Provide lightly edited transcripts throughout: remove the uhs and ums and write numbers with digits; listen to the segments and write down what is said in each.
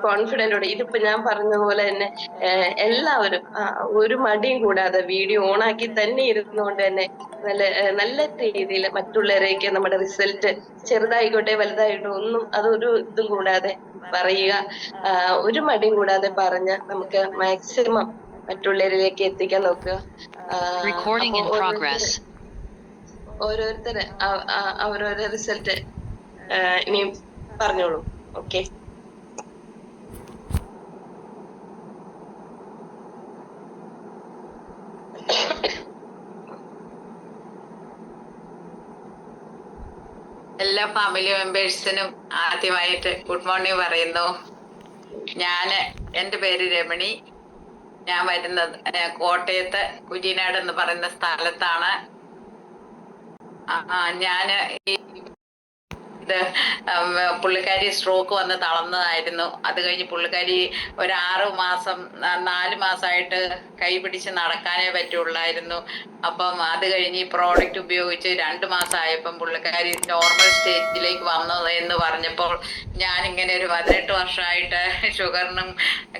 കോൺഫിഡന്റോടെ ഇതിപ്പോ ഞാൻ പറഞ്ഞ പോലെ തന്നെ എല്ലാവരും ഒരു മടിയും കൂടാതെ വീഡിയോ ഓണാക്കി തന്നെ ഇരുന്നുകൊണ്ട് തന്നെ നല്ല രീതിയിൽ മറ്റുള്ളവരേക്ക് നമ്മുടെ റിസൾട്ട് ചെറുതായിക്കോട്ടെ വലുതായിട്ടോ ഒന്നും അതൊരു ഇതും കൂടാതെ പറയുക. ഒരു മടിയും കൂടാതെ പറഞ്ഞ് നമുക്ക് മാക്സിമം മറ്റുള്ളവരിലേക്ക് എത്തിക്കാൻ നോക്കുക. ഓരോരുത്തര് അവരവരുടെ റിസൾട്ട് ഇനി പറഞ്ഞോളൂ. ഓക്കെ. എല്ലാ ഫാമിലി മെമ്പേഴ്സിനും ആദ്യമായിട്ട് ഗുഡ് മോർണിംഗ് പറയുന്നു. എൻ്റെ പേര് രമണി. ഞാൻ വരുന്നത് കോട്ടയത്ത് കുറ്റിനാട് എന്ന് പറയുന്ന സ്ഥലത്താണ്. ഞാൻ പുള്ളിക്കാരി സ്ട്രോക്ക് വന്ന് തളർന്നതായിരുന്നു. അത് കഴിഞ്ഞ് പുള്ളിക്കാരി ഒരു 4 മാസമായിട്ട് കൈ പിടിച്ച് നടക്കാനേ പറ്റുള്ളായിരുന്നു. അപ്പം അത് കഴിഞ്ഞ് ഈ പ്രോഡക്റ്റ് ഉപയോഗിച്ച് 2 മാസമായപ്പം പുള്ളിക്കാരി നോർമൽ സ്റ്റേജിലേക്ക് വന്നത് എന്ന് പറഞ്ഞപ്പോൾ ഞാനിങ്ങനെ ഒരു 18 വർഷമായിട്ട് ഷുഗറിനും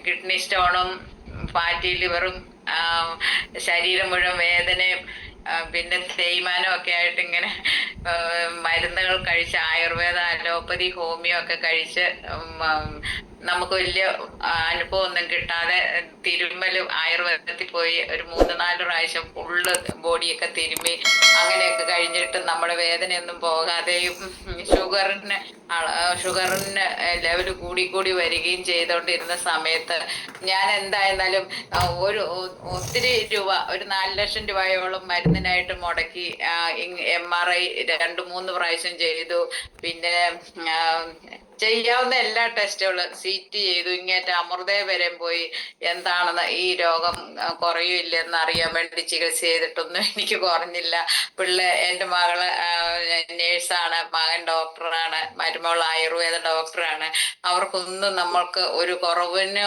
കിഡ്നി സ്റ്റോണും ഫാറ്റി ലിവറും ശരീരം മുഴുവൻ വേദനയും പിന്നെ തേയ്മാനം ഒക്കെ ആയിട്ട് ഇങ്ങനെ മരുന്നുകൾ കഴിച്ച് ആയുർവേദ അലോപ്പതി ഹോമിയോ ഒക്കെ കഴിച്ച് നമുക്ക് വലിയ അനുഭവം ഒന്നും കിട്ടാതെ തിരുമ്മലും ആയുർവേദത്തിൽ പോയി ഒരു 3-4 പ്രാവശ്യം ഫുള്ള് ബോഡിയൊക്കെ തിരുമ്മി അങ്ങനെയൊക്കെ കഴിഞ്ഞിട്ട് നമ്മുടെ വേദനയൊന്നും പോകാതെയും ഷുഗറിന് ലെവൽ കൂടി വരികയും ചെയ്തുകൊണ്ടിരുന്ന സമയത്ത് ഞാൻ എന്തായിരുന്നാലും ഒത്തിരി രൂപ, ഒരു 4 ലക്ഷം രൂപയോളം മരുന്നിനായിട്ട് മുടക്കി. MRI 2-3 പ്രാവശ്യം ചെയ്തു. പിന്നെ ചെയ്യാവുന്ന എല്ലാ ടെസ്റ്റുകളും CT ചെയ്തു. ഇങ്ങേറ്റ അമൃതയെ വരെ പോയി എന്താണെന്ന് ഈ രോഗം കുറയില്ലെന്ന് അറിയാൻ വേണ്ടി ചികിത്സ ചെയ്തിട്ടൊന്നും എനിക്ക് കുറഞ്ഞില്ല. എൻ്റെ മകള് നേഴ്സാണ്, മകൻ ഡോക്ടറാണ്, മരുമകൾ ആയുർവേദ ഡോക്ടറാണ്. അവർക്കൊന്നും നമ്മൾക്ക് ഒരു കുറവിന്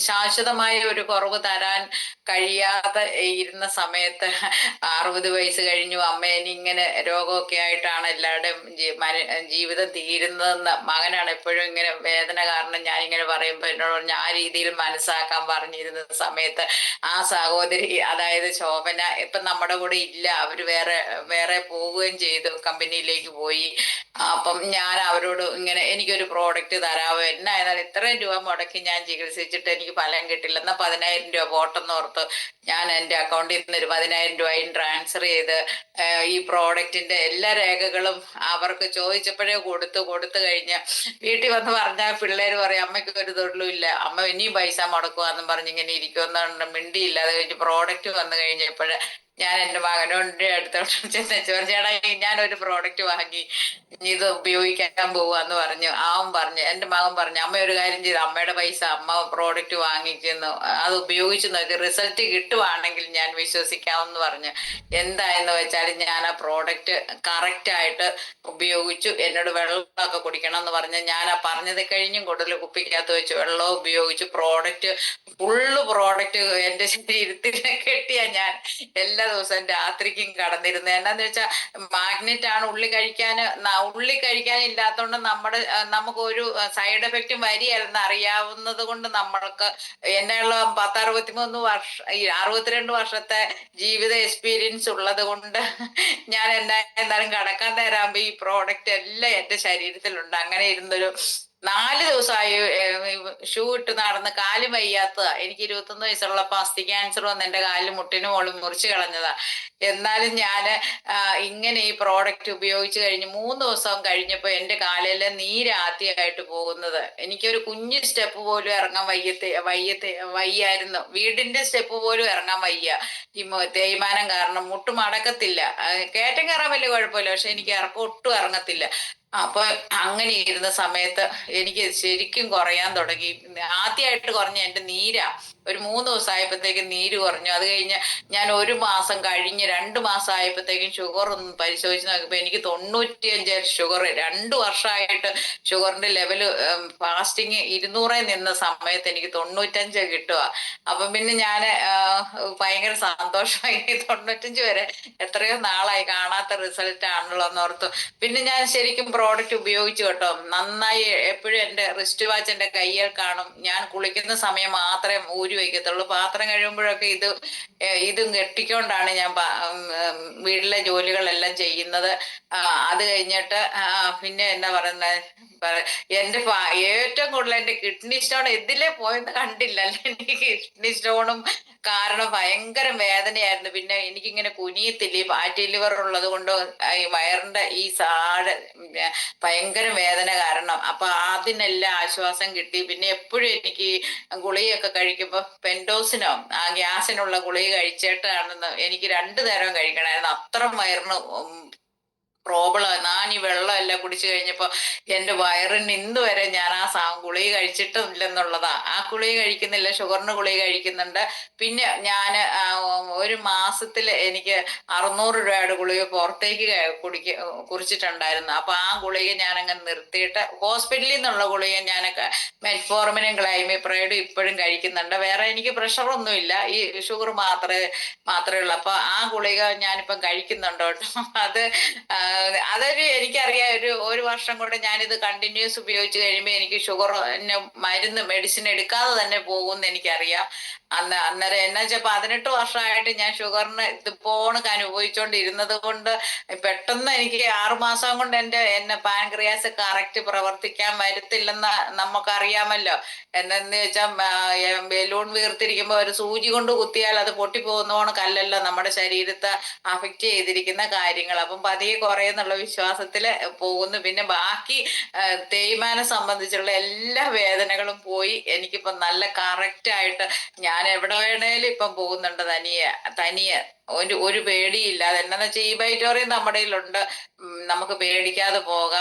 ശാശ്വതമായ ഒരു കുറവ് തരാൻ കഴിയാതെ ഇരുന്ന സമയത്ത് 60 വയസ്സ് കഴിഞ്ഞു അമ്മ ഇങ്ങനെ രോഗമൊക്കെ ആയിട്ടാണ് എല്ലാവരുടെയും ജീവിതം തീരുന്നതെന്ന് മകനാണ് എപ്പോഴും ഇങ്ങനെ വേദന കാരണം ഞാനിങ്ങനെ പറയുമ്പോൾ എന്നോട് പറഞ്ഞ ആ രീതിയിൽ മനസ്സാക്കാൻ പറഞ്ഞിരുന്ന സമയത്ത് ആ സഹോദരി, അതായത് ശോഭന, ഇപ്പം നമ്മുടെ കൂടെ ഇല്ല. അവര് വേറെ പോവുകയും ചെയ്തു, കമ്പനിയിലേക്ക് പോയി. അപ്പം ഞാൻ അവരോട് ഇങ്ങനെ എനിക്കൊരു പ്രോഡക്റ്റ് തരാമോ, എന്നായിരുന്നാലും ഇത്രയും രൂപ മുടക്കി ഞാൻ ചികിത്സിച്ചിട്ട് എനിക്ക് ഫലം കിട്ടില്ല, എന്നാൽ 10,000 രൂപ പോട്ടെന്ന് ഓർത്ത് ഞാൻ എൻ്റെ അക്കൗണ്ടിൽ നിന്ന് ഒരു 10,000 രൂപയും ട്രാൻസ്ഫർ ചെയ്ത് ഈ പ്രോഡക്റ്റിന്റെ എല്ലാ രേഖകളും അവർക്ക് ചോദിച്ചപ്പോഴേ കൊടുത്തു കഴിഞ്ഞ് വീട്ടിൽ വന്ന് പറഞ്ഞാൽ പിള്ളേർ പറയും അമ്മയ്ക്ക് ഒരു തൊഴിലും ഇല്ല, അമ്മ ഇനിയും പൈസ മുടക്കുവാന്നും പറഞ്ഞിങ്ങനെ ഇരിക്കുമെന്നുണ്ട്. മിണ്ടിയില്ല. അത് കഴിഞ്ഞ് പ്രോഡക്റ്റ് വന്നു കഴിഞ്ഞപ്പോൾ ഞാൻ എൻ്റെ മകനോട് അടുത്തോട്ട് ചെന്ന് ചേട്ടാ ഞാനൊരു പ്രോഡക്റ്റ് വാങ്ങി ഇത് ഉപയോഗിക്കാൻ പോവാന്ന് പറഞ്ഞു. എൻ്റെ മകൻ പറഞ്ഞു അമ്മ ഒരു കാര്യം ചെയ്തു, അമ്മയുടെ പൈസ അമ്മ പ്രോഡക്റ്റ് വാങ്ങിക്കുന്നു, അത് ഉപയോഗിച്ച് നോക്കി, റിസൾട്ട് കിട്ടുവാണെങ്കിൽ ഞാൻ വിശ്വസിക്കാമെന്ന് പറഞ്ഞു. എന്തായെന്ന് വെച്ചാൽ ഞാൻ ആ പ്രോഡക്റ്റ് കറക്റ്റായിട്ട് ഉപയോഗിച്ചു. എന്നോട് വെള്ളമൊക്കെ കുടിക്കണം എന്ന് പറഞ്ഞ് ഞാൻ ആ പറഞ്ഞത് കഴിഞ്ഞും കൂടുതൽ കുപ്പിക്കകത്ത് വെച്ച് വെള്ളവും ഉപയോഗിച്ചു. ഫുള്ള് പ്രോഡക്റ്റ് എൻ്റെ ശരീരത്തിൽ കെട്ടിയാ ഞാൻ എല്ലാ ദിവസവും രാത്രിക്കും കടന്നിരുന്നത്. എന്നാന്ന് വെച്ചാൽ മാഗ്നറ്റ് ആണ്. ഉള്ളി കഴിക്കാനില്ലാത്തതുകൊണ്ട് നമുക്ക് ഒരു സൈഡ് എഫക്റ്റും വരികയല്ലെന്ന് അറിയാവുന്നത് കൊണ്ട് നമ്മൾക്ക് എന്നുള്ള 62 വർഷത്തെ ജീവിത എക്സ്പീരിയൻസ് ഉള്ളത് കൊണ്ട് ഞാൻ എന്തായാലും കടക്കാൻ നേരാകുമ്പോ ഈ പ്രോഡക്റ്റ് എല്ലാം എൻ്റെ ശരീരത്തിലുണ്ട്. അങ്ങനെ ഇരുന്നൊരു 4 ദിവസമായി ഷൂ ഇട്ട് നടന്ന് കാല് വയ്യാത്തതാ. എനിക്ക് 21 വയസ്സുള്ളപ്പോൾ അസ്ഥി ക്യാൻസർ വന്ന് എൻ്റെ കാലിൽ മുട്ടിന് മോളും മുറിച്ച് കളഞ്ഞതാ. എന്നാലും ഞാൻ ഇങ്ങനെ ഈ പ്രോഡക്റ്റ് ഉപയോഗിച്ച് കഴിഞ്ഞ് 3 ദിവസം കഴിഞ്ഞപ്പോൾ എൻ്റെ കാലിലെ നീരാദ്യമായിട്ട് പോകുന്നത്. എനിക്കൊരു കുഞ്ഞു സ്റ്റെപ്പ് പോലും ഇറങ്ങാൻ വയ്യായിരുന്നു. വീടിന്റെ സ്റ്റെപ്പ് പോലും ഇറങ്ങാൻ വയ്യ. ഈ തേയ്മാനം കാരണം മുട്ട് മടക്കത്തില്ല. കയറ്റം കയറാൻ വലിയ കുഴപ്പമില്ല, പക്ഷെ എനിക്ക് ഇറക്കം ഒട്ടും ഇറങ്ങത്തില്ല. അപ്പൊ അങ്ങനെ ഇരുന്ന സമയത്ത് എനിക്ക് ശരിക്കും കുറയാൻ തുടങ്ങി. ആദ്യമായിട്ട് കുറഞ്ഞ എൻ്റെ നീരാ. ഒരു 3 ദിവസമായപ്പോഴത്തേക്കും നീര് കുറഞ്ഞു. അത് കഴിഞ്ഞ് ഞാൻ 1 മാസം കഴിഞ്ഞ് 2 മാസം ആയപ്പോഴത്തേക്കും ഷുഗർ ഒന്ന് പരിശോധിച്ച് നോക്കിയപ്പോൾ എനിക്ക് 95 ഷുഗർ. 2 വർഷമായിട്ട് ഷുഗറിന്റെ ലെവല് ഫാസ്റ്റിങ് 200 നിന്ന സമയത്ത് എനിക്ക് 95 കിട്ടുക. അപ്പം പിന്നെ ഞാൻ ഭയങ്കര സന്തോഷമായി. 95 വരെ എത്രയോ നാളായി കാണാത്ത റിസൾട്ട് ആണല്ലോ എന്നോർത്തു. പിന്നെ ഞാൻ ശരിക്കും പ്രോഡക്റ്റ് ഉപയോഗിച്ചു കേട്ടോ. നന്നായി എപ്പോഴും എൻ്റെ റിസ്റ്റ് വാച്ച് എൻ്റെ കയ്യിൽ കാണും. ഞാൻ കുളിക്കുന്ന സമയം മാത്രമേ ഊരി വയ്ക്കത്തുള്ളൂ. പാത്രം കഴിയുമ്പോഴൊക്കെ ഇതും കെട്ടിക്കൊണ്ടാണ് ഞാൻ വീട്ടിലെ ജോലികളെല്ലാം ചെയ്യുന്നത്. അത് കഴിഞ്ഞിട്ട് പിന്നെ എന്താ പറയുന്നത്, എന്റെ ഏറ്റവും കൂടുതൽ എന്റെ കിഡ്നി സ്റ്റോൺ ഇതിലേ പോയെന്ന് കണ്ടില്ല. എനിക്ക് കിഡ്നി സ്റ്റോണും കാരണം ഭയങ്കര വേദനയായിരുന്നു. പിന്നെ എനിക്കിങ്ങനെ കുനിയത്തില്ല, ഈ ഫാറ്റി ലിവർ ഉള്ളത് കൊണ്ട് ഈ വയറിന്റെ ഈ ഭയങ്കര വേദന കാരണം. അപ്പൊ അതിനെല്ലാം ആശ്വാസം കിട്ടി. പിന്നെ എപ്പോഴും എനിക്ക് ഗുളികയൊക്കെ കഴിക്കുമ്പോൾ പെൻഡോസിനോ ഗ്യാസിനുള്ള ഗുളിക കഴിച്ചിട്ടാണെന്ന് എനിക്ക് 2 നേരം കഴിക്കണമായിരുന്നു. അത്ര വയറിന് പ്രോബ്ലം. ഞാൻ ഈ വെള്ളം എല്ലാം കുടിച്ചു കഴിഞ്ഞപ്പോ എന്റെ വയറിന് ഇന്ന് വരെ ഞാൻ ഗുളിക കഴിച്ചിട്ടില്ലെന്നുള്ളതാ. ആ ഗുളിക കഴിക്കുന്നില്ല, ഷുഗറിന് ഗുളിക കഴിക്കുന്നുണ്ട്. പിന്നെ ഞാൻ ഒരു മാസത്തില് എനിക്ക് 600 രൂപയുടെ ഗുളിക പുറത്തേക്ക് കുറിച്ചിട്ടുണ്ടായിരുന്നു. അപ്പൊ ആ ഗുളിക ഞാൻ അങ്ങനെ നിർത്തിയിട്ട് ഹോസ്പിറ്റലിൽ നിന്നുള്ള ഗുളിക ഞാൻ മെറ്റ്ഫോർമിനും ഗ്ലൈമിപ്രൈഡും ഇപ്പോഴും കഴിക്കുന്നുണ്ട്. വേറെ എനിക്ക് പ്രഷറൊന്നുമില്ല, ഈ ഷുഗർ മാത്രമേ ഉള്ളൂ. അപ്പൊ ആ ഗുളിക ഞാനിപ്പം കഴിക്കുന്നുണ്ട് കേട്ടോ. അതൊരു എനിക്കറിയാം, ഒരു വർഷം കൊണ്ട് ഞാനിത് കണ്ടിന്യൂസ് ഉപയോഗിച്ച് കഴിയുമ്പോൾ എനിക്ക് മെഡിസിൻ എടുക്കാതെ തന്നെ പോകുമെന്ന് എനിക്കറിയാം. അന്നേരം എന്നാ വെച്ചാൽ 18 വർഷമായിട്ട് ഞാൻ ഷുഗറിന് ഇതുപോണക്ക് അനുഭവിച്ചുകൊണ്ടിരുന്നത് കൊണ്ട് പെട്ടെന്ന് എനിക്ക് 6 മാസം കൊണ്ട് എന്നെ പാൻക്രിയാസ് കറക്റ്റ് പ്രവർത്തിക്കാൻ വരത്തില്ലെന്ന് നമുക്കറിയാമല്ലോ. എന്നു വെച്ചാൽ ബലൂൺ വീർത്തിരിക്കുമ്പോൾ ഒരു സൂചി കൊണ്ട് കുത്തിയാൽ അത് പൊട്ടിപ്പോകുന്നോണക്കല്ലല്ലോ നമ്മുടെ ശരീരത്തെ അഫക്റ്റ് ചെയ്തിരിക്കുന്ന കാര്യങ്ങൾ. അപ്പം പതിയെ കുറയെന്നുള്ള വിശ്വാസത്തില് പോകുന്നു. പിന്നെ ബാക്കി തേയ്മാനം സംബന്ധിച്ചുള്ള എല്ലാ വേദനകളും പോയി. എനിക്കിപ്പം നല്ല കറക്റ്റായിട്ട് ഞാൻ എവിടെ വേണേലും ഇപ്പം പോകുന്നുണ്ട് തനിയെ ഒരു പേടിയില്ലാതെ. എന്നാന്ന് വെച്ചാൽ ഈ ബൈറ്റോറിയം നമ്മുടെ കയ്യിലുണ്ട്, നമുക്ക് പേടിക്കാതെ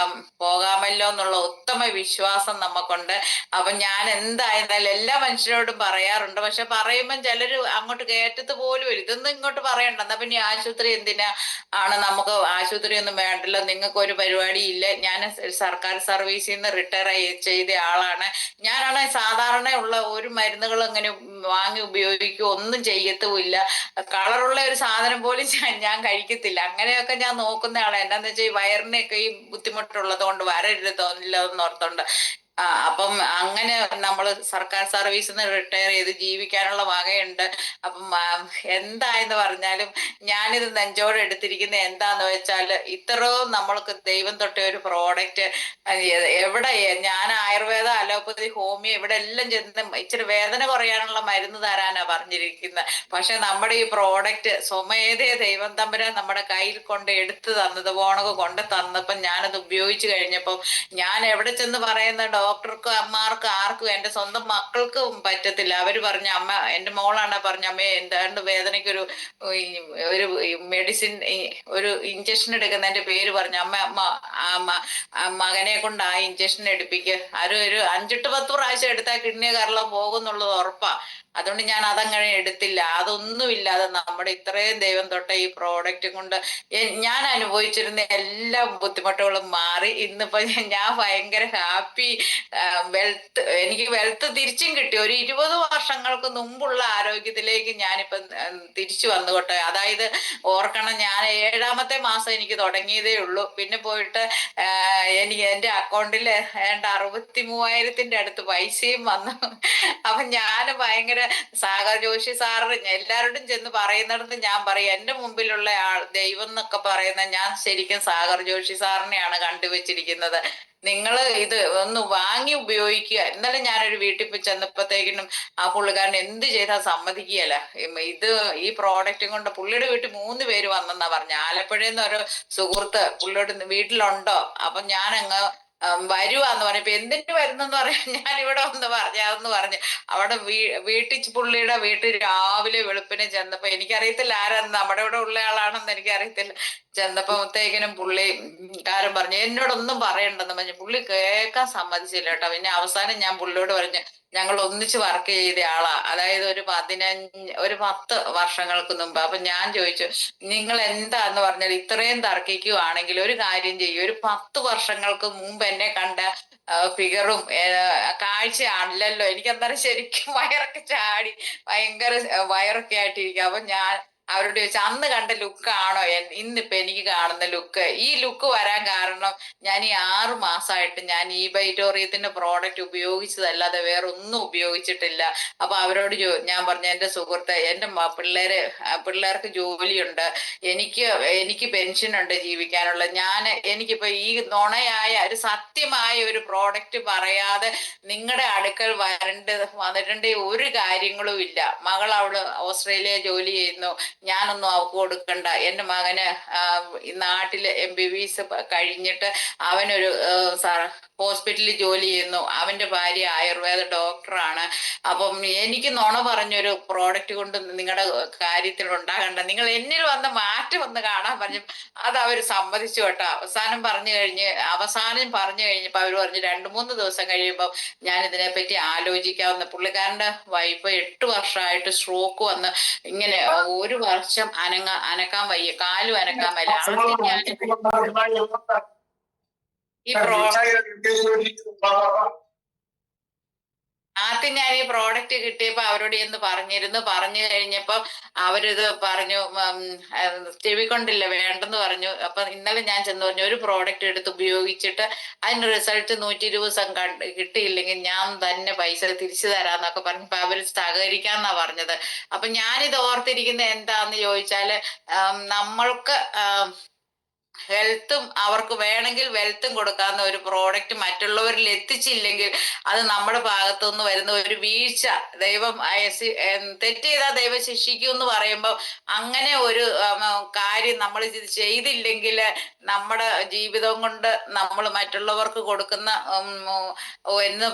പോകാമല്ലോ എന്നുള്ള ഉത്തമ വിശ്വാസം നമുക്കുണ്ട്. അപ്പൊ ഞാൻ എന്തായിരുന്നാലും എല്ലാ മനുഷ്യരോടും പറയാറുണ്ട്. പക്ഷെ പറയുമ്പം ചിലര് അങ്ങോട്ട് കയറ്റത്ത് പോലും വരും, ഇതൊന്നും ഇങ്ങോട്ട് പറയണ്ട, എന്നാ പിന്നെ ആശുപത്രി എന്തിനാ നമുക്ക് ആശുപത്രി ഒന്നും വേണ്ടല്ലോ, നിങ്ങൾക്ക് ഒരു പരിപാടി ഇല്ല. ഞാൻ സർക്കാർ സർവീസിൽ നിന്ന് റിട്ടയർ ചെയ്ത ആളാണ്. ഞാനാണ് സാധാരണ ഉള്ള ഒരു മരുന്നുകൾ അങ്ങനെ വാങ്ങി ഉപയോഗിക്കുക ഒന്നും ചെയ്യത്തുമില്ല. കളറുള്ള ഒരു സാധനം പോലും ഞാൻ കഴിക്കത്തില്ല. അങ്ങനെയൊക്കെ ഞാൻ നോക്കുന്ന ആളാണ്. എന്താന്ന് വെച്ചാൽ ഈ വയറിനൊക്കെ ഈ ബുദ്ധിമുട്ടുള്ളത് കൊണ്ട് വരരുത് തോന്നില്ല ഓർത്തോണ്ട്. അപ്പം അങ്ങനെ നമ്മൾ സർക്കാർ സർവീസിൽ നിന്ന് റിട്ടയർ ചെയ്ത് ജീവിക്കാനുള്ള വകയുണ്ട്. അപ്പം എന്തായെന്ന് പറഞ്ഞാലും ഞാനിത് നെഞ്ചോടെ എടുത്തിരിക്കുന്ന എന്താന്ന് വെച്ചാൽ ഇത്രയും നമ്മൾക്ക് ദൈവം തൊട്ട ഒരു പ്രോഡക്റ്റ് എവിടെ ഞാൻ ആയുർവേദ, അലോപ്പതി, ഹോമിയോ ഇവിടെ എല്ലാം ചെന്ന് ഇച്ചിരി വേദന കുറയാനുള്ള മരുന്ന് തരാനാ പറഞ്ഞിരിക്കുന്നത്. പക്ഷെ നമ്മുടെ ഈ പ്രോഡക്റ്റ് സ്വമേധേ ദൈവം തമ്പുരാൻ നമ്മുടെ കയ്യിൽ കൊണ്ട് എടുത്തു തന്നത് പോണക്ക് കൊണ്ട് തന്നപ്പം ഞാനത് ഉപയോഗിച്ച് കഴിഞ്ഞപ്പം ഞാൻ എവിടെ ചെന്ന് പറയുന്ന ഡോക്ടർക്കും അമ്മമാർക്കും ആർക്കും എൻ്റെ സ്വന്തം മക്കൾക്കും പറ്റത്തില്ല. അവര് പറഞ്ഞ അമ്മ, എൻ്റെ മോളാണ് പറഞ്ഞ അമ്മയെ എന്താണ്ട് വേദനയ്ക്കൊരു ഒരു മെഡിസിൻ ഒരു ഇഞ്ചക്ഷൻ എടുക്കുന്നതിന്റെ പേര് പറഞ്ഞു. മകനെ കൊണ്ട് ആ ഇഞ്ചക്ഷൻ എടുപ്പിക്കുക. ഒരു 5-10 പ്രാവശ്യം എടുത്താൽ കിഡ്നി കരളം പോകുന്നുള്ളത് ഉറപ്പാ. അതുകൊണ്ട് ഞാൻ അതങ്ങനെ എടുത്തില്ല. അതൊന്നുമില്ലാതെ നമ്മുടെ ഇത്രയും ദൈവം തൊട്ട ഈ പ്രോഡക്റ്റ് കൊണ്ട് ഞാൻ അനുഭവിച്ചിരുന്ന എല്ലാ ബുദ്ധിമുട്ടുകളും മാറി. ഇന്നിപ്പോ ഞാൻ ഭയങ്കര ഹാപ്പി. എനിക്ക് വെൽത്ത് തിരിച്ചും കിട്ടി. ഒരു 20 വർഷങ്ങൾക്ക് മുമ്പുള്ള ആരോഗ്യത്തിലേക്ക് ഞാനിപ്പം തിരിച്ചു വന്നു കേട്ടോ. അതായത് ഓർക്കണം, ഞാൻ 7ാമത്തെ മാസം എനിക്ക് തുടങ്ങിയതേ ഉള്ളൂ. പിന്നെ പോയിട്ട് എനിക്ക് എൻ്റെ അക്കൗണ്ടിൽ 63,000-ന്റെ അടുത്ത് പൈസയും വന്നു. അപ്പൊ ഞാൻ ഭയങ്കര സാഗർ ജോഷി സാറ് എല്ലാവരോടും ചെന്ന് പറയുന്നിടത്ത് ഞാൻ പറയും, എൻ്റെ മുമ്പിലുള്ള ദൈവം എന്നൊക്കെ പറയുന്ന ഞാൻ ശരിക്കും സാഗർ ജോഷി സാറിനെയാണ് കണ്ടുവച്ചിരിക്കുന്നത്. നിങ്ങൾ ഇത് ഒന്ന് വാങ്ങി ഉപയോഗിക്കുക. ഇന്നലെ ഞാനൊരു വീട്ടിൽ പോയി ചെന്നപ്പോഴത്തേക്കിനും ആ പുള്ളിക്കാരൻ എന്ത് ചെയ്താൽ സമ്മതിക്കുകയല്ല. ഈ പ്രോഡക്റ്റും കൊണ്ട് പുള്ളിയുടെ വീട്ടിൽ 3 പേര് വന്നെന്നാ പറഞ്ഞു. ആലപ്പുഴയിൽ നിന്ന് ഒരു സുഹൃത്ത് പുള്ളിയുടെ വീട്ടിലുണ്ടോ. അപ്പൊ ഞാനങ്ങ് വരുവാന്ന് പറഞ്ഞപ്പോ എന്തിനു വരുന്നെന്ന് പറയാൻ ഞാൻ ഇവിടെ അതെന്ന് പറഞ്ഞു. അവിടെ പുള്ളിയുടെ വീട്ടിൽ രാവിലെ വെളുപ്പിനെ ചെന്നപ്പോ എനിക്കറിയത്തില്ല ആരാന്ന്, നമ്മുടെ ഇവിടെ ഉള്ള ആളാണെന്ന് എനിക്കറിയത്തില്ല. ചെന്നപ്പോഴത്തേക്കിനും പുള്ളിക്കാരൻ പറഞ്ഞു എന്നോടൊന്നും പറയണ്ടെന്ന് പറഞ്ഞു. പുള്ളി കേൾക്കാൻ സമ്മതിച്ചില്ല കേട്ടോ. പിന്നെ അവസാനം ഞാൻ പുള്ളിയോട് പറഞ്ഞു, ഞങ്ങൾ ഒന്നിച്ച് വർക്ക് ചെയ്ത ആളാ, അതായത് ഒരു 10 വർഷങ്ങൾക്ക് മുമ്പ്. അപ്പൊ ഞാൻ ചോദിച്ചു, നിങ്ങൾ എന്താന്ന് പറഞ്ഞാൽ ഇത്രയും തർക്കിക്കുവാണെങ്കിൽ ഒരു കാര്യം ചെയ്യും, ഒരു 10 വർഷങ്ങൾക്ക് മുമ്പ് എന്നെ കണ്ട ഫിഗറും കാഴ്ച അല്ലല്ലോ. എനിക്കെന്തായാലും ശരിക്കും വയറൊക്കെ ചാടി ഭയങ്കര വയറൊക്കെ ആയിട്ടിരിക്കും. അപ്പൊ ഞാൻ അവരോട് ചോദിച്ചു അന്ന് കണ്ട ലുക്കാണോ ഇന്നിപ്പൊ എനിക്ക് കാണുന്ന ലുക്ക്? ഈ ലുക്ക് വരാൻ കാരണം ഞാൻ ഈ 6 മാസമായിട്ട് ഞാൻ ഈ ബൈറ്റോറിയത്തിന്റെ പ്രോഡക്റ്റ് ഉപയോഗിച്ചതല്ലാതെ വേറെ ഒന്നും ഉപയോഗിച്ചിട്ടില്ല. അപ്പൊ അവരോട് ഞാൻ പറഞ്ഞു, എന്റെ സുഹൃത്തെ, എന്റെ പിള്ളേർക്ക് ജോലിയുണ്ട്, എനിക്ക് പെൻഷൻ ഉണ്ട് ജീവിക്കാനുള്ള. എനിക്കിപ്പോ ഈ നുണയായ ഒരു സത്യമായ ഒരു പ്രോഡക്റ്റ് പറയാതെ നിങ്ങളുടെ അടുക്കൽ വന്നിട്ടുണ്ട് ഒരു കാര്യങ്ങളും ഇല്ല. മകൾ അവള് ഓസ്ട്രേലിയ ജോലി ചെയ്യുന്നു, ഞാനൊന്നും അവൾക്ക് കൊടുക്കണ്ട. എൻ്റെ മകന് ഈ നാട്ടില് MBBS കഴിഞ്ഞിട്ട് അവനൊരു ഹോസ്പിറ്റലിൽ ജോലി ചെയ്യുന്നു, അവന്റെ ഭാര്യ ആയുർവേദ ഡോക്ടറാണ്. അപ്പം എനിക്ക് നുണ പറഞ്ഞൊരു പ്രോഡക്റ്റ് കൊണ്ട് നിങ്ങളുടെ കാര്യത്തിൽ ഉണ്ടാകണ്ട, നിങ്ങൾ എന്നിൽ വന്ന മാറ്റം ഒന്ന് കാണാൻ പറഞ്ഞു. അത് അവർ സമ്മതിച്ചു കേട്ടോ. അവസാനം പറഞ്ഞു കഴിഞ്ഞപ്പോ അവർ പറഞ്ഞു 2-3 ദിവസം കഴിയുമ്പോൾ ഞാൻ ഇതിനെപ്പറ്റി ആലോചിക്കാവുന്ന. പുള്ളിക്കാരന്റെ വൈഫ് 8 വർഷമായിട്ട് സ്ട്രോക്ക് വന്ന് ഇങ്ങനെ 1 വർഷം അനക്കാൻ വയ്യ, കാലും അനക്കാൻ വയ്യ. ആദ്യം ഞാൻ ഈ പ്രോഡക്റ്റ് കിട്ടിയപ്പോ അവരോട് എന്ന് പറഞ്ഞു കഴിഞ്ഞപ്പോ അവരിത് പറഞ്ഞു, ചെവിക്കൊണ്ടില്ല, വേണ്ടെന്ന് പറഞ്ഞു. അപ്പൊ ഇന്നലെ ഞാൻ ചെന്ന് പറഞ്ഞു, ഒരു പ്രോഡക്റ്റ് എടുത്ത് ഉപയോഗിച്ചിട്ട് അതിന് റിസൾട്ട് 120 ദിവസം കിട്ടിയില്ലെങ്കിൽ ഞാൻ തന്നെ പൈസ തിരിച്ചു തരാന്നൊക്കെ പറഞ്ഞപ്പോ അവര് സഹകരിക്കാന്നാ പറഞ്ഞത്. അപ്പൊ ഞാനിത് ഓർത്തിരിക്കുന്ന എന്താന്ന് ചോദിച്ചാല്, നമ്മൾക്ക് ഹെൽത്തും അവർക്ക് വേണമെങ്കിൽ വെൽത്തും കൊടുക്കാവുന്ന ഒരു പ്രോഡക്റ്റ് മറ്റുള്ളവരിൽ എത്തിച്ചില്ലെങ്കിൽ അത് നമ്മുടെ ഭാഗത്തുനിന്ന് വരുന്ന ഒരു വീഴ്ച. ദൈവം തെറ്റ് ചെയ്താൽ ദൈവം ശിക്ഷിക്കും എന്ന് പറയുമ്പോൾ അങ്ങനെ ഒരു കാര്യം നമ്മൾ ഇത് ചെയ്തില്ലെങ്കിൽ നമ്മുടെ ജീവിതം കൊണ്ട് നമ്മൾ മറ്റുള്ളവർക്ക് കൊടുക്കുന്ന എന്ന്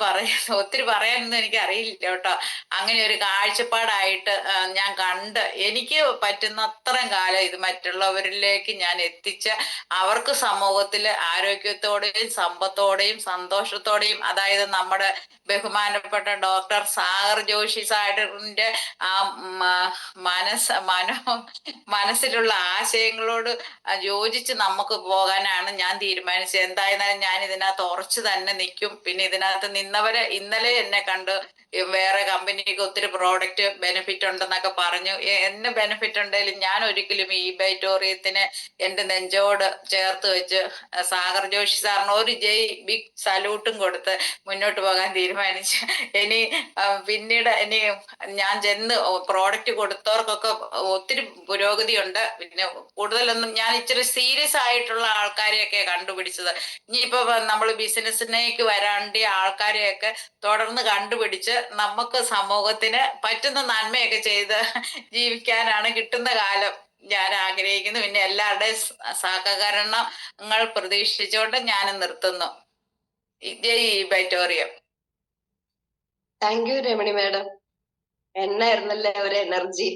ഒത്തിരി പറയാനൊന്നും എനിക്ക് അറിയില്ല കേട്ടോ. അങ്ങനെ ഒരു കാഴ്ചപ്പാടായിട്ട് ഞാൻ കണ്ട് എനിക്ക് പറ്റുന്ന അത്രയും കാലം ഇത് മറ്റുള്ളവരിലേക്ക് ഞാൻ എത്തിച്ച് അവർക്ക് സമൂഹത്തില് ആരോഗ്യത്തോടെയും സമ്പത്തോടെയും സന്തോഷത്തോടെയും, അതായത് നമ്മുടെ ബഹുമാനപ്പെട്ട ഡോക്ടർ സാഗർ ജോഷി സാറിന്റെ ആ മനസ്സിലുള്ള ആശയങ്ങളോട് യോജിച്ച് നമുക്ക് പോകാനാണ് ഞാൻ തീരുമാനിച്ചത്. എന്തായിരുന്നാലും ഞാൻ ഇതിനകത്ത് ഉറച്ചു തന്നെ നിൽക്കും. പിന്നെ ഇതിനകത്ത് നിന്നവരെ ഇന്നലെ എന്നെ കണ്ട് വേറെ കമ്പനിക്ക് ഒത്തിരി പ്രോഡക്റ്റ് ബെനിഫിറ്റ് ഉണ്ടെന്നൊക്കെ പറഞ്ഞു. എന്നെ ബെനിഫിറ്റ് ഉണ്ടെങ്കിലും ഞാൻ ഒരിക്കലും ഈ ബൈറ്റോറിയത്തിന് എന്റെ നെഞ്ചോട് ചേർത്ത് വെച്ച് സാഗർ ജോഷി സാറിന് ഒരു ബിഗ് സല്യൂട്ടും കൊടുത്ത് മുന്നോട്ട് പോകാൻ തീരുമാനിച്ചു. പിന്നീട് ഞാൻ ചെന്ന് പ്രോഡക്റ്റ് കൊടുത്തവർക്കൊക്കെ ഒത്തിരി പുരോഗതിയുണ്ട്. പിന്നെ കൂടുതലൊന്നും ഞാൻ ഇച്ചിരി സീരിയസ് ആയിട്ടുള്ള ആൾക്കാരെയൊക്കെ കണ്ടുപിടിച്ചത്. ഇനിയിപ്പോ നമ്മൾ ബിസിനസ്സിലേക്ക് വരാണ്ടിയ ആൾക്കാരെയൊക്കെ തുടർന്ന് കണ്ടുപിടിച്ച് നമുക്ക് സമൂഹത്തിന് പറ്റുന്ന നന്മയൊക്കെ ചെയ്ത് ജീവിക്കാനാണ് കിട്ടുന്ന കാലം ഞാൻ ആഗ്രഹിക്കുന്നു. പിന്നെ എല്ലാവരുടെയും സഹകരണങ്ങൾ പ്രതീക്ഷിച്ചുകൊണ്ട് ഞാൻ നിർത്തുന്നു. ജയ് ബൈറ്റോറിയം. Thank you Ramani madam. എന്നായിരുന്നല്ലേ ഒരു എനർജി.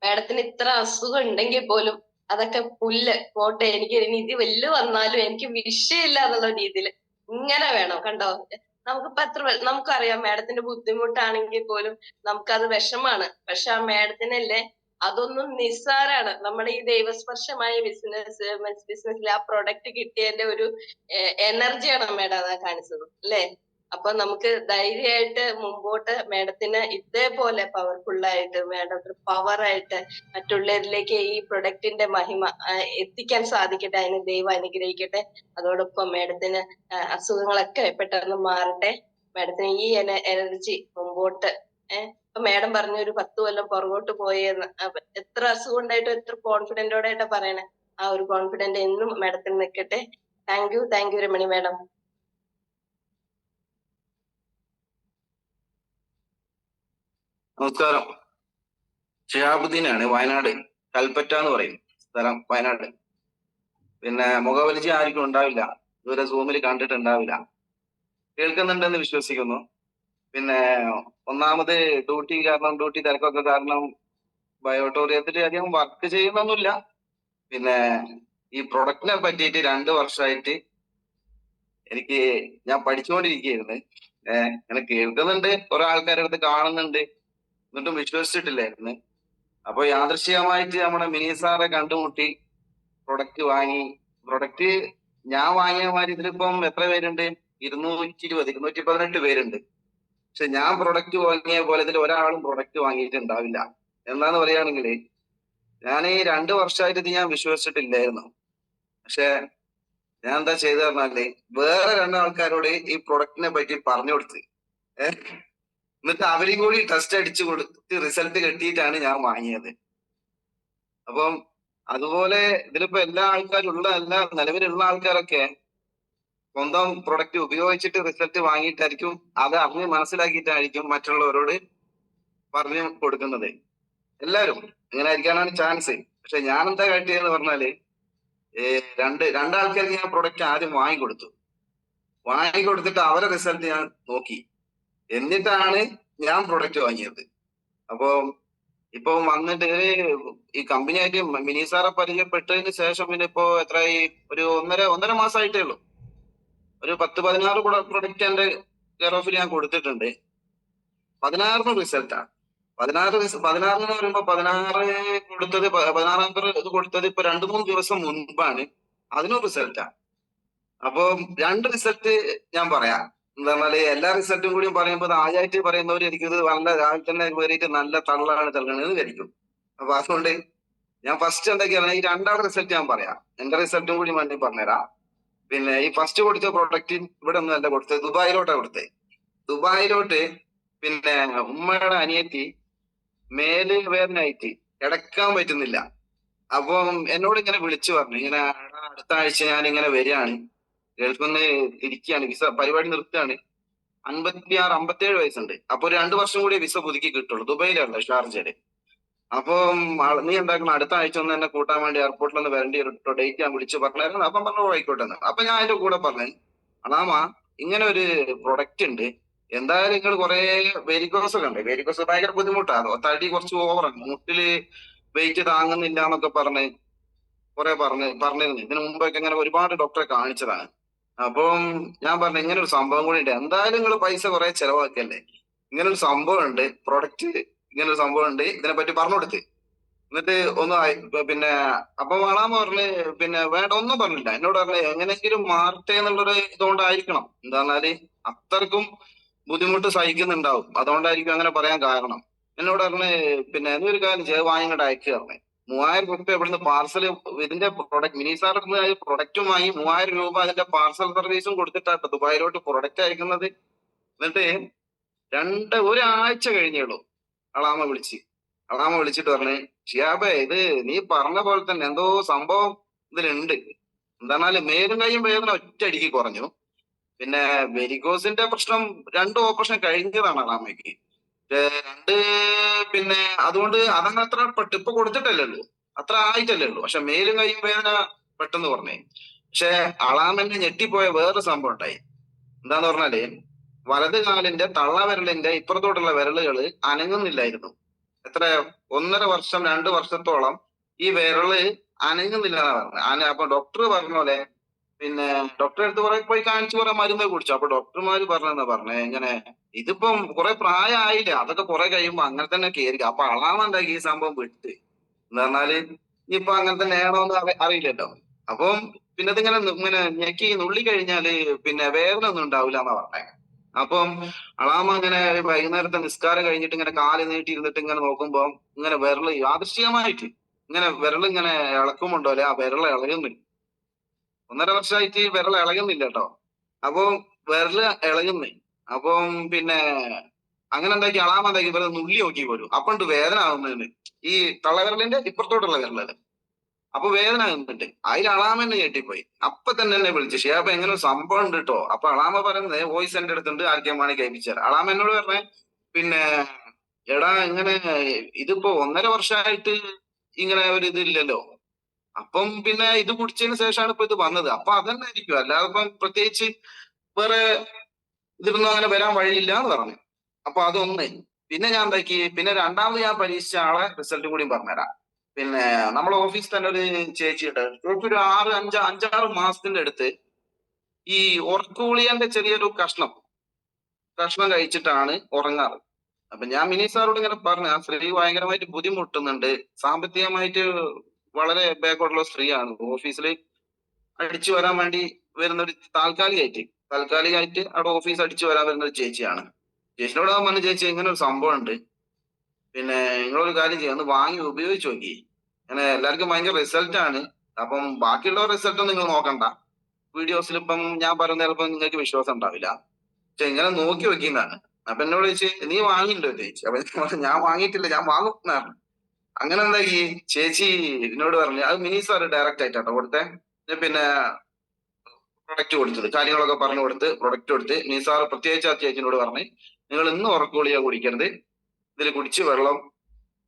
മാഡത്തിന് ഇത്ര അസുഖം ഉണ്ടെങ്കിൽ പോലും അതൊക്കെ പുല്ല് പോട്ടെ, എനിക്ക് ഇനി ഇത് വല്ലു വന്നാലും എനിക്ക് വിഷയമില്ല എന്നുള്ള രീതിയിൽ ഇങ്ങനെ വേണം. കണ്ടോ, നമുക്കറിയാം മാഡത്തിന്റെ ബുദ്ധിമുട്ടാണെങ്കിൽ പോലും നമുക്കത് വിഷമാണ്. പക്ഷെ ആ മാഡത്തിനല്ലേ അതൊന്നും നിസ്സാരാണ്. നമ്മുടെ ഈ ദൈവസ്പർശമായ ബിസിനസ്സിൽ ആ പ്രൊഡക്റ്റ് കിട്ടിയതിന്റെ ഒരു എനർജിയാണ് മാഡം അതാ കാണിച്ചത് അല്ലേ? അപ്പൊ നമുക്ക് ധൈര്യമായിട്ട് മുമ്പോട്ട് മാഡത്തിന് ഇതേപോലെ പവർഫുള്ളായിട്ട് മാഡത്തിന് പവറായിട്ട് മറ്റുള്ളവരിലേക്ക് ഈ പ്രൊഡക്റ്റിന്റെ മഹിമ എത്തിക്കാൻ സാധിക്കട്ടെ. അതിന് ദൈവം അനുഗ്രഹിക്കട്ടെ. അതോടൊപ്പം മാഡത്തിന് അസുഖങ്ങളൊക്കെ പെട്ടെന്ന് മാറട്ടെ. മാഡത്തിന് ഈ എനർജി മുമ്പോട്ട് ഇപ്പൊ മാഡം പറഞ്ഞു ഒരു 10 കൊല്ലം പുറകോട്ട് പോയെന്ന്. എത്ര അസുഖം ഉണ്ടായിട്ടും എത്ര കോൺഫിഡന്റോടായിട്ടാ പറയണേ. ആ ഒരു കോൺഫിഡന്റ് എന്നും മാഡത്തിന് നിൽക്കട്ടെ. Thank you Ramani madam. നമസ്കാരം. ഷിഹാബുദ്ദീനാണ്, വയനാട് കൽപ്പറ്റ എന്ന് പറയും സ്ഥലം, വയനാട്. പിന്നെ മുഖപരിചയം ആർക്കും ഉണ്ടാവില്ല, ഇതുവരെ സൂമിൽ കണ്ടിട്ടുണ്ടാവില്ല. കേൾക്കുന്നുണ്ടെന്ന് വിശ്വസിക്കുന്നു. പിന്നെ ഒന്നാമത് ഡ്യൂട്ടി തിരക്കൊക്കെ കാരണം ബയോട്ടോറിയത്തിൽ അധികം വർക്ക് ചെയ്യുന്നൊന്നുമില്ല. പിന്നെ ഈ പ്രൊഡക്റ്റിനെ പറ്റിയിട്ട് 2 വർഷമായിട്ട് ഞാൻ പഠിച്ചുകൊണ്ടിരിക്കുകയായിരുന്നു. അങ്ങനെ കേൾക്കുന്നുണ്ട്, കുറെ ആൾക്കാരുടെ അടുത്ത് കാണുന്നുണ്ട്, എന്നിട്ടും വിശ്വസിച്ചിട്ടില്ലായിരുന്നു. അപ്പൊ യാദൃശ്ചികമായിട്ട് നമ്മുടെ മിനി സാറെ കണ്ടുമുട്ടി, പ്രൊഡക്റ്റ് വാങ്ങി. പ്രൊഡക്റ്റ് ഞാൻ വാങ്ങിയ മാതിരി ഇതിലിപ്പം എത്ര പേരുണ്ട്? 218 പേരുണ്ട്. പക്ഷെ ഞാൻ പ്രൊഡക്റ്റ് വാങ്ങിയ പോലെ ഇതിൽ ഒരാളും പ്രൊഡക്റ്റ് വാങ്ങിയിട്ടുണ്ടാവില്ല. എന്താന്ന് പറയുകയാണെങ്കിൽ ഞാൻ ഈ 2 വർഷമായിട്ട് ഇത് ഞാൻ വിശ്വസിച്ചിട്ടില്ലായിരുന്നു. പക്ഷെ ഞാൻ എന്താ ചെയ്തു പറഞ്ഞാല് വേറെ 2 ആൾക്കാരോട് ഈ പ്രൊഡക്റ്റിനെ പറ്റി പറഞ്ഞു കൊടുത്ത് ഏഹ് എന്നിട്ട് അവരും കൂടി ടെസ്റ്റ് അടിച്ചു കൊടുത്ത് റിസൾട്ട് കിട്ടിയിട്ടാണ് ഞാൻ വാങ്ങിയത്. അപ്പം അതുപോലെ ഇതിലിപ്പോ എല്ലാ നിലവിലുള്ള ആൾക്കാരൊക്കെ സ്വന്തം പ്രൊഡക്റ്റ് ഉപയോഗിച്ചിട്ട് റിസൾട്ട് വാങ്ങിയിട്ടായിരിക്കും അത് അറിഞ്ഞ് മനസ്സിലാക്കിയിട്ടായിരിക്കും മറ്റുള്ളവരോട് പറഞ്ഞു കൊടുക്കുന്നത്. എല്ലാരും ഇങ്ങനെ ആയിരിക്കാനാണ് ചാൻസ്. പക്ഷെ ഞാൻ എന്താ കാട്ടിയെന്ന് പറഞ്ഞാല് രണ്ടാൾക്കാർക്ക് ഞാൻ പ്രൊഡക്റ്റ് ആദ്യം വാങ്ങിക്കൊടുത്തിട്ട് അവരെ റിസൾട്ട് ഞാൻ നോക്കി, എന്നിട്ടാണ് ഞാൻ പ്രൊഡക്റ്റ് വാങ്ങിയത്. അപ്പൊ ഇപ്പൊ വന്നിട്ട് ഈ കമ്പനിയായിട്ട് മിനി സാറെ പരിചയപ്പെട്ടതിന് ശേഷം പിന്നെ ഇപ്പോ എത്രയായി, ഒരു ഒന്നര മാസമായിട്ടേ ഉള്ളൂ. ഒരു 10-16 പ്രൊഡക്റ്റ് എന്റെ കെയർ ഓഫിൽ ഞാൻ കൊടുത്തിട്ടുണ്ട്. 16 റിസൾട്ടാണ്. 16 പറയുമ്പോ 16 ഇത് കൊടുത്തത് ഇപ്പൊ 2-3 ദിവസം മുൻപാണ്. അതിനും റിസൾട്ടാണ്. അപ്പൊ 2 റിസൾട്ട് ഞാൻ പറയാം. എന്താ പറഞ്ഞാല് എല്ലാ റിസൾട്ടും കൂടി പറയുമ്പോൾ ആദ്യമായിട്ട് പറയുന്നവർ എനിക്കിത് നല്ല രാവിലെ തന്നെ കയറിയിട്ട് നല്ല തള്ളാണ് തള്ളണത് വിചാരിക്കും. അപ്പൊ അതുകൊണ്ട് ഞാൻ ഫസ്റ്റ് എന്തൊക്കെയാണ് ഈ 2 റിസൾട്ട് ഞാൻ പറയാം. എന്റെ റിസൾട്ടും കൂടി വേണ്ടി പറഞ്ഞുതരാം. പിന്നെ ഈ ഫസ്റ്റ് കൊടുത്ത പ്രൊഡക്റ്റ് ഇവിടെ ഒന്നും അല്ല കൊടുത്തത്, ദുബായിലോട്ടാണ് കൊടുത്തത്. ദുബായിലോട്ട് പിന്നെ ഉമ്മയുടെ അനിയത്തി മേല് വേദനയായിട്ട് കിടക്കാൻ പറ്റുന്നില്ല. അപ്പം എന്നോട് ഇങ്ങനെ വിളിച്ചു പറഞ്ഞു, ഇങ്ങനെ അടുത്ത ആഴ്ച ഞാൻ ഇങ്ങനെ വരികയാണ്, ഗൾഫിൽ നിന്ന് തിരിക്കുകയാണ്, വിസ പരിപാടി നിർത്തുകയാണ്. 56-57 വയസ്സുണ്ട്. അപ്പൊ ഒരു 2 വർഷം കൂടി വിസ പുതുക്കി കിട്ടുള്ളൂ. ദുബൈയിലല്ല, ഷാർജയില്. അപ്പം നീ എന്താക്കണം, അടുത്ത ആഴ്ച ഒന്ന് എന്നെ കൂട്ടാൻ വേണ്ടി എയർപോർട്ടിൽ ഒന്ന് വരേണ്ടി വരും, ഡേറ്റ് ഞാൻ വിളിച്ച് പറഞ്ഞായിരുന്നു. അപ്പം പറഞ്ഞു ആയിക്കോട്ടെ. അപ്പൊ ഞാൻ അതിന്റെ കൂടെ പറഞ്ഞു, അതാമ ഇങ്ങനെ ഒരു പ്രൊഡക്റ്റ് ഉണ്ട്, എന്തായാലും നിങ്ങൾ കുറെ വെരിക്കോസ് ഒക്കെ ഉണ്ട്, വെരിക്കോസ് ഭയങ്കര ബുദ്ധിമുട്ടാണ്, തടി കുറച്ച് ഓവറാണ്, മുട്ടില് വെയിറ്റ് താങ്ങുന്നില്ല എന്നൊക്കെ കുറെ പറഞ്ഞിരുന്നു. ഇതിനു മുമ്പൊക്കെ ഇങ്ങനെ ഒരുപാട് ഡോക്ടറെ കാണിച്ചതാണ്. അപ്പം ഞാൻ പറഞ്ഞു ഇങ്ങനെ ഒരു സംഭവം കൂടി ഉണ്ട്, എന്തായാലും നിങ്ങൾ പൈസ കുറെ ചെലവാക്കല്ലേ, ഇങ്ങനെ ഒരു സംഭവം ഉണ്ട്, പ്രൊഡക്റ്റ് ഇങ്ങനെ ഒരു സംഭവം ഉണ്ട്, ഇതിനെപ്പറ്റി പറഞ്ഞു കൊടുത്ത്. എന്നിട്ട് പിന്നെ അപ്പൊ വളാമ പറഞ്ഞ് പിന്നെ വേണ്ട, ഒന്നും പറഞ്ഞില്ല. എന്നോട് പറഞ്ഞ് എങ്ങനെങ്കിലും മാറട്ടെ എന്നുള്ളൊരു ഇതുകൊണ്ടായിരിക്കണം, എന്താ പറഞ്ഞാല് അത്രക്കും ബുദ്ധിമുട്ട് സഹിക്കുന്നുണ്ടാവും, അതുകൊണ്ടായിരിക്കും അങ്ങനെ പറയാൻ കാരണം. എന്നോട് പറഞ്ഞ് പിന്നെ എന്തൊരു കാര്യം ചെയ്ത് വാങ്ങിങ്ങോട്ട് അയച്ചു പറഞ്ഞേ. 3000 രൂപ ഇവിടുന്ന് പാർസൽ, ഇതിന്റെ പ്രൊഡക്റ്റ് മിനി സാറിന് പ്രൊഡക്റ്റും വാങ്ങി 3000 രൂപ അതിന്റെ പാർസൽ സർവീസും കൊടുത്തിട്ടാട്ടോ ദുബായിലോട്ട് പ്രൊഡക്റ്റ് അയക്കുന്നത്. എന്നിട്ട് ഒരാഴ്ച കഴിഞ്ഞേളൂ അളാമ വിളിച്ചിട്ട് പറഞ്ഞ്, ഷിയാബേ ഇത് നീ പറഞ്ഞ പോലെ തന്നെ എന്തോ സംഭവം ഇതിലുണ്ട്, എന്താണാല് മേലും കൈയും വേദന ഒറ്റയടിക്ക് കുറഞ്ഞു. പിന്നെ വെരിക്കോസിന്റെ പ്രശ്നം 2 ഓപ്പറേഷൻ കഴിഞ്ഞതാണ് അളാമയ്ക്ക്. രണ്ട് പിന്നെ അതുകൊണ്ട് അതങ്ങ് അത്ര ഇപ്പൊ കൊടുത്തിട്ടല്ലേ ഉള്ളൂ, അത്ര ആയിട്ടല്ലേ ഉള്ളൂ. പക്ഷെ മേലും കൈയും വേദന പെട്ടെന്ന് പറഞ്ഞേ. പക്ഷെ അളാമന്നെ ഞെട്ടിപ്പോയ വേറെ സംഭവം ഉണ്ടായി. എന്താന്ന് പറഞ്ഞാല് വലത് കാലിന്റെ തള്ളവിരലിന്റെ ഇപ്പുറത്തോട്ടുള്ള വിരലുകൾ അനങ്ങുന്നില്ലായിരുന്നു. എത്ര 1.5 വർഷം 2 വർഷത്തോളം ഈ വിരല് അനങ്ങുന്നില്ല എന്നാ പറഞ്ഞത്. അപ്പൊ ഡോക്ടർ പറഞ്ഞ പോലെ പിന്നെ ഡോക്ടറെ അടുത്ത് പോയി കാണിച്ചു, കുറെ മരുന്ന് കുടിച്ചു. അപ്പൊ ഡോക്ടർമാര് പറഞ്ഞേ ഇങ്ങനെ ഇതിപ്പം കുറെ പ്രായമായില്ലേ, അതൊക്കെ കുറെ കഴിയുമ്പോ അങ്ങനെ തന്നെ കേറിക്കും. അപ്പൊ അളാമുണ്ടാക്കി ഈ സംഭവം വിട്ട്, എന്ന് പറഞ്ഞാല് ഇനിയിപ്പൊ അങ്ങനെ തന്നെ ആണോന്ന് അറിയില്ലല്ലോ. അപ്പം പിന്നെ ഇങ്ങനെ ഞെക്കി നുള്ളി കഴിഞ്ഞാല് പിന്നെ വേദന ഒന്നും ഉണ്ടാവില്ല എന്നാ പറഞ്ഞേ. അപ്പം അളാമ ഇങ്ങനെ വൈകുന്നേരത്തെ നിസ്കാരം കഴിഞ്ഞിട്ട് ഇങ്ങനെ കാല് നീട്ടിയിരുന്നിട്ട് ഇങ്ങനെ നോക്കുമ്പോ ഇങ്ങനെ വിരല് യാദൃശ്ചികമായിട്ട് ഇങ്ങനെ വിരലിങ്ങനെ ഇളക്കുമുണ്ടോലെ, ആ വിരല് ഇളകുന്നില്ല. 1.5 വർഷമായിട്ട് വിരൽ ഇളകുന്നില്ല കേട്ടോ. അപ്പൊ വിരല് ഇളകുന്നേ. അപ്പം പിന്നെ അങ്ങനെ എന്താക്കി അളാമ എന്താക്കി ഇവരെ നുള്ളി നോക്കി പോലും, അപ്പൊ ഉണ്ട് വേദന ആവുന്നതിന്, ഈ തള്ളവിരലിന്റെ ഇപ്പുറത്തോട്ടുള്ള വിരലത്. അപ്പൊ വേദന ആകുന്നുണ്ട്. അതിൽ അളാമന്നെ ഞെട്ടിപ്പോയി. അപ്പൊ തന്നെ എന്നെ വിളിച്ചു, ഷിയാബ് എങ്ങനെ ഒരു സംഭവം ഉണ്ട് കേട്ടോ. അപ്പൊ അളാമ പറയുന്നത് വോയിസ് എന്റെ അടുത്തുണ്ട്, ആർക്കും വേണമെങ്കിൽ കേൾപ്പിച്ചാൽ. അളാമ എന്നോട് പറഞ്ഞേ പിന്നെ എടാ ഇങ്ങനെ ഇതിപ്പോ 1.5 വർഷമായിട്ട് ഇങ്ങനെ ഒരു ഇതില്ലല്ലോ, അപ്പം പിന്നെ ഇത് കുടിച്ചതിന് ശേഷമാണ് ഇപ്പൊ ഇത് വന്നത്. അപ്പൊ അതന്നെ ആയിരിക്കും, അല്ലാതെ ഇപ്പം പ്രത്യേകിച്ച് വേറെ ഇതിലൊന്നും അങ്ങനെ വരാൻ വഴിയില്ല എന്ന് പറഞ്ഞു. അപ്പൊ അതൊന്ന്. പിന്നെ ഞാൻ എന്താക്കി, പിന്നെ രണ്ടാമത് ഞാൻ പരീക്ഷിച്ച ആളെ റിസൾട്ടും കൂടി പറഞ്ഞുതരാം. പിന്നെ നമ്മളെ ഓഫീസിൽ തന്നെ ഒരു ചേച്ചിയുണ്ട്, ഒരു 5-6 മാസത്തിന്റെ അടുത്ത് ഈ ഒർക്കൂളിയന്റെ ചെറിയൊരു കഷ്ണം കഴിച്ചിട്ടാണ് ഉറങ്ങാറ്. അപ്പൊ ഞാൻ മിനി സാറോട് ഇങ്ങനെ പറഞ്ഞു, ആ സ്ത്രീ ഭയങ്കരമായിട്ട് ബുദ്ധിമുട്ടുന്നുണ്ട്, സാമ്പത്തികമായിട്ട് വളരെ ബാക്കോട്ടുള്ള സ്ത്രീയാണ്, ഓഫീസിൽ അടിച്ചു വരാൻ വേണ്ടി വരുന്ന ഒരു താൽക്കാലികമായിട്ട് അവിടെ ഓഫീസ് അടിച്ചു വരാൻ വരുന്ന ഒരു ചേച്ചിയാണ്. ചേച്ചിനോട് പറഞ്ഞു, ചേച്ചി ഇങ്ങനെ ഒരു സംഭവം ഉണ്ട്, പിന്നെ നിങ്ങളൊരു കാര്യം ചെയ്യാം, ഒന്ന് വാങ്ങി ഉപയോഗിച്ച് നോക്കി, അങ്ങനെ എല്ലാവർക്കും ഭയങ്കര റിസൾട്ട് ആണ്. അപ്പം ബാക്കിയുള്ള റിസൾട്ട് നിങ്ങൾ നോക്കണ്ട. വീഡിയോസിൽ ഇപ്പം ഞാൻ പറയുന്ന ചിലപ്പോൾ നിങ്ങൾക്ക് വിശ്വാസം ഉണ്ടാവില്ല. പക്ഷെ ഇങ്ങനെ നോക്കി വെക്കുന്നതാണ്. അപ്പൊ എന്നോട് ചോദിച്ചു നീ വാങ്ങിയിട്ടുണ്ടോ ചോദിച്ചു. അപ്പൊ ഞാൻ പറഞ്ഞു, ഞാൻ വാങ്ങിയിട്ടില്ല, ഞാൻ വാങ്ങും എന്നാണ്. അങ്ങനെ എന്താക്കി ചേച്ചി എന്നോട് പറഞ്ഞു, അത് മിനി സാർ ഡയറക്റ്റ് ആയിട്ടാട്ടോ കൊടുത്തേ. പിന്നെ പ്രൊഡക്റ്റ് കൊടുത്തത് കാര്യങ്ങളൊക്കെ പറഞ്ഞു കൊടുത്ത് പ്രൊഡക്റ്റ് കൊടുത്ത് മിനി സാർ പ്രത്യേകിച്ച് ആ ചേച്ചിനോട് പറഞ്ഞ് നിങ്ങൾ ഇന്ന് ഉറക്കുളിയ കുടിക്കരുത്, ഇതിൽ കുടിച്ച് വെള്ളം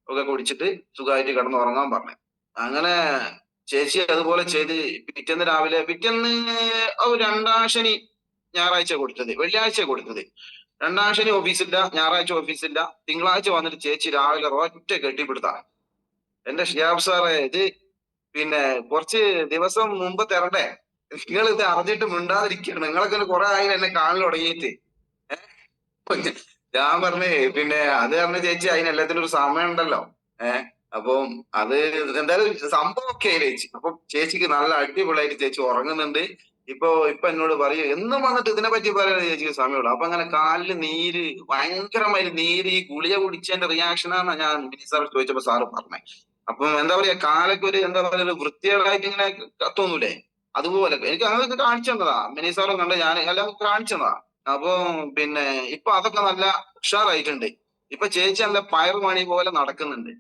ഒക്കെ കുടിച്ചിട്ട് സുഖമായിട്ട് കിടന്നുറങ്ങാൻ പറഞ്ഞു. അങ്ങനെ ചേച്ചി അതുപോലെ ചെയ്ത് പിറ്റേന്ന് രണ്ടാം ശനി ഞായറാഴ്ച കൊടുത്തത്, വെള്ളിയാഴ്ച കൊടുത്തത്. രണ്ടാം ശനി ഓഫീസില്ല, ഞായറാഴ്ച ഓഫീസില്ല. തിങ്കളാഴ്ച വന്നിട്ട് ചേച്ചി രാവിലെ ഒറ്റ കെട്ടിപ്പിടുത്ത എന്റെ ഷിയാബ് സാറേ ഇത് പിന്നെ കുറച്ച് ദിവസം മുമ്പ് തരണ്ടേ, നിങ്ങൾ ഇത് അറിഞ്ഞിട്ട് മിണ്ടാതിരിക്കണം, നിങ്ങളൊക്കെ കുറെ ആയി എന്നെ കാണൽ തുടങ്ങിയിട്ട്. ഞാൻ പറഞ്ഞേ പിന്നെ അത് പറഞ്ഞ ചേച്ചി അതിനെല്ലാത്തിനും ഒരു സമയം ഉണ്ടല്ലോ. അപ്പം അത് എന്തായാലും സംഭവം ഒക്കെ ചേച്ചി. അപ്പൊ ചേച്ചിക്ക് നല്ല അടിപൊളിയായിട്ട് ചേച്ചി ഉറങ്ങുന്നുണ്ട്. ഇപ്പൊ എന്നോട് പറയൂ എന്നും വന്നിട്ട് ഇതിനെ പറ്റി പറയാൻ ചേച്ചിക്ക് സമയമുള്ളൂ. അപ്പൊ അങ്ങനെ കാലില് നീര്, ഭയങ്കരമായി നീര്, ഈ ഗുളിക കുടിച്ചതിന്റെ റിയാക്ഷനാണ് ഞാൻ മിനി സാർ ചോദിച്ചപ്പോ സാറ് പറഞ്ഞേ. അപ്പം എന്താ പറയാ കാലൊക്കെ ഒരു എന്താ പറയാ ഒരു വൃത്തികേടായിട്ട് ഇങ്ങനെ തോന്നൂലേ, അതുപോലെ എനിക്ക് അങ്ങനെയൊക്കെ കാണിച്ചു തന്നതാ മിനി സാറും കണ്ട്, ഞാൻ എല്ലാം കാണിച്ചു തന്നതാ. അപ്പൊ പിന്നെ ഇപ്പൊ അതൊക്കെ നല്ല ഉഷാറായിട്ടുണ്ട്. ഇപ്പൊ ചേച്ചി നല്ല പയറുമണി പോലെ നടക്കുന്നുണ്ട്.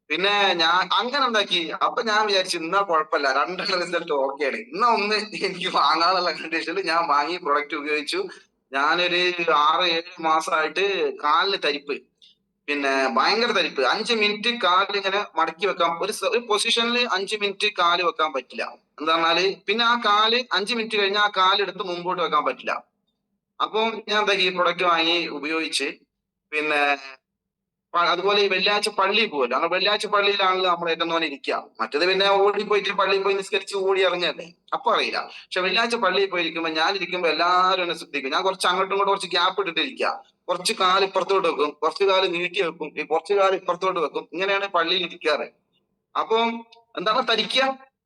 പിന്നെ ഞാൻ അങ്ങനെ എന്താക്കി, അപ്പൊ ഞാൻ വിചാരിച്ചു എന്നാ കുഴപ്പമില്ല, രണ്ടെണ്ണം റിസൾട്ട് ഓക്കെയാണ്, എന്നാ ഒന്ന് എനിക്ക് വാങ്ങാനുള്ള കണ്ടീഷനിൽ ഞാൻ വാങ്ങി പ്രൊഡക്റ്റ് ഉപയോഗിച്ചു. ഞാനൊരു 6-7 മാസമായിട്ട് കാലിന് തരിപ്പ്, പിന്നെ ഭയങ്കര തരിപ്പ്. 5 മിനിറ്റ് കാലിങ്ങനെ മടക്കി വെക്കാം, ഒരു പൊസിഷനിൽ 5 മിനിറ്റ് കാല് വെക്കാൻ പറ്റില്ല. എന്താ പറഞ്ഞാല് പിന്നെ ആ കാല് 5 മിനിറ്റ് കഴിഞ്ഞാൽ ആ കാലെടുത്ത് മുമ്പോട്ട് വെക്കാൻ പറ്റില്ല. അപ്പം ഞാൻ എന്താക്കി പ്രൊഡക്റ്റ് വാങ്ങി ഉപയോഗിച്ച്. പിന്നെ അതുപോലെ ഈ വെള്ളിയാഴ്ച പള്ളിയിൽ പോകുമല്ലോ, അങ്ങനെ വെള്ളിയാഴ്ച പള്ളിയിലാണല്ലോ നമ്മൾ ഏറ്റവും തോന്നെ ഇരിക്കുക. മറ്റത് പിന്നെ ഓടിപ്പോയിട്ട് പള്ളിയിൽ പോയി നിസ്കരിച്ച് ഓടി ഇറങ്ങിയല്ലേ, അപ്പൊ അറിയില്ല. പക്ഷെ വെള്ളിയാഴ്ച പള്ളിയിൽ പോയിരിക്കുമ്പോൾ ഞാൻ ഇരിക്കുമ്പോൾ എല്ലാവരും എന്നെ ശ്രദ്ധിക്കും. ഞാൻ കുറച്ച് അങ്ങോട്ടും ഇങ്ങോട്ടും കുറച്ച് ഗ്യാപ്പ് ഇട്ടിട്ടിരിക്കുക. കുറച്ച് കാല് ഇപ്പുറത്തോട്ട് വെക്കും, കുറച്ച് കാല് നീട്ടി വെക്കും, കുറച്ച് കാല് ഇപ്പുറത്തോട്ട് വെക്കും. ഇങ്ങനെയാണ് പള്ളിയിൽ ഇരിക്കാറ്. അപ്പം എന്താണ്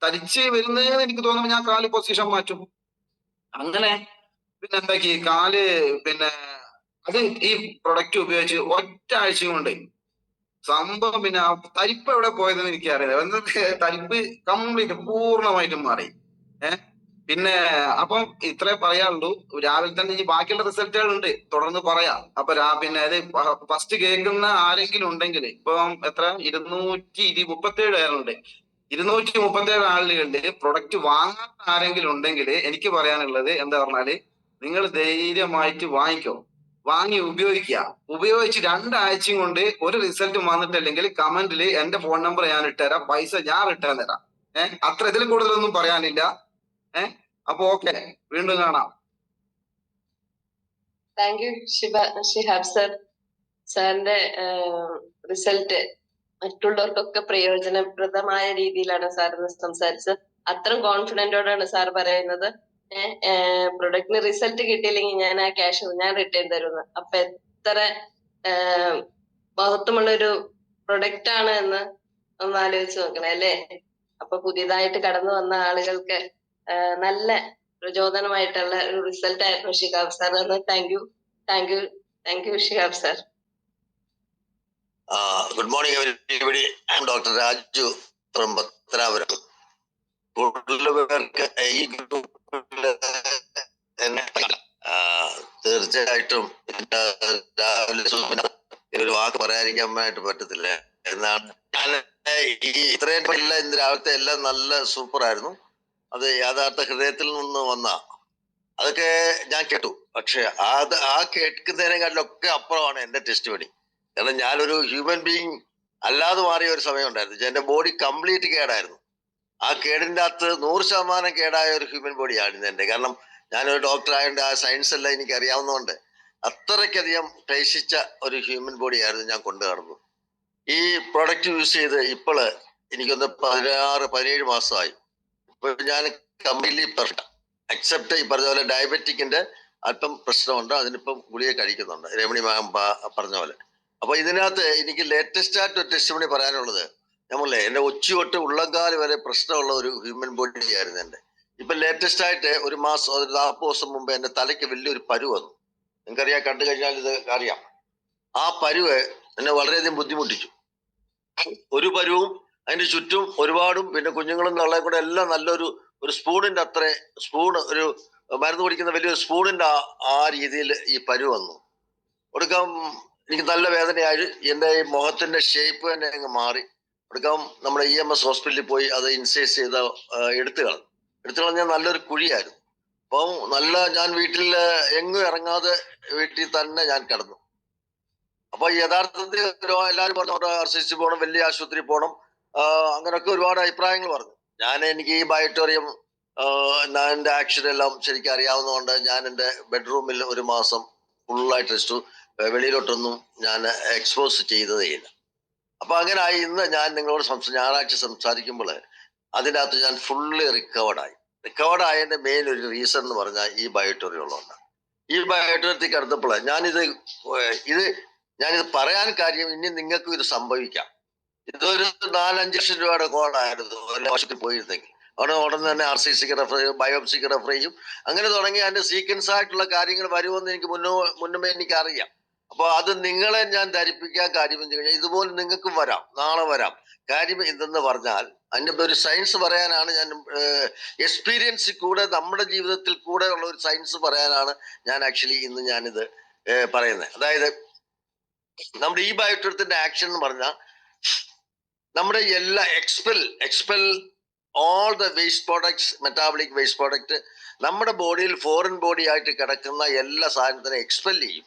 തരിച്ച് വരുന്നതെന്ന് എനിക്ക് തോന്നുമ്പോൾ ഞാൻ കാല് പൊസിഷൻ മാറ്റും. അങ്ങനെ പിന്നെ എന്താക്കി കാല് പിന്നെ അത് ഈ പ്രൊഡക്റ്റ് ഉപയോഗിച്ച് ഒറ്റ ആഴ്ച കൊണ്ട് സംഭവം പിന്നെ ആ തരിപ്പ് എവിടെ പോയതെന്ന് എനിക്കറിയില്ല. എന്നിട്ട് തരിപ്പ് കംപ്ലീറ്റ് പൂർണ്ണമായിട്ടും മാറി. പിന്നെ അപ്പം ഇത്രേ പറയാനുള്ളൂ. രാവിലെ തന്നെ ഈ ബാക്കിയുള്ള റിസൾട്ടുകൾ ഉണ്ട്, തുടർന്ന് പറയാം. അപ്പൊ പിന്നെ അത് ഫസ്റ്റ് കേൾക്കുന്ന ആരെങ്കിലും ഉണ്ടെങ്കിൽ ഇപ്പം എത്ര 237 പേരുണ്ട്. 237 ആളുകളിൽ പ്രൊഡക്റ്റ് വാങ്ങാത്ത ആരെങ്കിലും ഉണ്ടെങ്കിൽ എനിക്ക് പറയാനുള്ളത് എന്താ പറഞ്ഞാല്, നിങ്ങൾ ധൈര്യമായിട്ട് വാങ്ങിക്കോ, വാങ്ങി ഉപയോഗിച്ച് 2 ആഴ്ചയും കൊണ്ട് ഒരു റിസൾട്ട് വന്നിട്ടില്ലെങ്കിൽ കമന്റിൽ എന്റെ ഫോൺ നമ്പർ ഞാൻ ഇട്ടുതരാം, പൈസ ഞാൻ റിട്ടേൺ തരാം. അത്ര ഇതിൽ കൂടുതലൊന്നും പറയാനില്ല. അപ്പൊ ഓക്കെ, വീണ്ടും കാണാം. Thank U Shihab sir. സാറിന്റെ റിസൾട്ട് മറ്റുള്ളവർക്കൊക്കെ പ്രയോജനപ്രദമായ രീതിയിലാണ് സാർ സംസാരിച്ചത്. അത്രയും കോൺഫിഡന്റോടാണ് സാർ പറയുന്നത്. പ്രൊഡക്റ്റിന് റിസൾട്ട് കിട്ടിയില്ലെങ്കിൽ ഞാൻ ആ ക്യാഷ് ഞാൻ റിട്ടേൺ തരുന്നു. അപ്പൊ എത്ര മഹത്വമുള്ളൊരു പ്രൊഡക്റ്റ് ആണ് എന്ന് ഒന്ന് ആലോചിച്ച് നോക്കണേ അല്ലേ. അപ്പൊ പുതിയതായിട്ട് കടന്നു വന്ന ആളുകൾക്ക് നല്ല പ്രചോദനമായിട്ടുള്ള ഒരു റിസൾട്ട് ആയിരുന്നു Shihab sir. Thank you Shihab sir. Good morning, everybody. I'm Dr. Raju from Bhattarapuram. കൂടുതലുപേർക്ക് ഈ ഗ്രൂപ്പിൽ തീർച്ചയായിട്ടും രാവിലെ ഒരു വാക്ക് പറയാതിരിക്കാനായിട്ട് പറ്റത്തില്ല എന്നാണ്. ഞാൻ ഇത്രയും എല്ലാം ഇന്ന് രാവിലത്തെ എല്ലാം നല്ല സൂപ്പർ ആയിരുന്നു. അത് യാഥാർത്ഥ ഹൃദയത്തിൽ നിന്ന് വന്ന അതൊക്കെ ഞാൻ കേട്ടു. പക്ഷെ ആ കേൾക്കുന്നതിനെക്കാട്ടിലൊക്കെ അപ്പുറമാണ് എന്റെ ടെസ്റ്റ് പണി. കാരണം ഞാനൊരു ഹ്യൂമൻ ബീയിങ് അല്ലാതെ മാറിയ ഒരു സമയം ഉണ്ടായിരുന്നു. എന്റെ ബോഡി കംപ്ലീറ്റ് കേടായിരുന്നു. ആ കേടിന്റെ അകത്ത് 100% കേടായ ഒരു ഹ്യൂമൻ ബോഡിയാണ് എന്റെ. കാരണം ഞാനൊരു ഡോക്ടർ ആയതുകൊണ്ട് ആ സയൻസ് എല്ലാം എനിക്ക് അറിയാവുന്നതുകൊണ്ട് അത്രയ്ക്കധികം ക്ലേശിച്ച ഒരു ഹ്യൂമൻ ബോഡിയായിരുന്നു ഞാൻ കൊണ്ടു നടന്നത്. ഈ പ്രോഡക്റ്റ് യൂസ് ചെയ്ത് ഇപ്പോൾ എനിക്കൊന്ന് 16-17 മാസമായി. ഇപ്പൊ ഞാൻ കംപ്ലീറ്റ്ലി പെർഫെക്റ്റ്. എക്സെപ്റ്റ് ഈ പറഞ്ഞ പോലെ ഡയബറ്റിക്കിന്റെ അല്പം പ്രശ്നമുണ്ട്, അതിനിപ്പം ഗുളിക കഴിക്കുന്നുണ്ട്, രമണി മാം പറഞ്ഞ പോലെ. അപ്പൊ ഇതിനകത്ത് എനിക്ക് ലേറ്റസ്റ്റ് ആയിട്ട് ഒരു ടെസ്റ്റ് മണി പറയാനുള്ളത്, നമ്മളെ എന്റെ ഉച്ചി തൊട്ട് ഉള്ളംകാല് വരെ പ്രശ്നമുള്ള ഒരു ഹ്യൂമൻ ബോഡി ആയിരുന്നു എന്റെ. ഇപ്പൊ ലേറ്റസ്റ്റ് ആയിട്ട് ഒരു 40 ദിവസം മുമ്പ് എന്റെ തലയ്ക്ക് വലിയൊരു പരുവ് വന്നു. നിങ്ങൾക്കറിയാം, കണ്ടു കഴിഞ്ഞാൽ ഇത് അറിയാം. ആ പരുവ് എന്നെ വളരെയധികം ബുദ്ധിമുട്ടിച്ചു. ഒരു പരുവും അതിന്റെ ചുറ്റും ഒരുപാടും പിന്നെ കുഞ്ഞുങ്ങളും തള്ളയും കൂടെ എല്ലാം നല്ലൊരു സ്പൂണിന്റെ അത്ര ഒരു മരുന്ന് കുടിക്കുന്ന വലിയൊരു സ്പൂണിന്റെ ആ രീതിയിൽ ഈ പരു വന്നു ഒടുക്കം എനിക്ക് നല്ല വേദനയായി. എൻ്റെ ഈ മുഖത്തിന്റെ ഷേപ്പ് തന്നെ അങ്ങ് മാറി. ഒടുക്കം നമ്മുടെ EMS ഹോസ്പിറ്റലിൽ പോയി അത് ഇൻസൈസ് ചെയ്ത് എടുത്തു കളഞ്ഞാൽ നല്ലൊരു കുഴിയായിരുന്നു. അപ്പം ഞാൻ വീട്ടിൽ എങ്ങും ഇറങ്ങാതെ വീട്ടിൽ തന്നെ ഞാൻ കിടന്നു. അപ്പൊ യഥാർത്ഥത്തിൽ എല്ലാവരും പറഞ്ഞു RCC പോകണം, വലിയ ആശുപത്രി പോകണം, അങ്ങനെയൊക്കെ ഒരുപാട് അഭിപ്രായങ്ങൾ പറഞ്ഞു. എനിക്ക് ഈ ബയോട്ടോറിയം എൻ്റെ ആക്ഷൻ എല്ലാം ശരിക്കും അറിയാവുന്നതുകൊണ്ട് ഞാൻ എൻ്റെ ബെഡ്റൂമിൽ ഒരു മാസം ഫുള്ളായിട്ട് റെസ്റ്റു, വെളിയിലോട്ടൊന്നും ഞാൻ എക്സ്പോസ് ചെയ്തതേയില്ല. അപ്പൊ അങ്ങനെ ആയി. ഇന്ന് ഞാൻ നിങ്ങളോട് ഞായറാഴ്ച സംസാരിക്കുമ്പോൾ അതിൻ്റെ അകത്ത് ഞാൻ ഫുള്ളി റിക്കവേർഡ് ആയതിന്റെ മെയിൻ ഒരു റീസൺ എന്ന് പറഞ്ഞാൽ ഈ ബയോട്ടോറിയം ഉള്ളതുകൊണ്ടാണ്. ഈ ബയോട്ടോറിയത്തിൽ കിടന്നപ്പോൾ ഞാനിത് പറയാൻ കാര്യം, ഇനി നിങ്ങൾക്കും ഇത് സംഭവിക്കാം. ഇതൊരു 4-5 ലക്ഷം രൂപയുടെ കോഡായിരുന്നു ആശുപത്രിയിൽ പോയിരുന്നെങ്കിൽ. അവിടെ ഉടനെ തന്നെ RCCക്ക് റെഫർ ചെയ്യും, ബയോപ്സിക്ക് റെഫർ ചെയ്യും, അങ്ങനെ തുടങ്ങി അതിന്റെ സീക്വൻസ് ആയിട്ടുള്ള കാര്യങ്ങൾ വരുമെന്ന് എനിക്ക് മുന്നമേ എനിക്ക് അറിയാം. അപ്പൊ അത് നിങ്ങളെ ഞാൻ ധരിപ്പിക്കാൻ കാര്യം എന്ന് കഴിഞ്ഞാൽ ഇതുപോലെ നിങ്ങൾക്കും വരാം, നാളെ വരാം. കാര്യം എന്തെന്ന് പറഞ്ഞാൽ അതിന്റെ ഒരു സയൻസ് പറയാനാണ് ഞാൻ, എക്സ്പീരിയൻസിൽ കൂടെ നമ്മുടെ ജീവിതത്തിൽ കൂടെ ഉള്ള ഒരു സയൻസ് പറയാനാണ് ഞാൻ ആക്ച്വലി ഇന്ന് ഞാനിത് പറയുന്നത്. അതായത് നമ്മുടെ ഈ ബയോട്ടോറിയത്തിന്റെ ആക്ഷൻ എന്ന് പറഞ്ഞാൽ നമ്മുടെ എല്ലാ expel all the waste products, metabolic waste product നമ്മുടെ ബോഡിയിൽ ഫോറിൻ ബോഡി ആയിട്ട് കിടക്കുന്ന എല്ലാ സാധനത്തിനും എക്സ്പെൽ ചെയ്യും,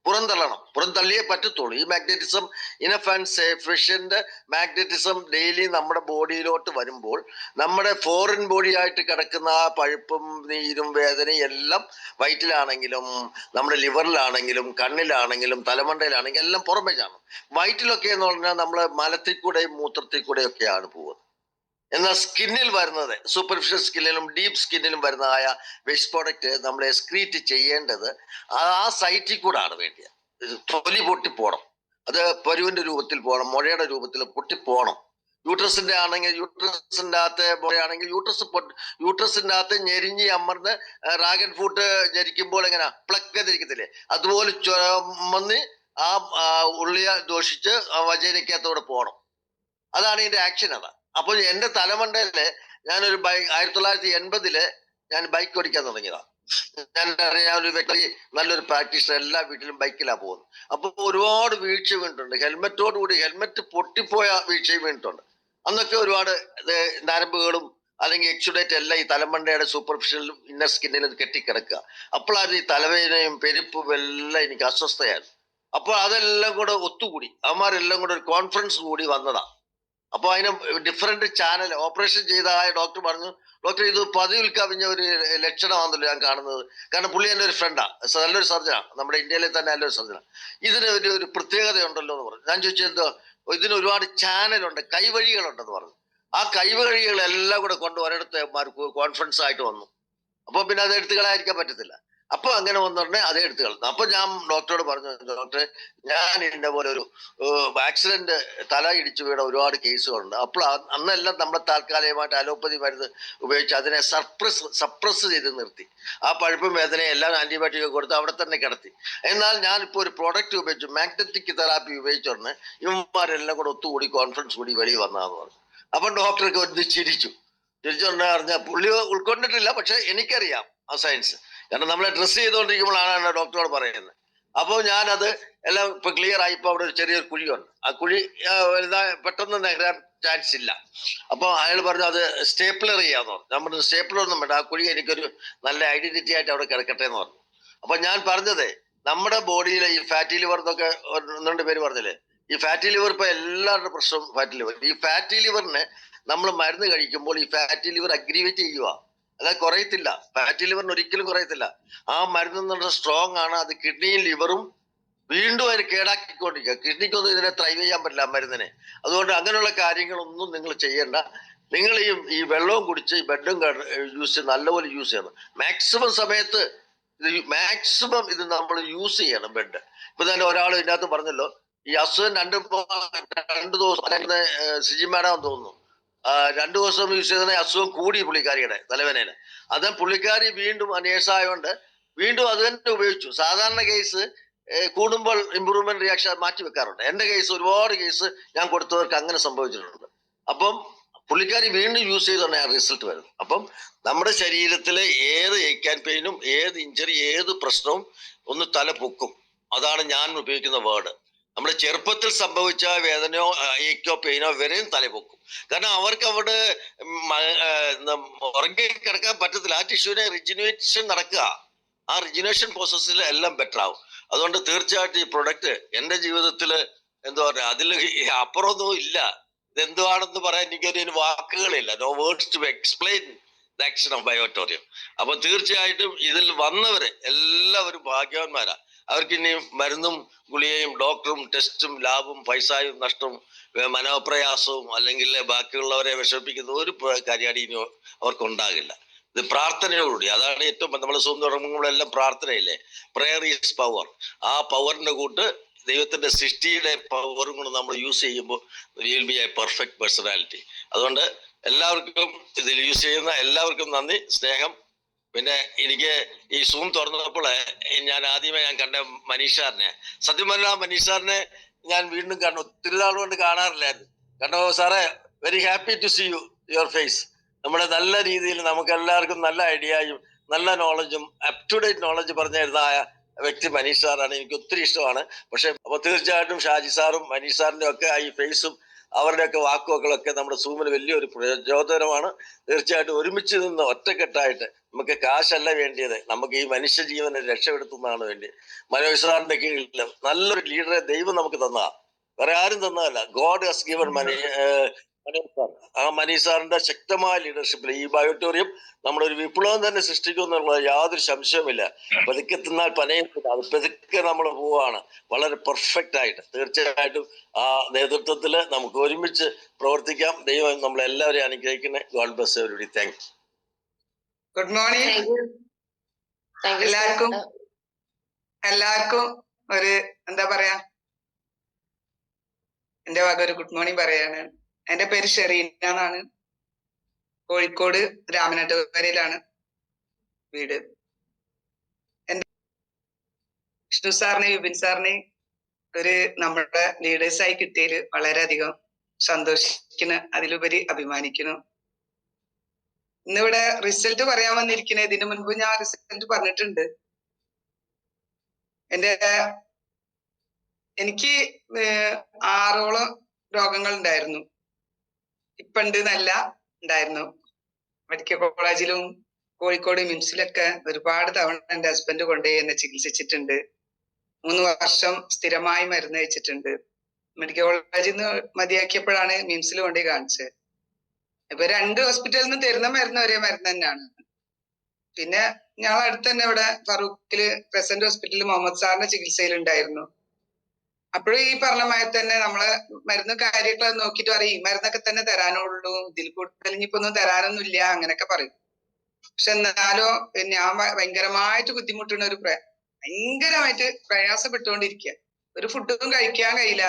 പുറന്തള്ളിയേ പറ്റത്തുള്ളൂ. ഈ magnetism enough and sufficient magnetism daily നമ്മുടെ ബോഡിയിലോട്ട് വരുമ്പോൾ നമ്മുടെ ഫോറിൻ ബോഡി ആയിട്ട് കിടക്കുന്ന ആ പഴുപ്പും നീരും വേദനയും എല്ലാം വയറ്റിലാണെങ്കിലും നമ്മുടെ ലിവറിലാണെങ്കിലും കണ്ണിലാണെങ്കിലും തലമണ്ടയിലാണെങ്കിലും എല്ലാം പുറമേ കാണും. വയറ്റിലൊക്കെ എന്ന് പറഞ്ഞാൽ നമ്മളെ മലത്തിൽ കൂടെയും മൂത്രത്തിൽ കൂടെയും ഒക്കെയാണ് പോകുന്നത്. എന്നാൽ സ്കിന്നിൽ വരുന്നത്, സൂപ്പർഫിഷ്യൽ സ്കിന്നിലും ഡീപ്പ് സ്കിന്നിലും വരുന്നതായ വേസ്റ്റ് പ്രോഡക്റ്റ് നമ്മൾ എക്സ്ക്രീറ്റ് ചെയ്യേണ്ടത് ആ സൈറ്റിൽ കൂടാണ് വേണ്ടിയത്. തൊലി പൊട്ടിപ്പോണം, അത് പരുവിന്റെ രൂപത്തിൽ പോകണം, മുഴയുടെ രൂപത്തിൽ പൊട്ടിപ്പോണം. യൂട്രസിന്റെ ആണെങ്കിൽ യൂട്രസിന്റെ അകത്ത് മുഴയാണെങ്കിൽ യൂട്രസിന്റെ അകത്ത് ഞെരിഞ്ഞ് അമർന്ന് ഡ്രാഗൺ ഫ്രൂട്ട് ഞെരിക്കുമ്പോൾ എങ്ങനെ പ്ലക്കതിരിക്കത്തില്ലേ, അതുപോലെ ചുമന്ന് ആ ഉള്ളിയ ദോഷിച്ച് വജേനക്കകത്തോടെ പോകണം. അതാണ് ഇതിന്റെ ആക്ഷൻ. അതാണ്. അപ്പോൾ എന്റെ തലമണ്ടയില് ഞാനൊരു 1980 ഞാൻ ബൈക്ക് ഓടിക്കാൻ തുടങ്ങിയതാണ്. ഞാൻ ഒരു വ്യക്തി, നല്ലൊരു പ്രാക്ടീഷണർ, എല്ലാ വീട്ടിലും ബൈക്കിലാണ് പോകുന്നത്. അപ്പൊ ഒരുപാട് വീഴ്ച വീണിട്ടുണ്ട്. ഹെൽമെറ്റ് പൊട്ടിപ്പോയ വീഴ്ചയും വീണിട്ടുണ്ട്. അന്നൊക്കെ ഒരുപാട് നരമ്പുകളും അല്ലെങ്കിൽ എക്സുഡേറ്റ് എല്ലാം ഈ തലമണ്ടയുടെ സൂപ്പർഫിഷ്യലും ഇന്നർ സ്കിന്നിലും കെട്ടിക്കിടക്കുക. അപ്പോഴാണ് ഈ തലവേദനയും പെരുപ്പും എല്ലാം എനിക്ക് അസ്വസ്ഥയായിരുന്നു. അപ്പോൾ അതെല്ലാം കൂടെ ഒത്തുകൂടി, അവന്മാരെല്ലാം കൂടെ ഒരു കോൺഫറൻസ് കൂടി വന്നതാ. അപ്പൊ അതിന് ഡിഫറെന്റ് ചാനൽ ഓപ്പറേഷൻ ചെയ്തതായ ഡോക്ടർ പറഞ്ഞു, ഡോക്ടർ ഇത് പതിവിൽ കവിഞ്ഞ ഒരു ലക്ഷണമാണല്ലോ ഞാൻ കാണുന്നത്. കാരണം പുള്ളി എൻ്റെ ഒരു ഫ്രണ്ടാണ്, നല്ലൊരു സർജനാണ്, നമ്മുടെ ഇന്ത്യയിലെ തന്നെ നല്ലൊരു സർജനാണ്. ഇതിന് ഒരു പ്രത്യേകതയുണ്ടല്ലോ എന്ന് പറഞ്ഞു. ഞാൻ ചോദിച്ചു എന്തോ, ഇതിന് ഒരുപാട് ചാനലുണ്ട്, കൈവഴികളുണ്ടെന്ന് പറഞ്ഞു. ആ കൈവഴികളെല്ലാം കൂടെ കൊണ്ട് ഒരിടത്ത് കോൺഫറൻസ് ആയിട്ട് വന്നു. അപ്പൊ പിന്നെ അത് എടുത്തു കളയാതിരിക്കാൻ പറ്റത്തില്ല. അപ്പൊ അങ്ങനെ വന്നിട്ടുണ്ടെ അതേ എടുത്തു കളഞ്ഞു. അപ്പൊ ഞാൻ ഡോക്ടറോട് പറഞ്ഞു, ഡോക്ടറെ ഞാൻ ഇതിന്റെ പോലെ ഒരു ആക്സിഡന്റ് തല ഇടിച്ചു വീണ ഒരുപാട് കേസുകളുണ്ട്. അപ്പോൾ അന്നെല്ലാം നമ്മുടെ താൽക്കാലികമായിട്ട് അലോപ്പതി മരുന്ന് ഉപയോഗിച്ച് അതിനെ സപ്രസ് ചെയ്ത് നിർത്തി. ആ പഴുപ്പും വേദനയും എല്ലാം ആന്റിബയോട്ടിക് കൊടുത്ത് അവിടെ തന്നെ കിടത്തി. എന്നാൽ ഞാനിപ്പോൾ ഒരു പ്രോഡക്റ്റ് ഉപയോഗിച്ചു, മാഗ്നറ്റിക് തെറാപ്പി ഉപയോഗിച്ചോണ്ട് ഇവന്മാരെല്ലാം കൂടെ ഒത്തുകൂടി കോൺഫറൻസ് കൂടി വെളിയിൽ വന്നതെന്ന് പറഞ്ഞു. അപ്പൊ ഡോക്ടർക്ക് ഒന്ന് ചിരിച്ചോണ്ട് പറഞ്ഞാൽ പുള്ളി ഉൾക്കൊണ്ടിട്ടില്ല, പക്ഷെ എനിക്കറിയാം ആ സയൻസ്. കാരണം നമ്മളെ ഡ്രസ്സ് ചെയ്തുകൊണ്ടിരിക്കുമ്പോഴാണ് ഡോക്ടറോട് പറയുന്നത്. അപ്പോൾ ഞാനത് എല്ലാം ഇപ്പൊ ക്ലിയർ ആയി. ഇപ്പൊ അവിടെ ഒരു ചെറിയൊരു കുഴിയുണ്ട്, ആ കുഴി പെട്ടെന്ന് നികരാൻ ചാൻസ് ഇല്ല. അപ്പൊ അയാൾ പറഞ്ഞു അത് സ്റ്റേപ്ലർ ചെയ്യാന്ന് പറഞ്ഞു. ഞാൻ പറഞ്ഞു സ്റ്റേപ്ലർ ഒന്നും വേണ്ട, ആ കുഴി എനിക്കൊരു നല്ല ഐഡന്റിറ്റി ആയിട്ട് അവിടെ കിടക്കട്ടെ എന്ന് പറഞ്ഞു. അപ്പൊ ഞാൻ പറഞ്ഞത് നമ്മുടെ ബോഡിയിലെ ഈ ഫാറ്റി ലിവർ എന്നൊക്കെ 2 പേര് പറഞ്ഞില്ലേ, ഈ ഫാറ്റി ലിവർ ഇപ്പൊ എല്ലാവരുടെ പ്രശ്നം ഫാറ്റി ലിവർ. ഈ ഫാറ്റി ലിവറിന് നമ്മൾ മരുന്ന് കഴിക്കുമ്പോൾ ഈ ഫാറ്റി ലിവർ അഗ്രിവേറ്റ് ചെയ്യുക, അല്ല കുറയത്തില്ല. ഫാറ്റി ലിവറിന് ഒരിക്കലും കുറയത്തില്ല. ആ മരുന്ന് സ്ട്രോങ് ആണ്. അത് കിഡ്നിയും ലിവറും വീണ്ടും അതിന് കേടാക്കിക്കൊണ്ടിരിക്കുക. കിഡ്നിക്കൊന്നും ഇതിനെ ത്രൈവ് ചെയ്യാൻ പറ്റില്ല ആ മരുന്നിനെ. അതുകൊണ്ട് അങ്ങനെയുള്ള കാര്യങ്ങളൊന്നും നിങ്ങൾ ചെയ്യേണ്ട. നിങ്ങൾ ഈ വെള്ളവും കുടിച്ച് ഈ ബെഡും യൂസ് ചെയ്ത് നല്ലപോലെ യൂസ് ചെയ്യണം. മാക്സിമം സമയത്ത് മാക്സിമം ഇത് നമ്മൾ യൂസ് ചെയ്യണം ബെഡ്. ഇപ്പൊ തന്നെ ഒരാൾ ഇതിനകത്ത് പറഞ്ഞല്ലോ, ഈ അസുഖം 2 ദിവസം സിജി മാഡം തോന്നുന്നു 2 ദിവസം യൂസ് ചെയ്ത അസുഖം കൂടി പുള്ളിക്കാരിയുടെ തലവേദനയില്. അത് പുള്ളിക്കാരി വീണ്ടും നേഴ്സായോണ്ട് വീണ്ടും അത് തന്നെ ഉപയോഗിച്ചു. സാധാരണ കേസ് കൂടുമ്പോൾ ഇമ്പ്രൂവ്മെന്റ് റിയാക്ഷൻ മാറ്റി വെക്കാറുണ്ട്. എന്റെ കേസ് ഒരുപാട് കേസ് ഞാൻ കൊടുത്തവർക്ക് അങ്ങനെ സംഭവിച്ചിട്ടുണ്ട്. അപ്പം പുള്ളിക്കാരി വീണ്ടും യൂസ് ചെയ്താണ് ആ റിസൾട്ട് വരുന്നത്. അപ്പം നമ്മുടെ ശരീരത്തിലെ ഏത് ഏക്കാൻ പെയിനും ഏത് ഇഞ്ചറി ഏത് പ്രശ്നവും ഒന്ന് തല പൊക്കും. അതാണ് ഞാൻ ഉപയോഗിക്കുന്ന വേർഡ്. നമ്മുടെ ചെറുപ്പത്തിൽ സംഭവിച്ച വേദനയോ ഏക്കോ പെയിനോ വരെയും തലപൊക്കും. കാരണം അവർക്ക് അവിടെ ഉറങ്ങി കിടക്കാൻ പറ്റത്തില്ല. ആ ടിഷ്യൂവിനെ റിജിനുവേഷൻ നടക്കുക. ആ റിജിനുവേഷൻ പ്രോസസ്സിൽ എല്ലാം ബെറ്റർ ആവും. അതുകൊണ്ട് തീർച്ചയായിട്ടും ഈ പ്രൊഡക്റ്റ് എൻ്റെ ജീവിതത്തിൽ എന്താ പറയുക, അതിൽ അപ്പുറമൊന്നും ഇല്ല. ഇതെന്തുവാണെന്ന് പറയാൻ എനിക്കൊരു വാക്കുകളില്ല. No words to explain the action of ബയോട്ടോറിയം. അപ്പൊ തീർച്ചയായിട്ടും ഇതിൽ വന്നവര് എല്ലാവരും ഭാഗ്യവാന്മാരാ. അവർക്ക് ഇനി മരുന്നും ഗുളികയും ഡോക്ടറും ടെസ്റ്റും ലാബും പൈസയും നഷ്ടവും മനോപ്രയാസവും അല്ലെങ്കിൽ ബാക്കിയുള്ളവരെ വിഷമിപ്പിക്കുന്ന ഒരു കാര്യമാണ് ഇനി അവർക്കുണ്ടാകില്ല. ഇത് പ്രാർത്ഥനയോടുകൂടി, അതാണ് ഏറ്റവും നമ്മൾ സ്വന്തം തുടങ്ങുമ്പോഴെല്ലാം പ്രാർത്ഥനയില്ലേ, പ്രെയർ ഈസ് പവർ. ആ പവറിന്റെ കൂട്ട് ദൈവത്തിന്റെ സൃഷ്ടിയുടെ പവറും കൂടെ നമ്മൾ യൂസ് ചെയ്യുമ്പോൾ will be A perfect personality. അതുകൊണ്ട് എല്ലാവർക്കും ഇതിൽ യൂസ് ചെയ്യുന്ന എല്ലാവർക്കും നന്ദി, സ്നേഹം. പിന്നെ എനിക്ക് ഈ സൂം തുറന്നപ്പോൾ ഞാൻ ആദ്യമേ കണ്ട മനീഷാറിനെ, സത്യം പറഞ്ഞാൽ മനീഷാറിനെ ഞാൻ വീണ്ടും കണ്ടു. ഒത്തിരി നാൾ കൊണ്ട് കാണാറില്ലായിരുന്നു. കണ്ടോ സാറേ, very happy to see your face. നമ്മുടെ നല്ല രീതിയിൽ നമുക്ക് എല്ലാവർക്കും നല്ല ഐഡിയയും നല്ല നോളജും അപ് ടു ഡേറ്റ് നോളജ് പറഞ്ഞു തരുന്ന വ്യക്തി മനീഷ് സാറാണ്. എനിക്ക് ഒത്തിരി ഇഷ്ടമാണ്. പക്ഷെ അപ്പൊ തീർച്ചയായിട്ടും ഷാജി സാറും മനീഷ് സാറിന്റെ ഒക്കെ ഈ ഫേസും അവരുടെയൊക്കെ വാക്കുകളൊക്കെ നമ്മുടെ സൂമിൽ വലിയൊരു പ്രചോദനമാണ്. തീർച്ചയായിട്ടും ഒരുമിച്ച് നിന്ന് ഒറ്റക്കെട്ടായിട്ട്, നമുക്ക് കാശല്ല വേണ്ടിയത്, നമുക്ക് ഈ മനുഷ്യ ജീവനെ രക്ഷപ്പെടുത്തുന്നതാണ് വേണ്ടി. മനോജ് സാറിന്റെ കീഴിൽ നല്ലൊരു ലീഡറെ ദൈവം നമുക്ക് തന്നതാ, വേറെ ആരും തന്നതല്ല. God has given Manish sir. ആ മനീഷ് സാറിന്റെ ശക്തമായ ലീഡർഷിപ്പിൽ ഈ ബയോട്ടോറിയം നമ്മളൊരു വിപ്ലവം തന്നെ സൃഷ്ടിക്കും എന്നുള്ളത് യാതൊരു സംശയവുമില്ല. പതുക്കെ തിന്നാൽ പനയത്തില്ല, അത് പതുക്കെ നമ്മൾ പോവാണ് വളരെ പെർഫെക്റ്റ് ആയിട്ട്. തീർച്ചയായിട്ടും ആ നേതൃത്വത്തിൽ നമുക്ക് ഒരുമിച്ച് പ്രവർത്തിക്കാം. ദൈവം നമ്മളെല്ലാവരെയും അനുഗ്രഹിക്കണേ. God bless everybody. Thank you. Good morning എല്ലാവർക്കും ഒരു എന്താ പറയാ, എന്റെ വക ഒരു ഗുഡ് മോർണിംഗ് പറയാണ്. എന്റെ പേര് ഷെറീന എന്നാണ്. കോഴിക്കോട് രാമനാട്ടുകരയിലാണ് വീട്. എന്റെ വിഷ്ണു സാറിനെ വിപിൻ സാറിനെ ഒരു നമ്മുടെ ലീഡേഴ്സായി കിട്ടിയതിൽ വളരെയധികം സന്തോഷിക്കുന്നു, അതിലുപരി അഭിമാനിക്കുന്നു. ഇന്നിവിടെ റിസൾട്ട് പറയാൻ വന്നിരിക്കുന്നത്, ഇതിനു മുൻപ് ഞാൻ റിസൾട്ട് പറഞ്ഞിട്ടുണ്ട്. എനിക്ക് 6ഓളം രോഗങ്ങൾ ഉണ്ടായിരുന്നു. ഇപ്പൊ ഉണ്ട് എന്നല്ല, ഉണ്ടായിരുന്നു. മെഡിക്കൽ കോളേജിലും കോഴിക്കോട് മിംസിലൊക്കെ ഒരുപാട് തവണ എന്റെ ഹസ്ബൻഡ് കൊണ്ടുപോയി എന്നെ ചികിത്സിച്ചിട്ടുണ്ട്. 3 വർഷം സ്ഥിരമായി മരുന്ന് കഴിച്ചിട്ടുണ്ട്. മെഡിക്കൽ കോളേജിൽ നിന്ന് മതിയാക്കിയപ്പോഴാണ് മിംസിൽ കൊണ്ടുപോയി കാണിച്ചത്. ഇപ്പൊ 2 ഹോസ്പിറ്റലിൽ നിന്ന് തരുന്ന മരുന്ന് ഒരേ മരുന്ന് തന്നെയാണ്. പിന്നെ ഞങ്ങൾ അടുത്ത് തന്നെ ഇവിടെ ഫറൂഖില് പ്രസന്റ് ഹോസ്പിറ്റലിൽ മുഹമ്മദ് സാറിന്റെ ചികിത്സയിലുണ്ടായിരുന്നു. അപ്പോഴും ഈ പറഞ്ഞ മാതിരി തന്നെ നമ്മള് മരുന്ന് കാര്യങ്ങളൊക്കെ നോക്കിയിട്ട് പറയും, ഈ മരുന്നൊക്കെ തന്നെ തരാനുള്ളൂ, ഇതിൽ കൂടുതൽ ഇനിയിപ്പോ ഒന്നും തരാനൊന്നും ഇല്ല, അങ്ങനെയൊക്കെ പറയും. പക്ഷെ എന്നാലോ ഞാൻ ഭയങ്കരമായിട്ട് ബുദ്ധിമുട്ടുന്ന ഭയങ്കരമായിട്ട് പ്രയാസപ്പെട്ടുകൊണ്ടിരിക്കുക. ഒരു ഫുഡും കഴിക്കാൻ കഴിയില്ല.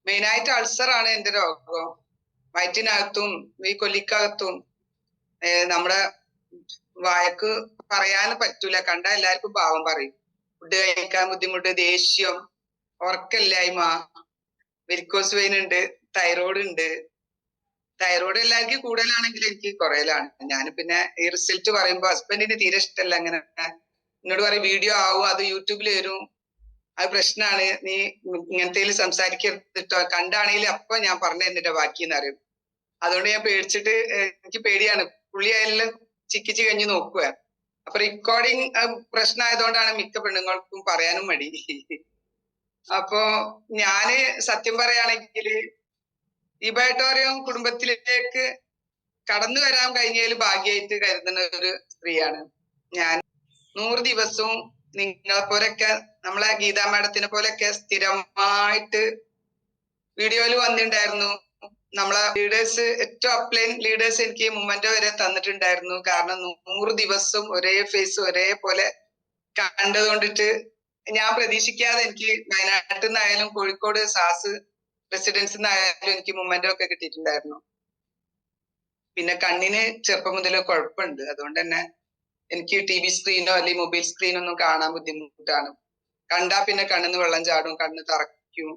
മെയിനായിട്ട് അൾസറാണ് എന്റെ രോഗം. വയറ്റിനകത്തും ഈ കൊല്ലിക്കകത്തും നമ്മുടെ വായക്ക് പറയാൻ പറ്റൂല. കണ്ട എല്ലാവർക്കും പാവം പറയും. ഫുഡ് കഴിക്കാൻ ബുദ്ധിമുട്ട്, ദേഷ്യം, ഉറക്കമില്ലായ്മ, വെരിക്കോസ് വെയിൻ ഉണ്ട്, തൈറോയ്ഡ് ഉണ്ട്. തൈറോയ്ഡ് എല്ലാവർക്കും കൂടുതലാണെങ്കിൽ എനിക്ക് കുറയലാണ്. ഞാൻ പിന്നെ ഈ റിസൾട്ട് പറയുമ്പോ ഹസ്ബൻഡിന് തീരെ ഇഷ്ടമല്ല. അങ്ങനെ എന്നോട് പറയും വീഡിയോ ആവും, അത് യൂട്യൂബിൽ വരും, അത് പ്രശ്നമാണ്, നീ ഇങ്ങനത്തെ സംസാരിക്കരുതിട്ടോ, കണ്ടാണെങ്കിൽ അപ്പൊ ഞാൻ പറഞ്ഞു തന്നിട്ട് ബാക്കിന്ന് അറിയും. അതുകൊണ്ട് ഞാൻ പേടിച്ചിട്ട്, എനിക്ക് പേടിയാണ്. പുള്ളിയായാലും ചിക്കിച്ച് കഴിഞ്ഞ് നോക്കുക. അപ്പൊ റെക്കോർഡിങ് പ്രശ്നമായതുകൊണ്ടാണ് മിക്ക പെണ്ണുങ്ങൾക്കും പറയാനും മടി. അപ്പോ ഞാന് സത്യം പറയുകയാണെങ്കിൽ ഈ ബയോട്ടോറിയം കുടുംബത്തിലേക്ക് കടന്നു വരാൻ കഴിഞ്ഞതിൽ ഭാഗ്യമായിട്ട് കരുതുന്ന ഒരു സ്ത്രീയാണ് ഞാൻ. 100 ദിവസവും നിങ്ങളെ പോലൊക്കെ, നമ്മളെ ഗീതാ മാഡത്തിനെ പോലൊക്കെ സ്ഥിരമായിട്ട് വീഡിയോയിൽ വന്നിട്ടുണ്ടായിരുന്നു. നമ്മളെ ലീഡേഴ്സ്, ഏറ്റവും അപ്ലൈൻ ലീഡേഴ്സ് എനിക്ക് മൊമെന്റോ വരെ തന്നിട്ടുണ്ടായിരുന്നു. കാരണം 100 ദിവസം ഒരേ ഫേസ് ഒരേപോലെ കണ്ടതുകൊണ്ടിട്ട് ഞാൻ പ്രതീക്ഷിക്കാതെ എനിക്ക് വയനാട്ടിൽ നിന്നായാലും കോഴിക്കോട് സാസ് റെസിഡൻസിൽ നിന്നായാലും എനിക്ക് മൊമെന്റോ ഒക്കെ കിട്ടിയിട്ടുണ്ടായിരുന്നു. പിന്നെ കണ്ണിന് ചെറുപ്പം മുതലേ കുഴപ്പമുണ്ട്. അതുകൊണ്ട് തന്നെ എനിക്ക് TV സ്ക്രീനോ അല്ലെങ്കിൽ മൊബൈൽ സ്ക്രീനോ ഒന്നും കാണാൻ ബുദ്ധിമുട്ടാണ്. കണ്ടാ പിന്നെ കണ്ണിന്ന് വെള്ളം ചാടും, കണ്ണ് തറയ്ക്കും.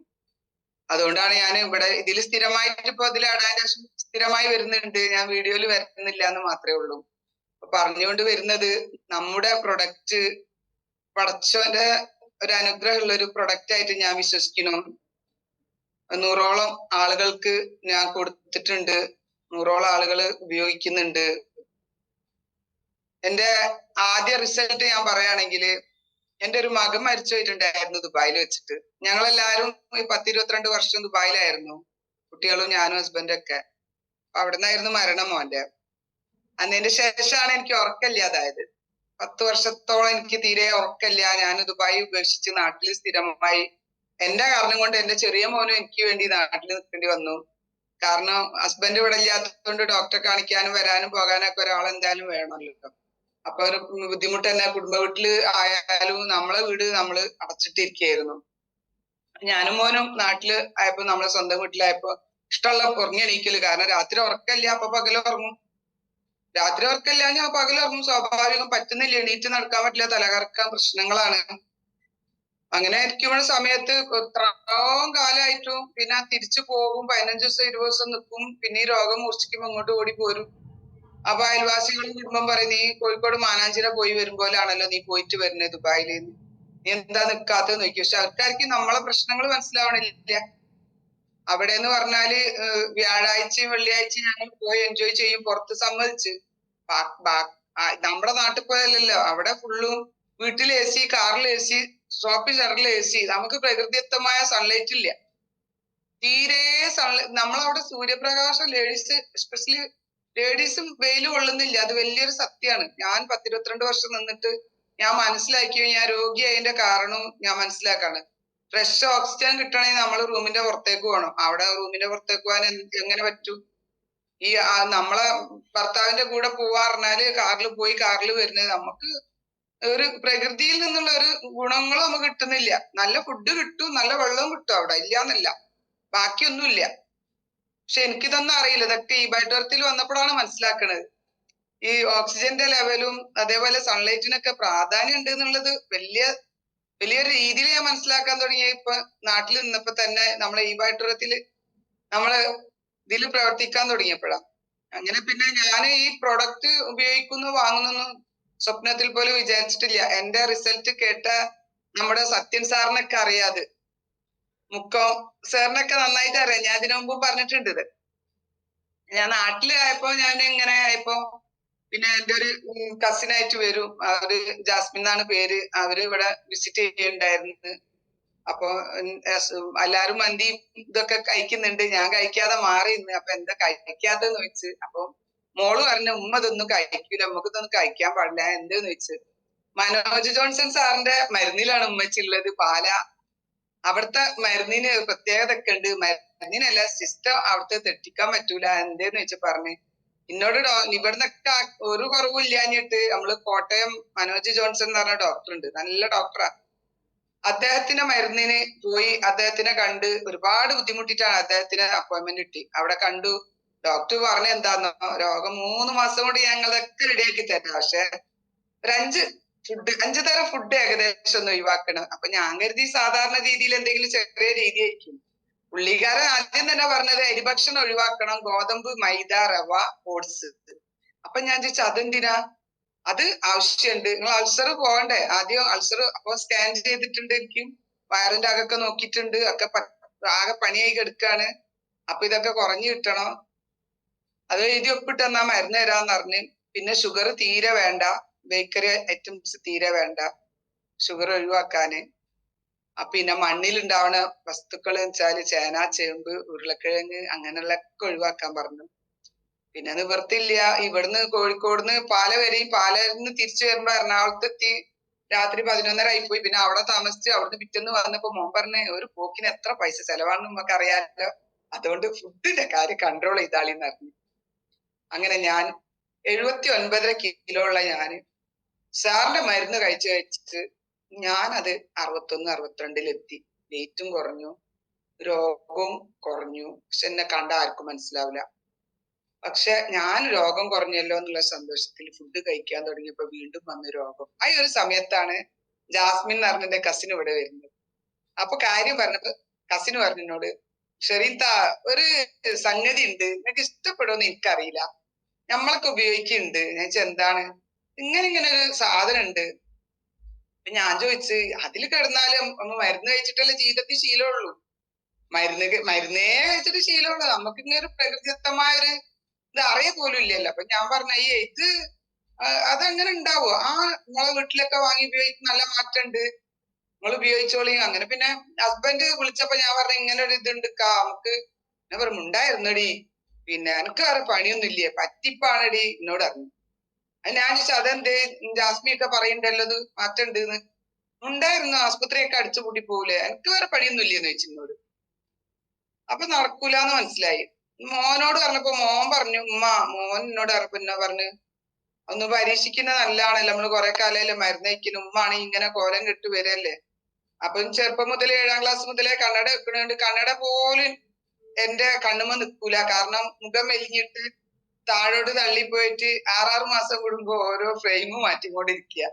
അതുകൊണ്ടാണ് ഞാൻ ഇവിടെ ഇതിൽ സ്ഥിരമായിട്ട് ഇപ്പൊ ഇതിൽ സ്ഥിരമായി വരുന്നുണ്ട്, ഞാൻ വീഡിയോയിൽ വരുന്നില്ല എന്ന് മാത്രമേ ഉള്ളൂ. പറഞ്ഞുകൊണ്ട് വരുന്നത് നമ്മുടെ പ്രൊഡക്റ്റ് പടച്ചവന്റെ ഒരു അനുഗ്രഹമുള്ള ഒരു പ്രൊഡക്റ്റ് ആയിട്ട് ഞാൻ വിശ്വസിക്കുന്നു. 100ഓളം ആളുകൾക്ക് ഞാൻ കൊടുത്തിട്ടുണ്ട്, 100ഓളം ആളുകൾ ഉപയോഗിക്കുന്നുണ്ട്. എന്റെ ആദ്യ റിസൾട്ട് ഞാൻ പറയുകയാണെങ്കിൽ, എന്റെ ഒരു മകൻ മരിച്ചു പോയിട്ടുണ്ടായിരുന്നു ദുബായിൽ വെച്ചിട്ട്. ഞങ്ങളെല്ലാരും 10-22 വർഷം ദുബായിലായിരുന്നു, കുട്ടികളും ഞാനും ഹസ്ബൻഡും ഒക്കെ. അവിടെ നിന്നായിരുന്നു മരണം മോന്റെ. അതിന്റെ ശേഷമാണ് എനിക്ക് ഉറക്കമില്ലാതായത്. 10 വർഷത്തോളം എനിക്ക് തീരെ ഉറക്കമില്ല. ഞാൻ ദുബായി ഉപേക്ഷിച്ച് നാട്ടിൽ സ്ഥിരമായി. എന്റെ കാരണം കൊണ്ട് എന്റെ ചെറിയ മോനും എനിക്ക് വേണ്ടി നാട്ടിൽ നിൽക്കേണ്ടി വന്നു. കാരണം ഹസ്ബൻഡ് ഇവിടെ ഇല്ലാത്തതുകൊണ്ട് ഡോക്ടറെ കാണിക്കാനും വരാനും പോകാനൊക്കെ ഒരാൾ എന്തായാലും വേണമല്ലോ. അപ്പൊ ഒരു ബുദ്ധിമുട്ട് തന്നെ. കുടുംബ വീട്ടില് ആയാലും നമ്മളെ വീട് നമ്മള് അടച്ചിട്ടിരിക്കുകയായിരുന്നു. ഞാനും മോനും നാട്ടില് ആയപ്പോ, നമ്മളെ സ്വന്തം വീട്ടിലായപ്പോ ഇഷ്ടമുള്ള ഉറങ്ങിയെണീക്കല്. കാരണം രാത്രി ഉറക്കമില്ല, അപ്പൊ പകൽ ഉറങ്ങും. രാത്രി ഉറക്കമില്ല, ഞാൻ പകൽ ഉറങ്ങും. സ്വാഭാവികം പറ്റുന്നില്ല, എണീറ്റ് നടക്കാൻ പറ്റില്ല, തലകറക്കാൻ പ്രശ്നങ്ങളാണ്. അങ്ങനെ ഇരിക്കുന്ന സമയത്ത് എത്രോം കാലമായിട്ടും പിന്നെ തിരിച്ചു പോകും. 15 ദിവസം 20 ദിവസം നിൽക്കും. പിന്നെ ഈ രോഗം മൂർച്ഛിക്കുമ്പോ അങ്ങോട്ട് ഓടി പോരും. അപ്പൊ അയൽവാസികളും കുടുംബം പറയും, നീ കോഴിക്കോട് മാനാഞ്ചിറ പോയി വരുമ്പോലാണല്ലോ നീ പോയിട്ട് വരുന്നത് ദുബായില്, നീ എന്താ നിൽക്കാത്തെന്ന് ചോദിക്കും. പക്ഷെ ആൾക്കാർക്ക് നമ്മളെ പ്രശ്നങ്ങൾ മനസ്സിലാവണില്ല. അവിടെ എന്ന് പറഞ്ഞാല് വ്യാഴാഴ്ചയും വെള്ളിയാഴ്ചയും ഞങ്ങൾ പോയി എൻജോയ് ചെയ്യും, പുറത്ത് സമ്മതിച്ച്. നമ്മുടെ നാട്ടിൽ പോയല്ലോ, അവിടെ ഫുള്ളും വീട്ടിൽ AC, കാറിൽ AC, ഷോപ്പിൽ ഷട്ടറിൽ AC. നമുക്ക് പ്രകൃതിദത്തമായ സൺലൈറ്റ് ഇല്ല തീരെ. നമ്മളവിടെ സൂര്യപ്രകാശം ലേഡീസ്, എസ്പെഷ്യലി ലേഡീസും വെയിൽ കൊള്ളുന്നില്ല. അത് വലിയൊരു സത്യമാണ്. ഞാൻ 10-22 വർഷം നിന്നിട്ട് ഞാൻ മനസ്സിലാക്കിയോ, ഞാൻ രോഗിയായതിന്റെ കാരണവും ഞാൻ മനസ്സിലാക്കാണ്. ഫ്രഷ് ഓക്സിജൻ കിട്ടണമെങ്കിൽ നമ്മൾ റൂമിന്റെ പുറത്തേക്ക് പോകണം. അവിടെ റൂമിന്റെ പുറത്തേക്ക് പോകാൻ എങ്ങനെ പറ്റും? ഈ നമ്മളെ ഭർത്താവിന്റെ കൂടെ പോവാ പറഞ്ഞാല് കാറിൽ പോയി കാറിൽ വരുന്നത്. നമുക്ക് ഒരു പ്രകൃതിയിൽ നിന്നുള്ള ഒരു ഗുണങ്ങളും നമുക്ക് കിട്ടുന്നില്ല. നല്ല ഫുഡ് കിട്ടും, നല്ല വെള്ളവും കിട്ടും, അവിടെ ഇല്ലാന്നല്ല, ബാക്കിയൊന്നുമില്ല. പക്ഷെ എനിക്കിതൊന്നും അറിയില്ല. ഇതൊക്കെ ഈ ബൈറ്റർത്തിൽ വന്നപ്പോഴാണ് മനസ്സിലാക്കണത്. ഈ ഓക്സിജന്റെ ലെവലും അതേപോലെ സൺലൈറ്റിനൊക്കെ പ്രാധാന്യം ഉണ്ട് എന്നുള്ളത് വലിയൊരു രീതിയിൽ ഞാൻ മനസ്സിലാക്കാൻ തുടങ്ങിയ ഇപ്പൊ നാട്ടിൽ നിന്നപ്പോ തന്നെ. നമ്മളെ ഈ ബൈറ്ററത്തില് നമ്മള് ഇതിൽ പ്രവർത്തിക്കാൻ തുടങ്ങിയപ്പോഴാണ്. അങ്ങനെ പിന്നെ ഞാൻ ഈ പ്രൊഡക്റ്റ് ഉപയോഗിക്കുന്നു, വാങ്ങുന്നൊന്നും സ്വപ്നത്തിൽ പോലും വിചാരിച്ചിട്ടില്ല. എന്റെ റിസൾട്ട് കേട്ട നമ്മുടെ സത്യൻ സാറിനൊക്കെ അറിയാത്, മുക്കം സാറിനൊക്കെ നന്നായിട്ട് അറിയാം. ഞാൻ ഇതിനു മുമ്പ് പറഞ്ഞിട്ടുണ്ട് ഇത്. ഞാൻ നാട്ടിലായപ്പോ ഞാൻ ഇങ്ങനെ ആയപ്പോ പിന്നെ എന്റെ ഒരു കസിനായിട്ട് വരും, അവര് ജാസ്മിൻ എന്നാണ് പേര്. അവര് ഇവിടെ വിസിറ്റ് ചെയ്യുന്നുണ്ടായിരുന്നു. അപ്പൊ എല്ലാരും മന്തി ഇതൊക്കെ കഴിക്കുന്നുണ്ട്, ഞാൻ കഴിക്കാതെ മാറി നിന്ന്. അപ്പൊ എന്താ കഴിക്കാത്തെന്ന് ചോദിച്ച്. അപ്പൊ മോള് പറഞ്ഞു, ഉമ്മ ഇതൊന്നും കഴിക്കൂല, നമുക്ക് ഇതൊന്നും കഴിക്കാൻ പാടില്ല. എന്തെന്ന് ചോദിച്ച്. മനോജ് ജോൺസൺ സാറിന്റെ മരുന്നിലാണ് ഉമ്മച്ചുള്ളത്, പാല. അവിടുത്തെ മരുന്നിന് പ്രത്യേകത ഒക്കെ ഉണ്ട്. മരുന്നിനല്ല, സിസ്റ്റം അവിടുത്തെ തെറ്റിക്കാൻ പറ്റൂല. എന്തേന്ന് വെച്ച് പറഞ്ഞ് എന്നോട് ഇവിടുന്നൊക്കെ ഒരു കുറവും ഇല്ലാഞ്ഞിട്ട് നമ്മള് കോട്ടയം മനോജ് ജോൺസൺ എന്ന് പറഞ്ഞ ഡോക്ടർ ഉണ്ട്, നല്ല ഡോക്ടറാ. അദ്ദേഹത്തിന്റെ മരുന്നിന് പോയി, അദ്ദേഹത്തിനെ കണ്ട് ഒരുപാട് ബുദ്ധിമുട്ടിട്ടാണ് അദ്ദേഹത്തിന് അപ്പോയിന്റ്മെന്റ് കിട്ടി. അവിടെ കണ്ടു. ഡോക്ടർ പറഞ്ഞ എന്താന്നോ, രോഗം 3 മാസം കൊണ്ട് ഞങ്ങളൊക്കെ റെഡിയാക്കി തരാം, പക്ഷെ ഒരു 5 തരം ഫുഡ് ഏകദേശം ഒന്ന് ഒഴിവാക്കണം. അപ്പൊ ഞാൻ കരുതി സാധാരണ രീതിയിൽ എന്തെങ്കിലും ചെറിയ രീതിയായിരിക്കും. പുള്ളിക്കാരൻ ആദ്യം തന്നെ പറഞ്ഞത് അരിഭക്ഷണം ഒഴിവാക്കണം, ഗോതമ്പ്, മൈദ, റവ, ഓട്സ്. അപ്പൊ ഞാൻ ചോദിച്ചു, അതെന്തിനാ? അത് ആവശ്യമുണ്ട്, നിങ്ങൾ അൾസർ പോകണ്ടേ ആദ്യം. അൾസർ അപ്പൊ സ്കാൻ ചെയ്തിട്ടുണ്ട്, എനിക്ക് വയറിന്റെ അകൊക്കെ നോക്കിയിട്ടുണ്ട്, ഒക്കെ ആകെ പണിയായി കിടക്കാണ്. അപ്പൊ ഇതൊക്കെ കുറഞ്ഞു കിട്ടണം. അത് എഴുതി ഒപ്പിട്ട് എന്നാ മരുന്ന് തരാന്ന് പറഞ്ഞ്. പിന്നെ ഷുഗർ തീരെ വേണ്ട, ബേക്കറി ഐറ്റംസ് തീരെ വേണ്ട, ഷുഗർ ഒഴിവാക്കാന്. പിന്നെ മണ്ണിലുണ്ടാവുന്ന വസ്തുക്കൾ വെച്ചാല് ചേന, ചേമ്പ്, ഉരുളക്കിഴങ്ങ് അങ്ങനെയുള്ളതൊക്കെ ഒഴിവാക്കാൻ പറഞ്ഞു. പിന്നെ നിവർത്തില്ല. ഇവിടുന്ന് കോഴിക്കോടുന്ന് പാല വരെയും, പാലന്ന് തിരിച്ചു വരുമ്പോ എറണാകുളത്തെത്തി രാത്രി 11:30 ആയിപ്പോയി. പിന്നെ അവിടെ താമസിച്ച് അവിടുന്ന് പിറ്റേന്ന് വന്നപ്പോ മോൻ പറഞ്ഞ്, ഒരു പോക്കിന് എത്ര പൈസ ചെലവാണെന്ന് നമുക്ക് അറിയാമല്ലോ, അതുകൊണ്ട് ഫുഡിന്റെ കാര്യം കൺട്രോൾ ചെയ്താളിന്ന് പറഞ്ഞു. അങ്ങനെ ഞാൻ 79.5 കിലോ ഉള്ള ഞാന് സാറിന്റെ മരുന്ന് കഴിച്ചിട്ട് ഞാനത് 61-62 വെയിറ്റും കുറഞ്ഞു, രോഗവും കുറഞ്ഞു. പക്ഷെ എന്നെ കണ്ട ആർക്കും മനസ്സിലാവില്ല. പക്ഷെ ഞാൻ രോഗം കുറഞ്ഞല്ലോ എന്നുള്ള സന്തോഷത്തിൽ ഫുഡ് കഴിക്കാൻ തുടങ്ങിയപ്പോ വീണ്ടും വന്നു രോഗം. ആ ഒരു സമയത്താണ് ജാസ്മിൻ എന്ന് പറഞ്ഞ എന്റെ കസിൻ ഇവിടെ വരുന്നത്. അപ്പൊ കാര്യം പറഞ്ഞപ്പോ കസിന് പറഞ്ഞു എന്നോട്, ഷെറീത്ത, ഒരു സംഗതി ഉണ്ട്, നിനക്ക് ഇഷ്ടപ്പെടുമെന്ന് എനിക്കറിയില്ല. നമ്മളൊക്കെ ഉപയോഗിക്കുന്നുണ്ട്. ഞാൻ എന്താണ് ഇങ്ങനെ ഒരു സാധനം ഉണ്ട്. ഞാൻ ചോദിച്ച്, അതിൽ കിടന്നാലും ഒന്ന് മരുന്ന് കഴിച്ചിട്ടല്ലേ ജീവിതത്തിൽ ശീലമുള്ളൂ. മരുന്നേ കഴിച്ചിട്ട് ശീലമുള്ളൂ. നമുക്ക് ഇങ്ങനെ ഒരു പ്രകൃതിദത്തമായ ഒരു ഇത് അറിയ പോലും ഇല്ലല്ലോ. അപ്പൊ ഞാൻ പറഞ്ഞ ഇത് അതങ്ങനെ ഉണ്ടാവോ? നിങ്ങളെ വീട്ടിലൊക്കെ വാങ്ങി ഉപയോഗിക്കുന്ന നല്ല മാറ്റമുണ്ട്, നിങ്ങൾ ഉപയോഗിച്ചോളി. അങ്ങനെ പിന്നെ ഹസ്ബൻഡ് വിളിച്ചപ്പോ ഞാൻ പറഞ്ഞ ഇങ്ങനെ ഒരു ഇതുണ്ട് നമുക്ക്. ഞാൻ പറഞ്ഞു ഉണ്ടായിരുന്നടി, പിന്നെ എനിക്ക് വേറെ പണിയൊന്നും ഇല്ലേ, പറ്റിപ്പാണടി എന്നോട് അറിഞ്ഞു. ഞാൻ ചോദിച്ചു അതെന്തേ, ജാസ്മിയൊക്കെ പറയണ്ടല്ലോ അത് മാറ്റണ്ട് എന്ന്. ഉണ്ടായിരുന്നു, ആസ്പത്രിയൊക്കെ അടിച്ചു കൂട്ടി പോകൂലേ, എനിക്ക് വേറെ പണിയൊന്നും ഇല്ലേന്ന് ചോദിച്ചു എന്നോട്. അപ്പൊ നടക്കൂലെന്ന് മനസ്സിലായി. മോനോട് പറഞ്ഞപ്പോ മോൻ പറഞ്ഞു, മോൻ എന്നോട് പറഞ്ഞു ഒന്ന് പരീക്ഷിക്കുന്നത് നല്ലതാണല്ലോ, നമ്മള് കുറെ കാലമല്ലേ മരുന്ന് കഴിക്കുന്നു, ഉമ്മാണ് ഇങ്ങനെ കോലം കെട്ട് വരല്ലേ. അപ്പം ചെറുപ്പം മുതലേ 7ാം ക്ലാസ് മുതലേ കണ്ണട വെക്കണുണ്ട്. കണ്ണട പോലും എന്റെ കണ്ണുമ്മ നിൽക്കൂല. കാരണം മുഖം മെലിഞ്ഞിട്ട് താഴോട്ട് തള്ളിപ്പോയിട്ട് 6 മാസം കൂടുമ്പോ ഓരോ ഫ്രെയിമും മാറ്റിക്കൊണ്ടിരിക്കുക.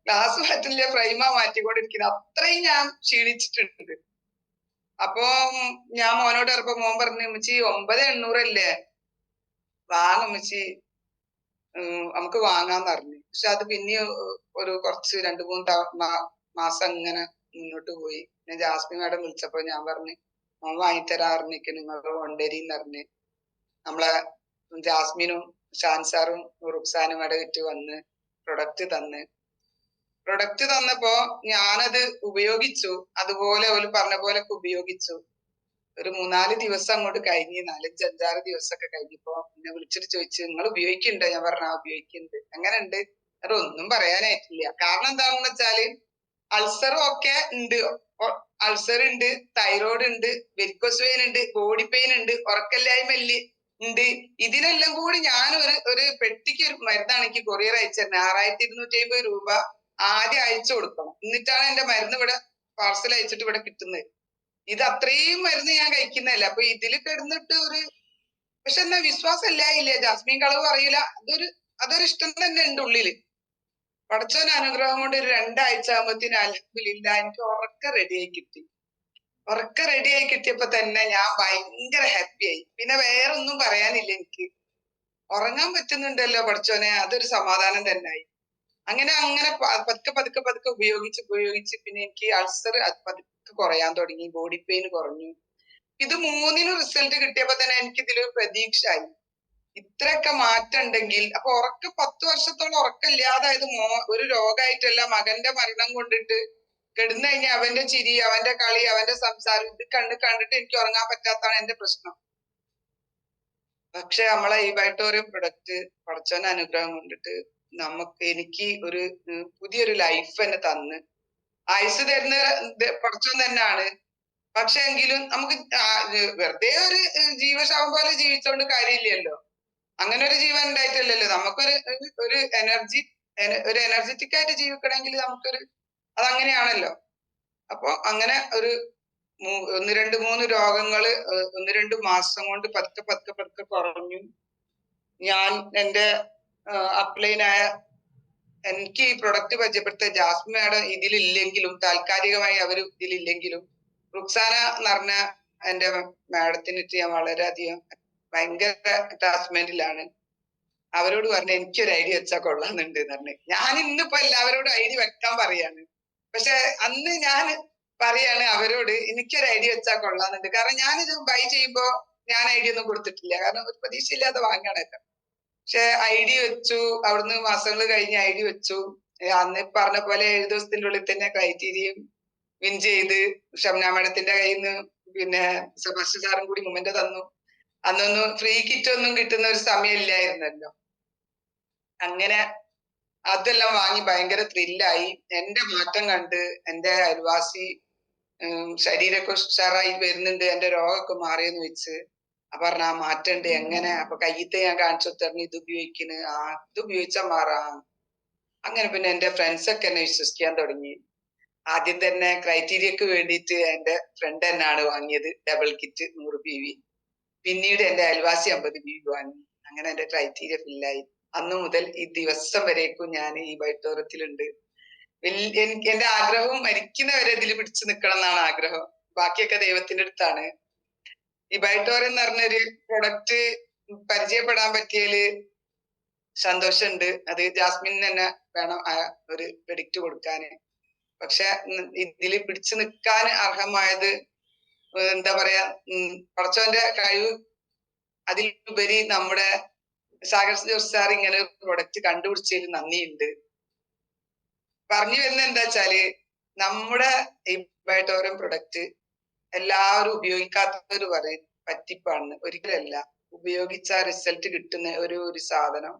ഗ്ലാസ് മാറ്റില്ല, ഫ്രെയിമാ മാറ്റിക്കൊണ്ടിരിക്കുന്നത്. അത്രയും ഞാൻ ക്ഷീണിച്ചിട്ടുണ്ട്. അപ്പൊ ഞാൻ മോനോട് പറഞ്ഞപ്പോ മോൻ പറഞ്ഞു, ഉമ്മച്ചി 9,800 അല്ലേ, വാങ്ങുമ്മച്ചി, നമുക്ക് വാങ്ങാന്ന് പറഞ്ഞു. പക്ഷെ അത് പിന്നെ ഒരു കുറച്ച് 2-3 മാസം ഇങ്ങനെ മുന്നോട്ട് പോയി. ഞാൻ ജാസ്മി മാഡം വിളിച്ചപ്പോ ഞാൻ പറഞ്ഞു മോൻ വാങ്ങിത്തരാറിനിക്ക്, നിങ്ങൾ കൊണ്ടുവരിന്ന് പറഞ്ഞ് നമ്മളെ ജാസ്മിനും ഷാൻസാറും റുക്സാനും ഇടവിറ്റ് വന്ന് പ്രൊഡക്റ്റ് തന്നപ്പോ ഞാനത് ഉപയോഗിച്ചു. അതുപോലെ ഒരു പറഞ്ഞ പോലൊക്കെ ഉപയോഗിച്ചു. ഒരു 3-4 ദിവസം അങ്ങോട്ട് കഴിഞ്ഞ്, 5-6 ദിവസമൊക്കെ കഴിഞ്ഞപ്പോ എന്നെ വിളിച്ചിട്ട് ചോദിച്ചു, നിങ്ങൾ ഉപയോഗിക്കുന്നുണ്ടോ? ഞാൻ പറഞ്ഞ ഉപയോഗിക്കുന്നുണ്ട്. എങ്ങനെ ഉണ്ട്? അത് ഒന്നും പറയാനായിട്ടില്ല. കാരണം എന്താണെന്ന് വെച്ചാല് അൾസറും ഒക്കെ ഉണ്ട്. അൾസർ ഉണ്ട്, തൈറോയ്ഡ് ഉണ്ട്, വെരിക്കോസ് വെയിൻ ഉണ്ട്, ബോഡി പെയിൻ ഉണ്ട്, ഉറക്കല്ലായ്മ ഉണ്ട്. ഇതിനെല്ലാം കൂടി ഞാൻ ഒരു പെട്ടിക്ക് ഒരു മരുന്നാണ് എനിക്ക് കൊറിയർ അയച്ചിരുന്നത്. 6,250 രൂപ ആദ്യം അയച്ചു കൊടുക്കണം. എന്നിട്ടാണ് എന്റെ മരുന്ന് ഇവിടെ പാർസൽ അയച്ചിട്ട് ഇവിടെ കിട്ടുന്നത്. ഇത് അത്രയും മരുന്ന് ഞാൻ കഴിക്കുന്നതല്ല. അപ്പൊ ഇതിൽ കിടന്നിട്ട് പക്ഷെ എന്നാ വിശ്വാസം ഇല്ല. ജാസ്മിൻ കളവ് അറിയില്ല. അതൊരു ഇഷ്ടം തന്നെ ഉണ്ട് ഉള്ളില്. പടച്ചോൻ അനുഗ്രഹം കൊണ്ട് ഒരു 2 ആഴ്ച ആകുമ്പത്തിന് അൽഹംദുലില്ലാ എനിക്ക് ഉറക്കം റെഡിയായി കിട്ടി. കിട്ടിയപ്പോ തന്നെ ഞാൻ ഭയങ്കര ഹാപ്പിയായി. പിന്നെ വേറെ ഒന്നും പറയാനില്ല. എനിക്ക് ഉറങ്ങാൻ പറ്റുന്നുണ്ടല്ലോ പടച്ചോനെ, അതൊരു സമാധാനം തന്നെയായി. അങ്ങനെ പതുക്കെ ഉപയോഗിച്ച് പിന്നെ എനിക്ക് അൾസർ പതുക്കെ കുറയാൻ തുടങ്ങി, ബോഡി പെയിൻ കുറഞ്ഞു. ഇത് 3നും റിസൾട്ട് കിട്ടിയപ്പോ തന്നെ എനിക്ക് ഇതിലൊരു പ്രതീക്ഷ ആയി. ഇത്രയൊക്കെ മാറ്റം ഉണ്ടെങ്കിൽ അപ്പൊ 10 വർഷത്തോളം ഉറക്കമില്ലാതായത് ഒരു രോഗമായിട്ടല്ല, മകന്റെ മരണം കൊണ്ടിട്ട് കിടന്നു കഴിഞ്ഞാൽ അവന്റെ ചിരി, അവന്റെ കളി, അവന്റെ സംസാരം ഇത് കണ്ടിട്ട് എനിക്ക് ഉറങ്ങാൻ പറ്റാത്തതാണ് എന്റെ പ്രശ്നം. പക്ഷെ നമ്മളെ ഈ ബൈട്ടോറിയം പ്രൊഡക്റ്റ് പടച്ചോന്റെ അനുഗ്രഹം കൊണ്ടിട്ട് എനിക്ക് ഒരു പുതിയൊരു ലൈഫ് തന്നെ തന്ന് ആയുസ് തരുന്ന പടച്ചോൻ തന്നെയാണ്. പക്ഷെ എങ്കിലും നമുക്ക് വെറുതെ ഒരു ജീവശവം പോലെ ജീവിച്ചോണ്ട് കാര്യമില്ലല്ലോ. അങ്ങനെ ഒരു ജീവൻ ഉണ്ടായിട്ടല്ലല്ലോ നമുക്കൊരു എനർജറ്റിക് ആയിട്ട് ജീവിക്കണമെങ്കിൽ അതങ്ങനെയാണല്ലോ. അപ്പൊ അങ്ങനെ ഒരു 1-2-3 രോഗങ്ങള് 1-2 മാസം കൊണ്ട് പതുക്കെ കുറഞ്ഞു. ഞാൻ എന്റെ അപ്ലൈനായ എനിക്ക് ഈ പ്രൊഡക്റ്റ് പരിചയപ്പെടുത്തിയ ജാസ്മിൻ മാഡം ഇതിലില്ലെങ്കിലും, താൽക്കാലികമായി അവർ ഇതിലില്ലെങ്കിലും, റുക്സാന എന്ന് പറഞ്ഞ എന്റെ മാഡത്തിനിട്ട് ഞാൻ വളരെയധികം ഭയങ്കര അറ്റാച്ച്മെന്റിലാണ്. അവരോട് പറഞ്ഞ എനിക്കൊരു ഐഡിയ വെച്ചാൽ കൊള്ളാന്നുണ്ട് എന്ന് പറഞ്ഞു. ഞാൻ ഇന്നിപ്പോ എല്ലാവരോടും ഐഡിയ വെക്കാൻ പറയാണ്. പക്ഷെ അന്ന് ഞാൻ പറയാണ് അവരോട് എനിക്കൊരു ഐഡിയ വെച്ചാൽ കൊള്ളാന്നുണ്ട്. കാരണം ഞാനിത് ബൈ ചെയ്യുമ്പോ ഞാൻ ഐഡിയ ഒന്നും കൊടുത്തിട്ടില്ല. കാരണം ഒരു പ്രതീക്ഷയില്ലാതെ വാങ്ങാണല്ലോ. പക്ഷെ ഐഡി വെച്ചു. അവിടുന്ന് മാസങ്ങൾ കഴിഞ്ഞ് ഐഡി വെച്ചു. അന്ന് പറഞ്ഞ പോലെ 7 ദിവസത്തിന്റെ ഉള്ളിൽ തന്നെ ക്രൈറ്റീരിയയും വിൻ ചെയ്ത് ഷംന മാഡത്തിന്റെ കയ്യിൽ നിന്ന് പിന്നെ സെബാസ്റ്റ്യൻ സാറും കൂടി മൊമെന്റ് തന്നു. അന്നൊന്നും ഫ്രീ കിറ്റ് ഒന്നും കിട്ടുന്ന ഒരു സമയം ഇല്ലായിരുന്നല്ലോ. അങ്ങനെ അതെല്ലാം വാങ്ങി ഭയങ്കര ത്രില്ലായി. എന്റെ മാറ്റം കണ്ട് എന്റെ അയൽവാസി ശരീരമൊക്കെ ഉഷാറായി വരുന്നുണ്ട്, എന്റെ രോഗമൊക്കെ മാറിയെന്ന് വെച്ച് പറഞ്ഞ ആ മാറ്റമുണ്ട്. എങ്ങനെ? അപ്പൊ കയ്യത്തെ ഞാൻ കാണിച്ചു തരണം, ഇത് ഉപയോഗിക്കുന്നു. ഇത് ഉപയോഗിച്ചാൽ മാറാം. അങ്ങനെ പിന്നെ എന്റെ ഫ്രണ്ട്സ് ഒക്കെ എന്നെ വിശ്വസിക്കാൻ തുടങ്ങി. ആദ്യം തന്നെ ക്രൈറ്റീരിയക്ക് വേണ്ടിയിട്ട് എന്റെ ഫ്രണ്ട് തന്നെയാണ് വാങ്ങിയത് ഡബിൾ കിറ്റ് 100 PV. പിന്നീട് എന്റെ അയൽവാസി 50 PV വാങ്ങി. അങ്ങനെ എന്റെ ക്രൈറ്റീരിയ ഫില്ലായി. അന്നു മുതൽ ഈ ദിവസം വരേക്കും ഞാൻ ഈ ബൈട്ടോറത്തിലുണ്ട്. എനിക്ക് എന്റെ ആഗ്രഹവും മരിക്കുന്നവരെ ഇതിൽ പിടിച്ചു നിൽക്കണം എന്നാണ് ആഗ്രഹം. ബാക്കിയൊക്കെ ദൈവത്തിന്റെ അടുത്താണ്. ഈ ബൈറ്റോറിയം എന്ന് പറഞ്ഞൊരു പ്രൊഡക്റ്റ് പരിചയപ്പെടാൻ പറ്റിയതില് സന്തോഷമുണ്ട്. അത് ജാസ്മിൻ തന്നെ വേണം ആ ഒരു ക്രെഡിറ്റ് കൊടുക്കാന്. പക്ഷെ ഇതില് പിടിച്ചു നിൽക്കാൻ അർഹമായത് എന്താ പറയാ, പടച്ചോന്റെ കഴിവ് അതിലുപരി നമ്മുടെ സാഗർ ജോസ് സാർ ഇങ്ങനെ ഒരു പ്രൊഡക്റ്റ് കണ്ടുപിടിച്ചതിൽ നന്ദിയുണ്ട്. പറഞ്ഞു വരുന്നത് എന്താ വെച്ചാല്, നമ്മുടെ ഈ ബയോട്ടോറിയം പ്രൊഡക്റ്റ് എല്ലാവരും ഉപയോഗിക്കാത്തവര് പറയും പറ്റിപ്പാണ്. ഒരിക്കലല്ല, ഉപയോഗിച്ച റിസൾട്ട് കിട്ടുന്ന ഒരു സാധനം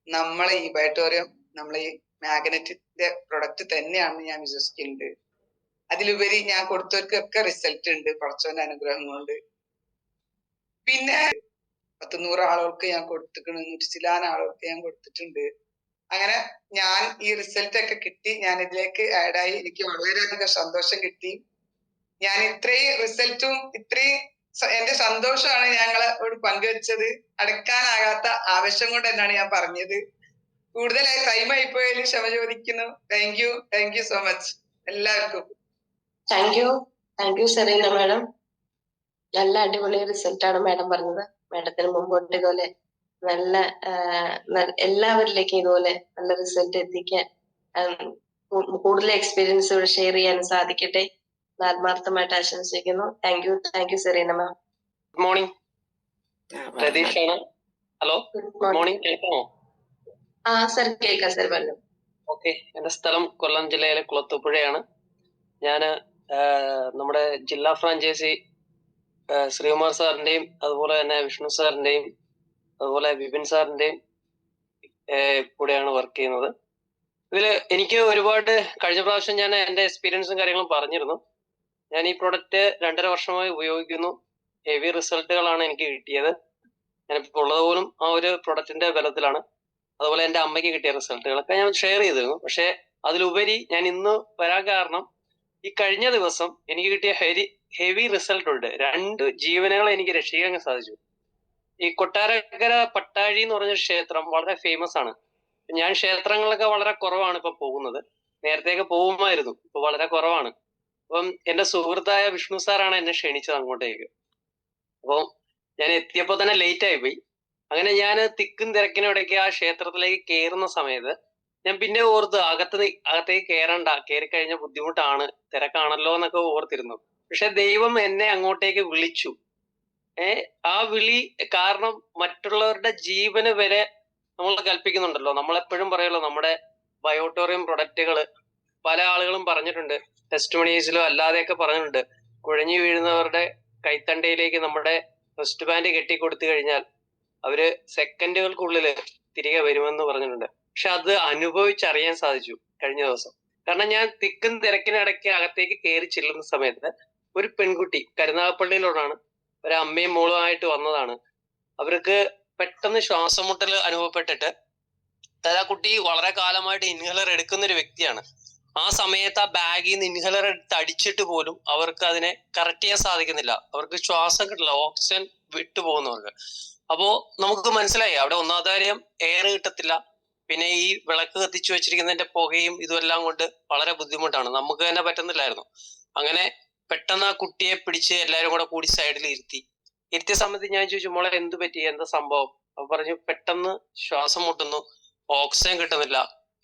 നമ്മളെ ഈ ബയോട്ടോറിയം, നമ്മളെ ഈ മാഗ്നറ്റിന്റെ പ്രൊഡക്റ്റ് തന്നെയാണെന്ന് ഞാൻ വിശ്വസിക്കുന്നുണ്ട്. അതിലുപരി ഞാൻ കൊടുത്തവർക്കൊക്കെ റിസൾട്ട് ഉണ്ട് പടച്ചോന്റെ അനുഗ്രഹം കൊണ്ട്. പിന്നെ 100 ആളുകൾക്ക് ഞാൻ കൊടുത്തിട്ടുണ്ട്, 100 ചില്ലാൻ ആളുകൾക്ക് ഞാൻ കൊടുത്തിട്ടുണ്ട്. അങ്ങനെ ഞാൻ ഈ റിസൾട്ട് ഒക്കെ കിട്ടി, ഞാൻ ഇതിലേക്ക് ആഡായി, എനിക്ക് വളരെയധികം സന്തോഷം കിട്ടി. ഞാൻ ഇത്രയും റിസൾട്ടും ഇത്രയും എന്റെ സന്തോഷമാണ് ഞങ്ങളോട് പങ്കുവെച്ചത്. അടക്കാനാകാത്ത ആവശ്യം കൊണ്ട് തന്നെയാണ് ഞാൻ പറഞ്ഞത്. കൂടുതലായി ടൈം ആയിപ്പോയാലും ക്ഷമ ചോദിക്കുന്നു. താങ്ക് യു സോ മച്ച് എല്ലാവർക്കും. Thank you Serena madam. നല്ല അടിപൊളി റിസൾട്ടാണ് മാഡം പറഞ്ഞത്. മാഡത്തിന് മുമ്പോട്ട് ഇതുപോലെ നല്ല എല്ലാവരിലേക്കും ഇതുപോലെ നല്ല റിസൾട്ട് എത്തിക്കാൻ, കൂടുതൽ എക്സ്പീരിയൻസ് ഇവിടെ ഷെയർ ചെയ്യാൻ സാധിക്കട്ടെ ആത്മാർത്ഥമായിട്ട് ആശംസിക്കുന്നു. Thank you Sereena ma'am. Good morning, രതീഷാണ്. ഹലോ, ഗുഡ് മോർണിംഗ്, കേൾക്കാമോ? സർ കേൾക്കാം സർ, പറഞ്ഞു. ഓക്കെ, എന്റെ സ്ഥലം കൊല്ലം ജില്ലയിലെ കുളത്തൂപ്പുഴയാണ്. ഞാന് നമ്മുടെ ജില്ലാ ഫ്രാഞ്ചൈസി ശ്രീകുമാർ സാറിന്റെയും അതുപോലെ തന്നെ വിഷ്ണു സാറിന്റെയും അതുപോലെ വിപിൻ സാറിന്റെയും കൂടെയാണ് വർക്ക് ചെയ്യുന്നത്. ഇതില് എനിക്ക് ഒരുപാട്, കഴിഞ്ഞ പ്രാവശ്യം ഞാൻ എന്റെ എക്സ്പീരിയൻസും കാര്യങ്ങളും പറഞ്ഞിരുന്നു. ഞാൻ ഈ പ്രോഡക്റ്റ് 2.5 വർഷമായി ഉപയോഗിക്കുന്നു. ഹെവി റിസൾട്ടുകളാണ് എനിക്ക് കിട്ടിയത്. ഞാനിപ്പോൾ ഉള്ളത് പോലും ആ ഒരു പ്രൊഡക്റ്റിന്റെ ബലത്തിലാണ്. അതുപോലെ എന്റെ അമ്മയ്ക്ക് കിട്ടിയ റിസൾട്ടുകളൊക്കെ ഞാൻ ഷെയർ ചെയ്തിരുന്നു. പക്ഷെ അതിലുപരി ഞാൻ ഇന്ന് വരാൻ കാരണം, ഈ കഴിഞ്ഞ ദിവസം എനിക്ക് കിട്ടിയ ഹെവി റിസൾട്ട് ഉണ്ട്. 2 ജീവനുകളെ എനിക്ക് രക്ഷിക്കാൻ സാധിച്ചു. ഈ കൊട്ടാരക്കര പട്ടാഴി എന്ന് പറഞ്ഞ ക്ഷേത്രം വളരെ ഫേമസ് ആണ്. ഞാൻ ക്ഷേത്രങ്ങളിലൊക്കെ വളരെ കുറവാണ് ഇപ്പൊ പോകുന്നത്. നേരത്തെയൊക്കെ പോകുമായിരുന്നു, ഇപ്പൊ വളരെ കുറവാണ്. അപ്പം എന്റെ സുഹൃത്തായ വിഷ്ണു സാറാണ് എന്നെ ക്ഷണിച്ചത് അങ്ങോട്ടേക്ക്. അപ്പം ഞാൻ എത്തിയപ്പോ തന്നെ ലേറ്റ് ആയി പോയി. അങ്ങനെ ഞാൻ തിക്കും തിരക്കിനും ഇടയ്ക്ക് ആ ക്ഷേത്രത്തിലേക്ക് കയറുന്ന സമയത്ത് ഞാൻ പിന്നെ ഓർത്ത് അകത്തേക്ക് കയറണ്ട, കയറി കഴിഞ്ഞ ബുദ്ധിമുട്ടാണ്, തിരക്കാണല്ലോ എന്നൊക്കെ ഓർത്തിരുന്നു. പക്ഷെ ദൈവം എന്നെ അങ്ങോട്ടേക്ക് വിളിച്ചു. ആ വിളി കാരണം മറ്റുള്ളവരുടെ ജീവന് വരെ നമ്മൾ കൽപ്പിക്കുന്നുണ്ടല്ലോ. നമ്മളെപ്പോഴും പറയുമല്ലോ, നമ്മുടെ ബയോട്ടോറിയം പ്രൊഡക്റ്റുകൾ പല ആളുകളും പറഞ്ഞിട്ടുണ്ട്, ടെസ്റ്റിമോണീസിലോ അല്ലാതെയൊക്കെ പറഞ്ഞിട്ടുണ്ട്, കുഴഞ്ഞു വീഴുന്നവരുടെ കൈത്തണ്ടയിലേക്ക് നമ്മുടെ റിസ്റ്റ് ബാൻഡ് കെട്ടിക്കൊടുത്തു കഴിഞ്ഞാൽ അവര് സെക്കൻഡുകൾക്കുള്ളിൽ തിരികെ വരുമെന്ന് പറഞ്ഞിട്ടുണ്ട്. പക്ഷെ അത് അനുഭവിച്ചറിയാൻ സാധിച്ചു കഴിഞ്ഞ ദിവസം. കാരണം ഞാൻ തിക്കും തിരക്കിനിടയ്ക്ക് അകത്തേക്ക് കയറി ചെല്ലുന്ന സമയത്ത് ഒരു പെൺകുട്ടി കരുനാഗപ്പള്ളിയിലോടാണ്, ഒരു അമ്മയും മോളുമായിട്ട് വന്നതാണ്. അവർക്ക് പെട്ടെന്ന് ശ്വാസം മുട്ടൽ അനുഭവപ്പെട്ടിട്ട്, ആ കുട്ടി വളരെ കാലമായിട്ട് ഇൻഹേലർ എടുക്കുന്ന ഒരു വ്യക്തിയാണ്. ആ സമയത്ത് ആ ബാഗിൽ നിന്ന് ഇൻഹേലർ എടുത്ത് അടിച്ചിട്ട് പോലും അവർക്ക് അതിനെ കറക്റ്റ് ചെയ്യാൻ സാധിക്കുന്നില്ല. അവർക്ക് ശ്വാസം കിട്ടില്ല, ഓക്സിജൻ വിട്ടുപോകുന്നവർക്ക്. അപ്പോ നമുക്ക് മനസ്സിലായി അവിടെ ഒന്നാമത്തെ കാര്യം എയർ കിട്ടത്തില്ല. പിന്നെ ഈ വിളക്ക് കത്തിച്ചു വെച്ചിരിക്കുന്നതിന്റെ പുകയും ഇതുമെല്ലാം കൊണ്ട് വളരെ ബുദ്ധിമുട്ടാണ്. നമുക്ക് തന്നെ പറ്റുന്നില്ലായിരുന്നു. അങ്ങനെ പെട്ടെന്ന് ആ കുട്ടിയെ പിടിച്ച് എല്ലാവരും കൂടെ കൂടി സൈഡിൽ ഇരുത്തിയ സമയത്ത് ഞാൻ ചോദിച്ചു, മോളെ എന്ത് പറ്റി, എന്താ സംഭവം? അപ്പൊ പറഞ്ഞു, പെട്ടെന്ന് ശ്വാസം മുട്ടുന്നു, ഓക്സിജൻ കിട്ടുന്നില്ല,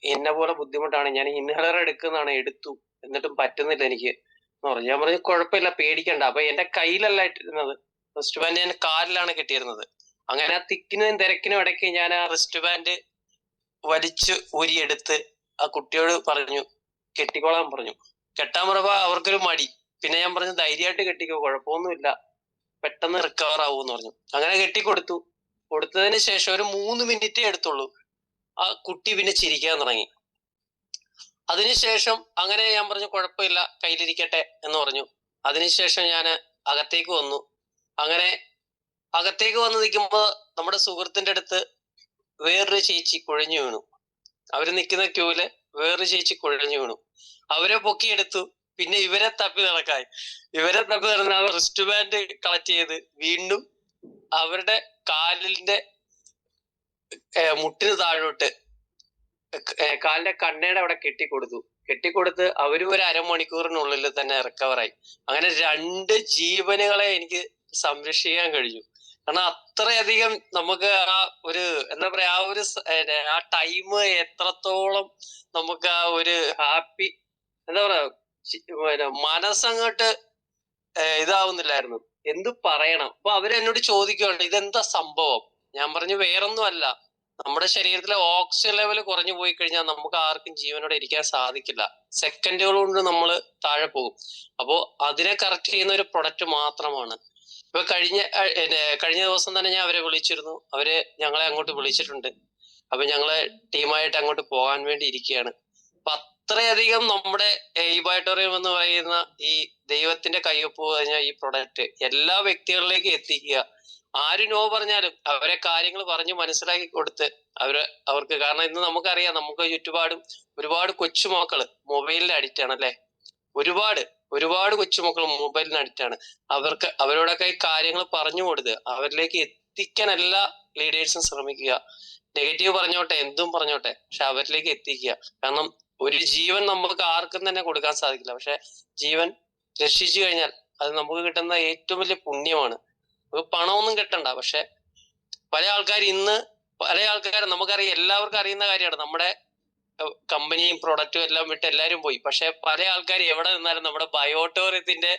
എന്നെ പോലെ ബുദ്ധിമുട്ടാണ്, ഞാൻ ഇൻഹേലർ എടുത്തു, എന്നിട്ടും പറ്റുന്നില്ല എനിക്ക് എന്ന് പറഞ്ഞു. ഞാൻ പറഞ്ഞു, കുഴപ്പമില്ല, പേടിക്കണ്ട. അപ്പൊ എന്റെ കയ്യിലല്ല ഇട്ടിരുന്നത്, റിസ്റ്റ് ബാൻഡ് ഞാൻ കാലിലാണ് കെട്ടിയിരുന്നത്. അങ്ങനെ ആ തിക്കിനും തിരക്കിനും ഇടയ്ക്ക് ഞാൻ ആ റിസ്റ്റ് ബാൻഡ് വലിച്ച് ഊരിയെടുത്ത് ആ കുട്ടിയോട് പറഞ്ഞു, കെട്ടിക്കോളാൻ പറഞ്ഞു. കെട്ടാൻ പറയുമ്പോ അവർക്കൊരു മടി. പിന്നെ ഞാൻ പറഞ്ഞു, ധൈര്യമായിട്ട് കെട്ടിക്കോ, കുഴപ്പമൊന്നുമില്ല, പെട്ടെന്ന് റിക്കവർ ആവൂന്ന് പറഞ്ഞു. അങ്ങനെ കെട്ടിക്കൊടുത്തു. കൊടുത്തതിന് ശേഷം ഒരു 3 മിനിറ്റേ എടുത്തുള്ളൂ, ആ കുട്ടി പിന്നെ ചിരിക്കാൻ തുടങ്ങി. അതിനുശേഷം അങ്ങനെ ഞാൻ പറഞ്ഞു, കുഴപ്പമില്ല, കയ്യിലിരിക്കട്ടെ എന്ന് പറഞ്ഞു. അതിനുശേഷം ഞാൻ അകത്തേക്ക് വന്നു. അങ്ങനെ അകത്തേക്ക് വന്ന് നിൽക്കുമ്പോ നമ്മുടെ സുഹൃത്തിന്റെ അടുത്ത് വേറൊരു ചേച്ചി കുഴഞ്ഞു വീണു. അവര് നിൽക്കുന്ന ക്യൂവില് വേറൊരു ചേച്ചി കുഴഞ്ഞു വീണു. അവരെ പൊക്കിയെടുത്തു. പിന്നെ ഇവരെ തപ്പി നടന്ന റിസ്റ്റ് ബാൻഡ് കളക്ട് ചെയ്ത് വീണ്ടും അവരുടെ കാലിന്റെ മുട്ടിന് താഴോട്ട് കാലിന്റെ കണ്ണയുടെ അവിടെ കെട്ടിക്കൊടുത്തു. കെട്ടിക്കൊടുത്ത് അവരും ഒരു അരമണിക്കൂറിനുള്ളിൽ തന്നെ റിക്കവറായി. അങ്ങനെ 2 ജീവനുകളെ എനിക്ക് സംരക്ഷിക്കാൻ കഴിഞ്ഞു. കാരണം അത്രയധികം നമുക്ക് ആ ഒരു എന്താ പറയാ ആ ടൈം എത്രത്തോളം നമുക്ക് ആ ഒരു ഹാപ്പി എന്താ പറയാ മനസ്സങ്ങോട്ട് ഇതാവുന്നില്ലായിരുന്നു. എന്ത് പറയണം. അപ്പൊ അവരെന്നോട് ചോദിക്കുകയാണ് ഇതെന്താ സംഭവം. ഞാൻ പറഞ്ഞു വേറൊന്നും അല്ല, നമ്മുടെ ശരീരത്തിലെ ഓക്സിജൻ ലെവൽ കുറഞ്ഞു പോയി കഴിഞ്ഞാൽ നമുക്ക് ആർക്കും ജീവനോടെ ഇരിക്കാൻ സാധിക്കില്ല. സെക്കൻഡുകൾ കൊണ്ട് നമ്മൾ താഴെ പോകും. അപ്പോ അതിനെ കറക്റ്റ് ചെയ്യുന്ന ഒരു പ്രൊഡക്റ്റ് മാത്രമാണ്. ഇപ്പൊ കഴിഞ്ഞ ദിവസം തന്നെ ഞാൻ അവരെ വിളിച്ചിരുന്നു. അവര് ഞങ്ങളെ അങ്ങോട്ട് വിളിച്ചിട്ടുണ്ട്. അപ്പൊ ഞങ്ങളെ ടീമായിട്ട് അങ്ങോട്ട് പോകാൻ വേണ്ടി ഇരിക്കുകയാണ്. അപ്പൊ അത്രയധികം നമ്മുടെ ഈബാറ്റോറിയം എന്ന് പറയുന്ന ഈ ദൈവത്തിന്റെ കയ്യൊപ്പ് കഴിഞ്ഞ ഈ പ്രൊഡക്റ്റ് എല്ലാ വ്യക്തികളിലേക്കും എത്തിക്കുക. ആര് നോ പറഞ്ഞാലും അവരെ കാര്യങ്ങൾ പറഞ്ഞ് മനസ്സിലാക്കി കൊടുത്ത് അവർക്ക് കാരണം ഇന്ന് നമുക്കറിയാം, നമുക്ക് ചുറ്റുപാടും ഒരുപാട് കൊച്ചുമക്കള് മൊബൈലിന് അഡിക്റ്റ് ആണ് അല്ലെ. ഒരുപാട് കൊച്ചുമക്കൾ മൊബൈലിന് അഡിക്റ്റ് ആണ്. അവരോടൊക്കെ ഈ കാര്യങ്ങൾ പറഞ്ഞു കൊടുത്ത് അവരിലേക്ക് എത്തിക്കാൻ എല്ലാ ലീഡേഴ്സും ശ്രമിക്കുക. നെഗറ്റീവ് പറഞ്ഞോട്ടെ, എന്തും പറഞ്ഞോട്ടെ, പക്ഷെ അവരിലേക്ക് എത്തിക്കുക. കാരണം ഒരു ജീവൻ നമുക്ക് ആർക്കും തന്നെ കൊടുക്കാൻ സാധിക്കില്ല. പക്ഷെ ജീവൻ രക്ഷിച്ചു കഴിഞ്ഞാൽ അത് നമുക്ക് കിട്ടുന്ന ഏറ്റവും വലിയ പുണ്യമാണ്. നമുക്ക് പണമൊന്നും കിട്ടണ്ട. പക്ഷെ പല ആൾക്കാരും നമുക്കറിയാം, എല്ലാവർക്കും അറിയുന്ന കാര്യമാണ്, നമ്മുടെ കമ്പനിയും പ്രൊഡക്റ്റും എല്ലാം വിട്ട് എല്ലാവരും പോയി. പക്ഷെ പല ആൾക്കാർ എവിടെ നിന്നാലും നമ്മുടെ ബയോട്ടോറിയത്തിന്റെ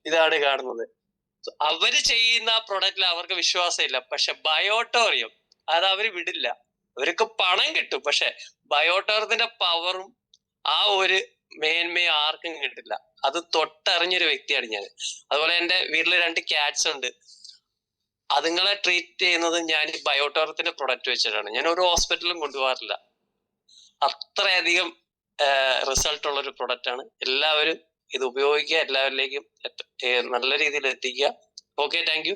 ഇതാണ് കാണുന്നത്. അവര് ചെയ്യുന്ന പ്രൊഡക്റ്റിൽ അവർക്ക് വിശ്വാസമില്ല. പക്ഷെ ബയോട്ടോറിയം അത് അവര് വിടില്ല. അവർക്ക് പണം കിട്ടും, പക്ഷെ ബയോട്ടോറിയത്തിന്റെ പവറും ആ ഒരു മേന്മയും ആർക്കും കിട്ടില്ല. അത് തൊട്ടറിഞ്ഞൊരു വ്യക്തിയാണ് ഞാൻ. അതുപോലെ എന്റെ വീട്ടില് 2 ക്യാറ്റ്സ് ഉണ്ട്. അതുങ്ങളെ ട്രീറ്റ് ചെയ്യുന്നത് ഞാൻ ബയോട്ടോറിയത്തിന്റെ പ്രൊഡക്റ്റ് വെച്ചിട്ടാണ്. ഞാൻ ഒരു ഹോസ്പിറ്റലിലും കൊണ്ടുപോകാറില്ല. അത്രയധികം റിസൾട്ട് ഉള്ള ഒരു പ്രൊഡക്റ്റ് ആണ്. എല്ലാവരും ഇത് ഉപയോഗിക്കുക, എല്ലാവരിലേക്കും നല്ല രീതിയിൽ എത്തിക്കുക. Okay, thank U.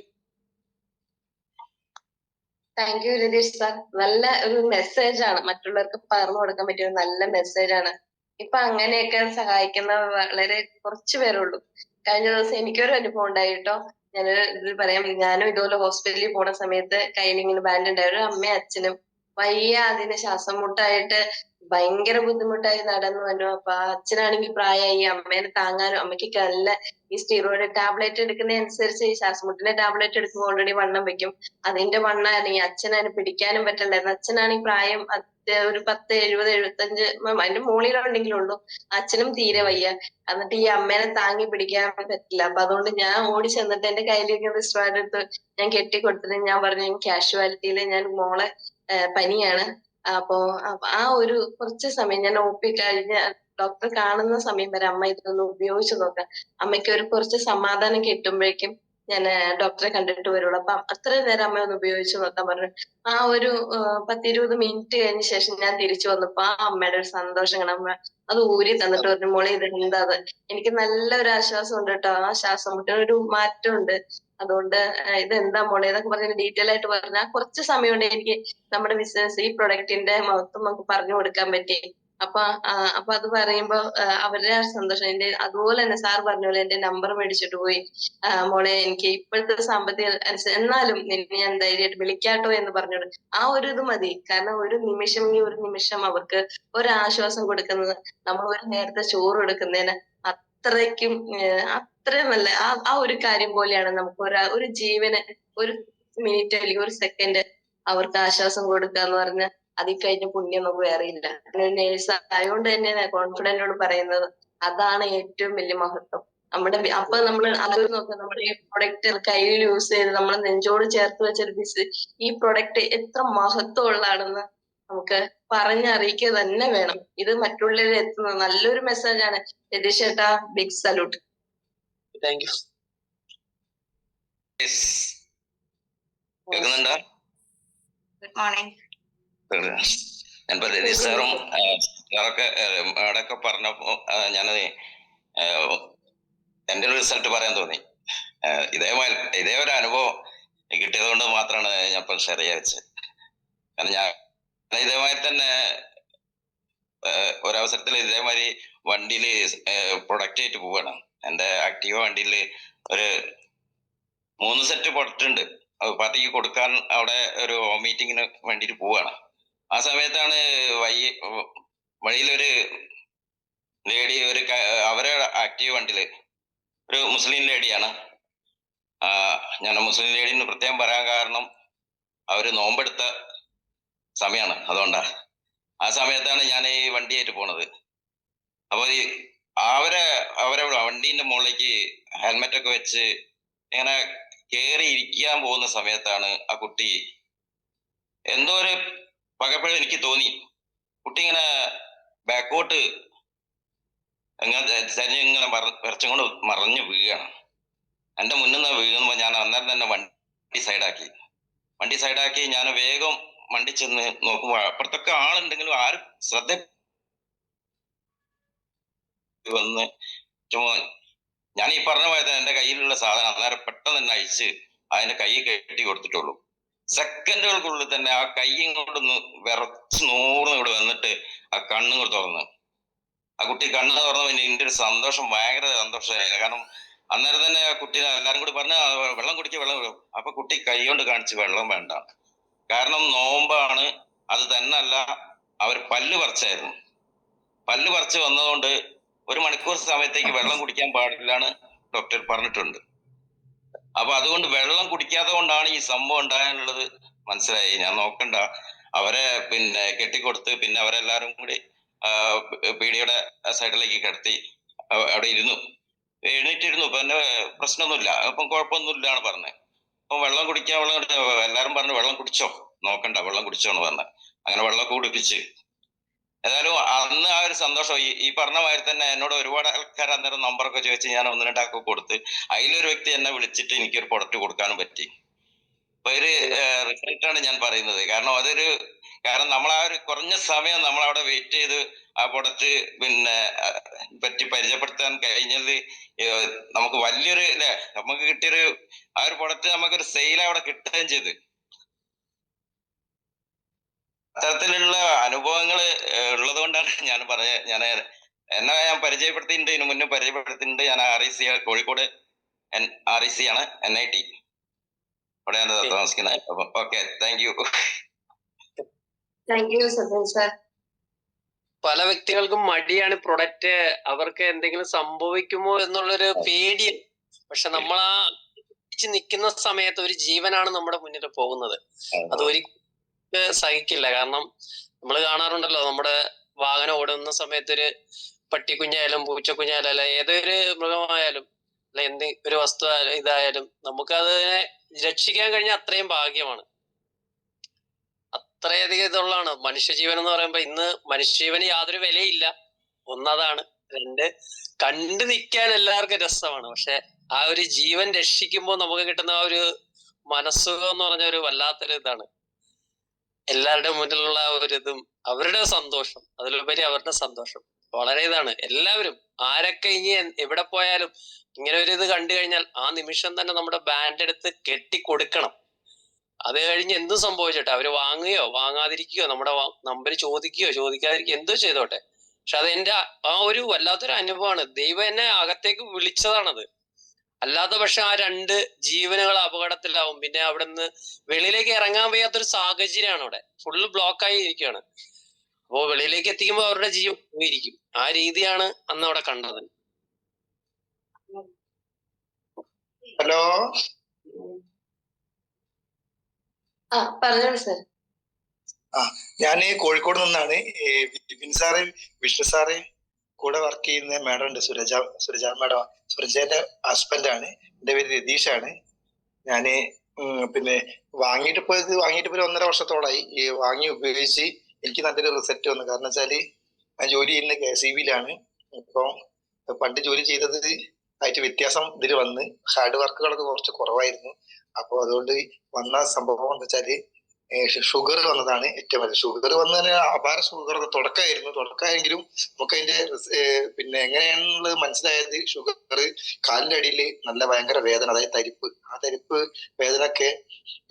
Thank you Ratheesh sir. നല്ല ഒരു മെസ്സേജ് ആണ്, മറ്റുള്ളവർക്ക് പറഞ്ഞു കൊടുക്കാൻ പറ്റിയ ഒരു നല്ല മെസ്സേജ് ആണ്. ഇപ്പൊ അങ്ങനെയൊക്കെ സഹായിക്കുന്ന വളരെ കുറച്ചു പേരുള്ളൂ. കഴിഞ്ഞ ദിവസം എനിക്കൊരു അനുഭവം ഉണ്ടായിട്ടോ. ഞാനൊരു ഇത് പറയാം. ഞാനും ഇതുപോലെ ഹോസ്പിറ്റലിൽ പോണ സമയത്ത് കയ്യിൽ ഇങ്ങനെ ബാൻഡ് ഉണ്ടായ ഒരു അമ്മയും അച്ഛനും വയ്യ, അതിന് ശ്വാസം മുട്ടായിട്ട് ഭയങ്കര ബുദ്ധിമുട്ടായി നടന്നു വന്നു. അപ്പൊ അച്ഛനാണെങ്കിൽ പ്രായമായി, അമ്മേനെ താങ്ങാനും, അമ്മയ്ക്ക് നല്ല ഈ സ്റ്റീറോയിഡ് ടാബ്ലറ്റ് എടുക്കുന്നതനുസരിച്ച് ഈ ശ്വാസമുട്ടിന്റെ ടാബ്ലറ്റ് എടുക്കുമ്പോൾ ഓൾറെഡി വണ്ണം വെക്കും. അതിന്റെ വണ്ണമാണ് ഈ അച്ഛനതിന് പിടിക്കാനും പറ്റണ്ടായിരുന്നു. അച്ഛനാണെങ്കിൽ പ്രായം ഒരു 10, 70, 75 അതിന്റെ മുകളിലുണ്ടെങ്കിലും ഉള്ളൂ. അച്ഛനും തീരെ വയ്യ. എന്നിട്ട് ഈ അമ്മേനെ താങ്ങി പിടിക്കാൻ പറ്റില്ല. അപ്പൊ അതുകൊണ്ട് ഞാൻ ഓടി ചെന്നിട്ട് എന്റെ കയ്യിലേക്ക് റിസ്റ്റോർഡ് എടുത്ത് ഞാൻ കെട്ടിക്കൊടുത്തിട്ട് ഞാൻ പറഞ്ഞു, കാഷ്വാലിറ്റിയില് ഞാൻ മോളെ പനിയാണ്. അപ്പോ ആ ഒരു കുറച്ച് സമയം ഞാൻ OP കഴിഞ്ഞ ഡോക്ടർ കാണുന്ന സമയം വരെ അമ്മ ഇതൊന്ന് ഉപയോഗിച്ച് നോക്കാം. അമ്മയ്ക്ക് ഒരു കുറച്ച് സമാധാനം കിട്ടുമ്പോഴേക്കും ഞാൻ ഡോക്ടറെ കണ്ടിട്ട് വരുള്ളൂ. അപ്പൊ അത്രയും നേരം അമ്മ ഒന്ന് ഉപയോഗിച്ച് നോക്കാൻ പറഞ്ഞു. ആ ഒരു 10-20 മിനിറ്റ് കഴിഞ്ഞ ശേഷം ഞാൻ തിരിച്ചു വന്നപ്പോ ആ അമ്മയുടെ ഒരു സന്തോഷം കാണാൻ, അമ്മ അത് ഊരി തന്നിട്ട് പറഞ്ഞു, മോളെ ഇത് എന്താ അത്. എനിക്ക് നല്ലൊരു ആശ്വാസം ഉണ്ട് കേട്ടോ. ആ ശ്വാസം മുട്ടിനൊരു മാറ്റം ഉണ്ട്. അതുകൊണ്ട് ഇതെന്താ മോളെ എന്നൊക്കെ പറഞ്ഞ് ഡീറ്റെയിൽ ആയിട്ട് പറഞ്ഞ കുറച്ച് സമയം കൊണ്ട് എനിക്ക് നമ്മുടെ ബിസിനസ് ഈ പ്രൊഡക്റ്റിന്റെ മഹത്വം നമുക്ക് പറഞ്ഞു കൊടുക്കാൻ പറ്റി. അപ്പൊ അത് പറയുമ്പോ അവരുടെ സന്തോഷം എന്റെ, അതുപോലെ തന്നെ സാർ പറഞ്ഞ പോലെ എന്റെ നമ്പർ മേടിച്ചിട്ട് പോയി, മോളെ എനിക്ക് ഇപ്പോഴത്തെ സാമ്പത്തിക എന്നാലും നിന്നെ ഞാൻ ധൈര്യമായിട്ട് വിളിക്കാട്ടോ എന്ന് പറഞ്ഞോട്. ആ ഒരു ഇത് മതി. കാരണം ഒരു നിമിഷം അവർക്ക് ഒരാശ്വാസം കൊടുക്കുന്നത് നമ്മൾ ഒരു നേരത്തെ ചോറ് കൊടുക്കുന്നതിന് അത്രയ്ക്കും അത്രയും നല്ല ആ ഒരു കാര്യം പോലെയാണ്. നമുക്ക് ഒരു ജീവന് ഒരു മിനിറ്റ് അല്ലെങ്കിൽ ഒരു സെക്കൻഡ് അവർക്ക് ആശ്വാസം കൊടുക്കുക എന്ന് പറഞ്ഞാൽ അതിൽ കഴിഞ്ഞ പുണ്യം നമുക്ക് വേറെ ഇല്ല. നേഴ്സ് ആയതുകൊണ്ട് തന്നെ കോൺഫിഡന്റോട് പറയുന്നത് അതാണ് ഏറ്റവും വലിയ മഹത്വം. അപ്പൊ നമ്മൾ അത് നോക്കാം, നമ്മുടെ ഈ പ്രൊഡക്റ്റ് കയ്യിൽ യൂസ് ചെയ്ത് നമ്മൾ നെഞ്ചോട് ചേർത്ത് വെച്ചൊരു ഈ പ്രൊഡക്റ്റ് എത്ര മഹത്വം ഉള്ളതാണെന്ന് നമുക്ക് പറഞ്ഞറിയിക്കുക തന്നെ വേണം. ഇത് മറ്റുള്ളവരിൽ എത്തുന്ന നല്ലൊരു മെസ്സേജാണ്. രതീഷ് ചേട്ടാ, ബിഗ് സല്യൂട്ട്. Thank you. കേൾക്കുന്നുണ്ടോ? Good morning. ഞാനിപ്പോ രതീഷ് സാറും അവിടെയൊക്കെ പറഞ്ഞപ്പോ ഞാനത് എന്റെ ഒരു റിസൾട്ട് പറയാൻ തോന്നി. ഇതേ ഒരു അനുഭവം കിട്ടിയത് കൊണ്ട് മാത്രമാണ് ഞാൻ ഇപ്പൊ ഷെയർ ചെയ്യാൻ. കാരണം ഞാൻ ഇതേമാതിരി തന്നെ ഒരവസരത്തിൽ ഇതേമാതിരി വണ്ടിയില് പ്രൊഡക്റ്റ് ആയിട്ട് പോവാണ്. എന്റെ ആക്റ്റീവ വണ്ടിയില് ഒരു 3 സെറ്റ് പ്രൊഡക്റ്റ് ഉണ്ട്. പാർട്ടിക്ക് കൊടുക്കാൻ അവിടെ ഒരു മീറ്റിങ്ങിന് വേണ്ടിയിട്ട് പോവാണ്. ആ സമയത്താണ് വഴിയിലൊരു ലേഡി അവരെ ആക്റ്റീവ് വണ്ടിയില് ഒരു മുസ്ലിം ലേഡിയാണ്. ഞാൻ മുസ്ലിം ലേഡിന്ന് പ്രത്യേകം പറയാൻ കാരണം അവര് നോമ്പെടുത്ത സമയമാണ്, അതുകൊണ്ടാ. ആ സമയത്താണ് ഞാൻ ഈ വണ്ടിയായിട്ട് പോണത്. അപ്പൊ അവരെ വണ്ടീന്റെ മുകളിലേക്ക് ഹെൽമെറ്റ് ഒക്കെ വെച്ച് ഇങ്ങനെ കേറി ഇരിക്കാൻ പോകുന്ന സമയത്താണ് ആ കുട്ടി എന്തോ ഒരു പകപ്പോഴും എനിക്ക് തോന്നി, കുട്ടി ഇങ്ങനെ ബാക്കോട്ട് ഇങ്ങനെ വിറച്ചും കൊണ്ട് മറിഞ്ഞു വീഴാണ്. എന്റെ മുന്നിൽ നിന്ന് വീഴുമ്പോ ഞാൻ അന്നേരം തന്നെ വണ്ടി സൈഡാക്കി ഞാൻ വേഗം വണ്ടി ചെന്ന് നോക്കുമ്പോൾ അപ്പുറത്തൊക്കെ ആളുണ്ടെങ്കിലും ആരും ശ്രദ്ധ വന്ന് ചുമ്മാ ഞാൻ ഈ പറഞ്ഞ പോലെ തന്നെ എന്റെ കയ്യിലുള്ള സാധനം അന്നേരം പെട്ടെന്ന് തന്നെ അഴിച്ച് അതിന്റെ കൈ കെട്ടി കൊടുത്തിട്ടുള്ളൂ. സെക്കൻഡുകൾക്കുള്ളിൽ തന്നെ ആ കൈ ഇങ്ങോട്ടൊന്ന് വിറച്ച് നൂറിന് ഇവിടെ വന്നിട്ട് ആ കണ്ണും കൂടെ തുറന്ന് ആ കുട്ടി കണ്ണ് തുറന്നു. പിന്നെ എൻ്റെ ഒരു സന്തോഷം ഭയങ്കര സന്തോഷമായില്ല. കാരണം അന്നേരം തന്നെ ആ കുട്ടീനെ എല്ലാരും കൂടി പറഞ്ഞ വെള്ളം കുടിക്കുക. അപ്പൊ കുട്ടി കൈ കൊണ്ട് കാണിച്ച് വെള്ളം വേണ്ട, കാരണം നോമ്പാണ്. അത് തന്നെയല്ല, അവർ പല്ല് പറിച്ച് വന്നതുകൊണ്ട് 1 മണിക്കൂർ സമയത്തേക്ക് വെള്ളം കുടിക്കാൻ പാടില്ലാന്ന് ഡോക്ടർ പറഞ്ഞിട്ടുണ്ട്. അപ്പൊ അതുകൊണ്ട് വെള്ളം കുടിക്കാതെ കൊണ്ടാണ് ഈ സംഭവം ഉണ്ടാകാനുള്ളത് മനസ്സിലായി. ഞാൻ നോക്കണ്ട, അവരെ പിന്നെ കെട്ടിക്കൊടുത്ത് പിന്നെ അവരെല്ലാരും കൂടി പീടിയുടെ സൈഡിലേക്ക് കിടത്തി അവിടെ എഴുന്നേറ്റിരുന്നു. ഇപ്പൊ എന്റെ പ്രശ്നമൊന്നുമില്ല, അപ്പം കുഴപ്പമൊന്നുമില്ലാണ് പറഞ്ഞത്. അപ്പൊ വെള്ളം കുടിക്കാൻ എല്ലാരും പറഞ്ഞു വെള്ളം കുടിച്ചോ, നോക്കണ്ട വെള്ളം കുടിച്ചോ എന്ന് പറഞ്ഞ അങ്ങനെ വെള്ളം കുടിപ്പിച്ച്. ഏതായാലും അന്ന് ആ ഒരു സന്തോഷം ഈ പറഞ്ഞ മാതിരി തന്നെ എന്നോട് ഒരുപാട് ആൾക്കാർ അന്നേരം നമ്പറൊക്കെ ചോദിച്ച് ഞാൻ 1-2 കൊടുത്ത് അതിലൊരു വ്യക്തി എന്നെ വിളിച്ചിട്ട് എനിക്കൊരു പ്രൊഡക്റ്റ് കൊടുക്കാനും പറ്റി. അപ്പൊ ഒരു റിസൾട്ടാണ് ഞാൻ പറയുന്നത്. കാരണം നമ്മൾ ആ ഒരു കുറഞ്ഞ സമയം നമ്മളവിടെ വെയിറ്റ് ചെയ്ത് ആ പ്രൊഡക്റ്റ് പിന്നെ പറ്റി പരിചയപ്പെടുത്താൻ കഴിഞ്ഞത് നമുക്ക് വലിയൊരു അല്ലെ, നമുക്ക് കിട്ടിയൊരു ആ ഒരു പ്രൊഡക്റ്റ് നമുക്കൊരു സെയിൽ അവിടെ കിട്ടുകയും ചെയ്ത്. അത്തരത്തിലുള്ള അനുഭവങ്ങൾ ഉള്ളത് കൊണ്ടാണ് ഞാൻ ഞാൻ പരിചയപ്പെടുത്തിയിട്ടുണ്ട്, ഇതിനു മുന്നേ പരിചയപ്പെടുത്തിയിട്ടുണ്ട്. ഞാൻ REC കോഴിക്കോട് REC ആണ്, NIT അവിടെയാണ് താമസിക്കുന്നത്. Okay, thank U. Thank you Sadan sir. പല വ്യക്തികൾക്കും മടിയാണ് പ്രൊഡക്റ്റ്, അവർക്ക് എന്തെങ്കിലും സംഭവിക്കുമോ എന്നുള്ളൊരു പേടി. പക്ഷെ നമ്മൾ ആ നിൽക്കുന്ന സമയത്ത് ഒരു ജീവനാണ് നമ്മുടെ മുന്നിൽ പോകുന്നത്. അത് ഒരിക്കലും സഹിക്കില്ല. കാരണം നമ്മൾ കാണാറുണ്ടല്ലോ, നമ്മുടെ വാഹനം ഓടുന്ന സമയത്ത് ഒരു പട്ടിക്കുഞ്ഞായാലും പൂച്ചക്കുഞ്ഞായാലും അല്ല ഏതൊരു മൃഗമായാലും അല്ല ഒരു വസ്തു ഇതായാലും നമുക്കതിനെ രക്ഷിക്കാൻ കഴിഞ്ഞാൽ അത്രയും ഭാഗ്യമാണ്. അത്രയധികം ഇതുള്ളതാണ് മനുഷ്യജീവൻ എന്ന് പറയുമ്പോ. ഇന്ന് മനുഷ്യജീവന് യാതൊരു വിലയില്ല, ഒന്നതാണ്. 2, കണ്ടു നിൽക്കാൻ എല്ലാവർക്കും രസമാണ്. പക്ഷെ ആ ഒരു ജീവൻ രക്ഷിക്കുമ്പോൾ നമുക്ക് കിട്ടുന്ന ആ ഒരു മനസ്സുഖം എന്ന് പറഞ്ഞ ഒരു വല്ലാത്തൊരു ഇതാണ്. എല്ലാവരുടെ മുന്നിലുള്ള ഒരു ഇതും അവരുടെ സന്തോഷം, അതിലുപരി അവരുടെ സന്തോഷം വളരെ ഇതാണ്. എല്ലാവരും ആരൊക്കെ ഇനി എവിടെ പോയാലും ഇങ്ങനെ ഒരു ഇത് കണ്ടു കഴിഞ്ഞാൽ ആ നിമിഷം തന്നെ നമ്മുടെ ബാൻഡ് എടുത്ത് കെട്ടിക്കൊടുക്കണം. അത് കഴിഞ്ഞ് എന്തും സംഭവിച്ചോട്ടെ, അവര് വാങ്ങുകയോ വാങ്ങാതിരിക്കുകയോ നമ്മുടെ നമ്പർ ചോദിക്കുകയോ ചോദിക്കാതിരിക്കുകയോ എന്തോ ചെയ്തോട്ടെ, പക്ഷെ അത് എന്റെ ആ ഒരു വല്ലാത്തൊരു അനുഭവമാണ്. ദൈവം എന്നെ അകത്തേക്ക് വിളിച്ചതാണത്. അല്ലാത്ത പക്ഷെ ആ 2 ജീവനുകൾ അപകടത്തിലാവും. പിന്നെ അവിടെ നിന്ന് വെളിയിലേക്ക് ഇറങ്ങാൻ വയ്യാത്തൊരു സാഹചര്യമാണ്. അവിടെ ഫുള്ള് ബ്ലോക്കായി ഇരിക്കുകയാണ്. അപ്പോ വെളിയിലേക്ക് എത്തിക്കുമ്പോൾ അവരുടെ ജീവൻ പോയിരിക്കും. ആ രീതിയാണ് അന്ന് അവിടെ കണ്ടത്. ഹലോ, പറഞ്ഞോളൂ സാർ. ഞാൻ കോഴിക്കോട് നിന്നാണ്. വിപിൻ സാറ്, വിഷ്ണു സാറ് കൂടെ വർക്ക് ചെയ്യുന്ന മാഡം ഉണ്ട്, സുരജ മാഡം, സുരജയുടെ ഹസ്ബൻഡാണ്. എൻ്റെ പേര് രതീഷാണ്. ഞാന് പിന്നെ വാങ്ങിയിട്ട് ഇപ്പൊ 1.5 വർഷത്തോളായി. ഈ വാങ്ങി ഉപയോഗിച്ച് എനിക്ക് നല്ലൊരു റിസൾട്ട് വന്നു. കാരണം വെച്ചാല് ഞാൻ ജോലി ചെയ്യുന്ന KCB-യിലാണ്. ഇപ്പം പണ്ട് ജോലി ചെയ്തത് ആയിട്ട് വ്യത്യാസം ഇതിൽ വന്ന് ഹാർഡ് വർക്കുകളൊക്കെ കുറച്ച് കുറവായിരുന്നു. അപ്പൊ അതുകൊണ്ട് വന്ന സംഭവം എന്താ വെച്ചാല് ഷുഗർ വന്നതാണ് ഏറ്റവും വലിയ. ഷുഗർ വന്നതിന് അപാര ഷുഗർ തുടക്കമായെങ്കിലും നമുക്ക് അതിന്റെ പിന്നെ എങ്ങനെയാണെന്നുള്ളത് മനസ്സിലായത്. ഷുഗർ കാലിന്റെ അടിയിൽ നല്ല ഭയങ്കര വേദന, അതായത് തരിപ്പ്. ആ തരിപ്പ് വേദനയൊക്കെ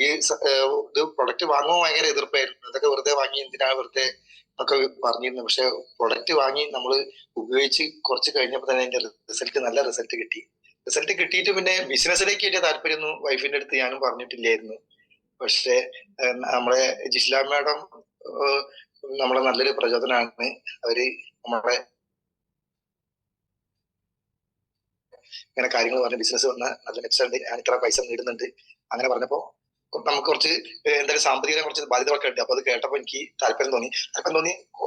ഈ ഇത് പ്രൊഡക്റ്റ് വാങ്ങുമ്പോൾ ഭയങ്കര എതിർപ്പായിരുന്നു. അതൊക്കെ വെറുതെ വാങ്ങി എന്തിനാ വെറുതെ ഒക്കെ പറഞ്ഞിരുന്നു. പക്ഷെ പ്രൊഡക്റ്റ് വാങ്ങി നമ്മൾ ഉപയോഗിച്ച് കുറച്ച് കഴിഞ്ഞപ്പോൾ തന്നെ അതിന്റെ നല്ല റിസൾട്ട് കിട്ടി. റിസൾട്ട് കിട്ടിയിട്ട് പിന്നെ ബിസിനസ്സിലേക്ക് വലിയ താല്പര്യമൊന്നും വൈഫിന്റെ അടുത്ത് ഞാനും പറഞ്ഞിട്ടില്ലായിരുന്നു. പക്ഷെ നമ്മളെ ജിസ്ല മാഡം നമ്മളെ നല്ലൊരു പ്രചോദനമാണ്. അവര് നമ്മളെ ഇങ്ങനെ കാര്യങ്ങൾ പറഞ്ഞ ബിസിനസ് വന്ന നല്ല മെച്ചമുണ്ട്, ഞാൻ ഇത്ര പൈസ നേടുന്നുണ്ട് അങ്ങനെ പറഞ്ഞപ്പോ നമുക്ക് കുറച്ച് എന്തായാലും സാമ്പത്തിക കുറച്ച് ബാധ്യതകളൊക്കെ ഉണ്ട്. അപ്പൊ അത് കേട്ടപ്പോൾ എനിക്ക് താല്പര്യം തോന്നി.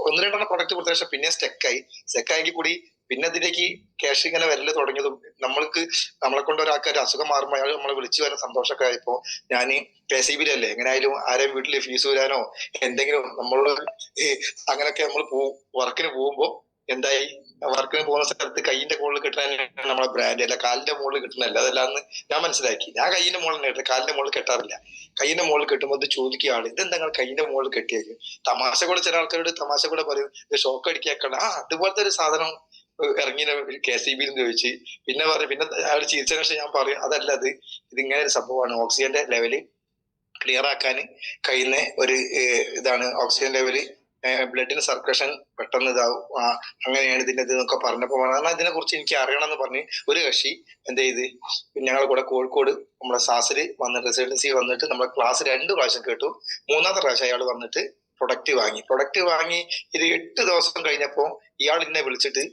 1-2 പ്രൊഡക്റ്റ് കൊടുത്ത ശേഷം പിന്നെ സ്റ്റെക്കായെങ്കിൽ കൂടി പിന്നെ അതിലേക്ക് ക്യാഷ് ഇങ്ങനെ വരല് തുടങ്ങിയതും നമ്മളെ കൊണ്ട് ഒരാൾക്ക് ഒരു അസുഖം മാറുമ്പോൾ അയാൾ നമ്മളെ വിളിച്ചു വരുന്ന സന്തോഷമൊക്കെ ആയപ്പോ ഞാൻ KCB അല്ലേ എങ്ങനെയായാലും ആരെയും വീട്ടില് ഫീസ് വരാനോ എന്തെങ്കിലും നമ്മളോട് അങ്ങനെയൊക്കെ നമ്മൾ വർക്കിന് പോകുമ്പോ എന്തായി വർക്കിന് പോകുന്ന സ്ഥലത്ത് കൈയിന്റെ മുകളിൽ കിട്ടാൻ നമ്മളെ ബ്രാൻഡ് അല്ല കാലിന്റെ മുകളിൽ കിട്ടുന്നല്ല, അതല്ലാന്ന് ഞാൻ മനസ്സിലാക്കി. ഞാൻ കൈയിന്റെ മുകളിൽ കേട്ടു, കാലിന്റെ മുകളിൽ കെട്ടാറില്ല. കൈയിന്റെ മുകളിൽ കെട്ടുമ്പോൾ ഇത് ചോദിക്കുക ആള്, ഇതെന്താ നിങ്ങൾ കൈയിന്റെ മുകളിൽ കെട്ടിയേക്കും. തമാശ കൂടെ ചില ആൾക്കാരോട് തമാശ കൂടെ പറയും ഇത് ഷോക്ക് അടിക്കാക്കണ്ട, അതുപോലത്തെ ഒരു സാധനം ഇറങ്ങിയ KCB ചോദിച്ച് പിന്നെ അയാൾ ചിരിച്ചതിന് ശേഷം ഞാൻ പറയും അതല്ല, ഇതിങ്ങനെ ഒരു സംഭവമാണ്. ഓക്സിജന്റെ ലെവല് ക്ലിയർ ആക്കാൻ കഴിയുന്ന ഒരു ഇതാണ്. ഓക്സിജൻ ലെവല് ബ്ലഡിന് സർക്കുലേഷൻ പെട്ടെന്ന് ഇതാവും, അങ്ങനെയാണ് ഇതിന്റെ ഇത് എന്നൊക്കെ പറഞ്ഞപ്പോ ഇതിനെ കുറിച്ച് എനിക്ക് അറിയണമെന്ന് പറഞ്ഞ് ഒരു കക്ഷി എന്ത് ചെയ്ത് ഞങ്ങളെ കൂടെ കോഴിക്കോട് നമ്മളെ സാസിൽ വന്നിട്ട് റെസിഡൻസി വന്നിട്ട് നമ്മളെ ക്ലാസ് 2 പ്രാവശ്യം കേട്ടു. 3-ാമത്തെ പ്രാവശ്യം അയാൾ വന്നിട്ട് പ്രൊഡക്റ്റ് വാങ്ങി ഇത് 8 ദിവസം കഴിഞ്ഞപ്പോ ഇയാൾ എന്നെ വിളിച്ചിട്ട്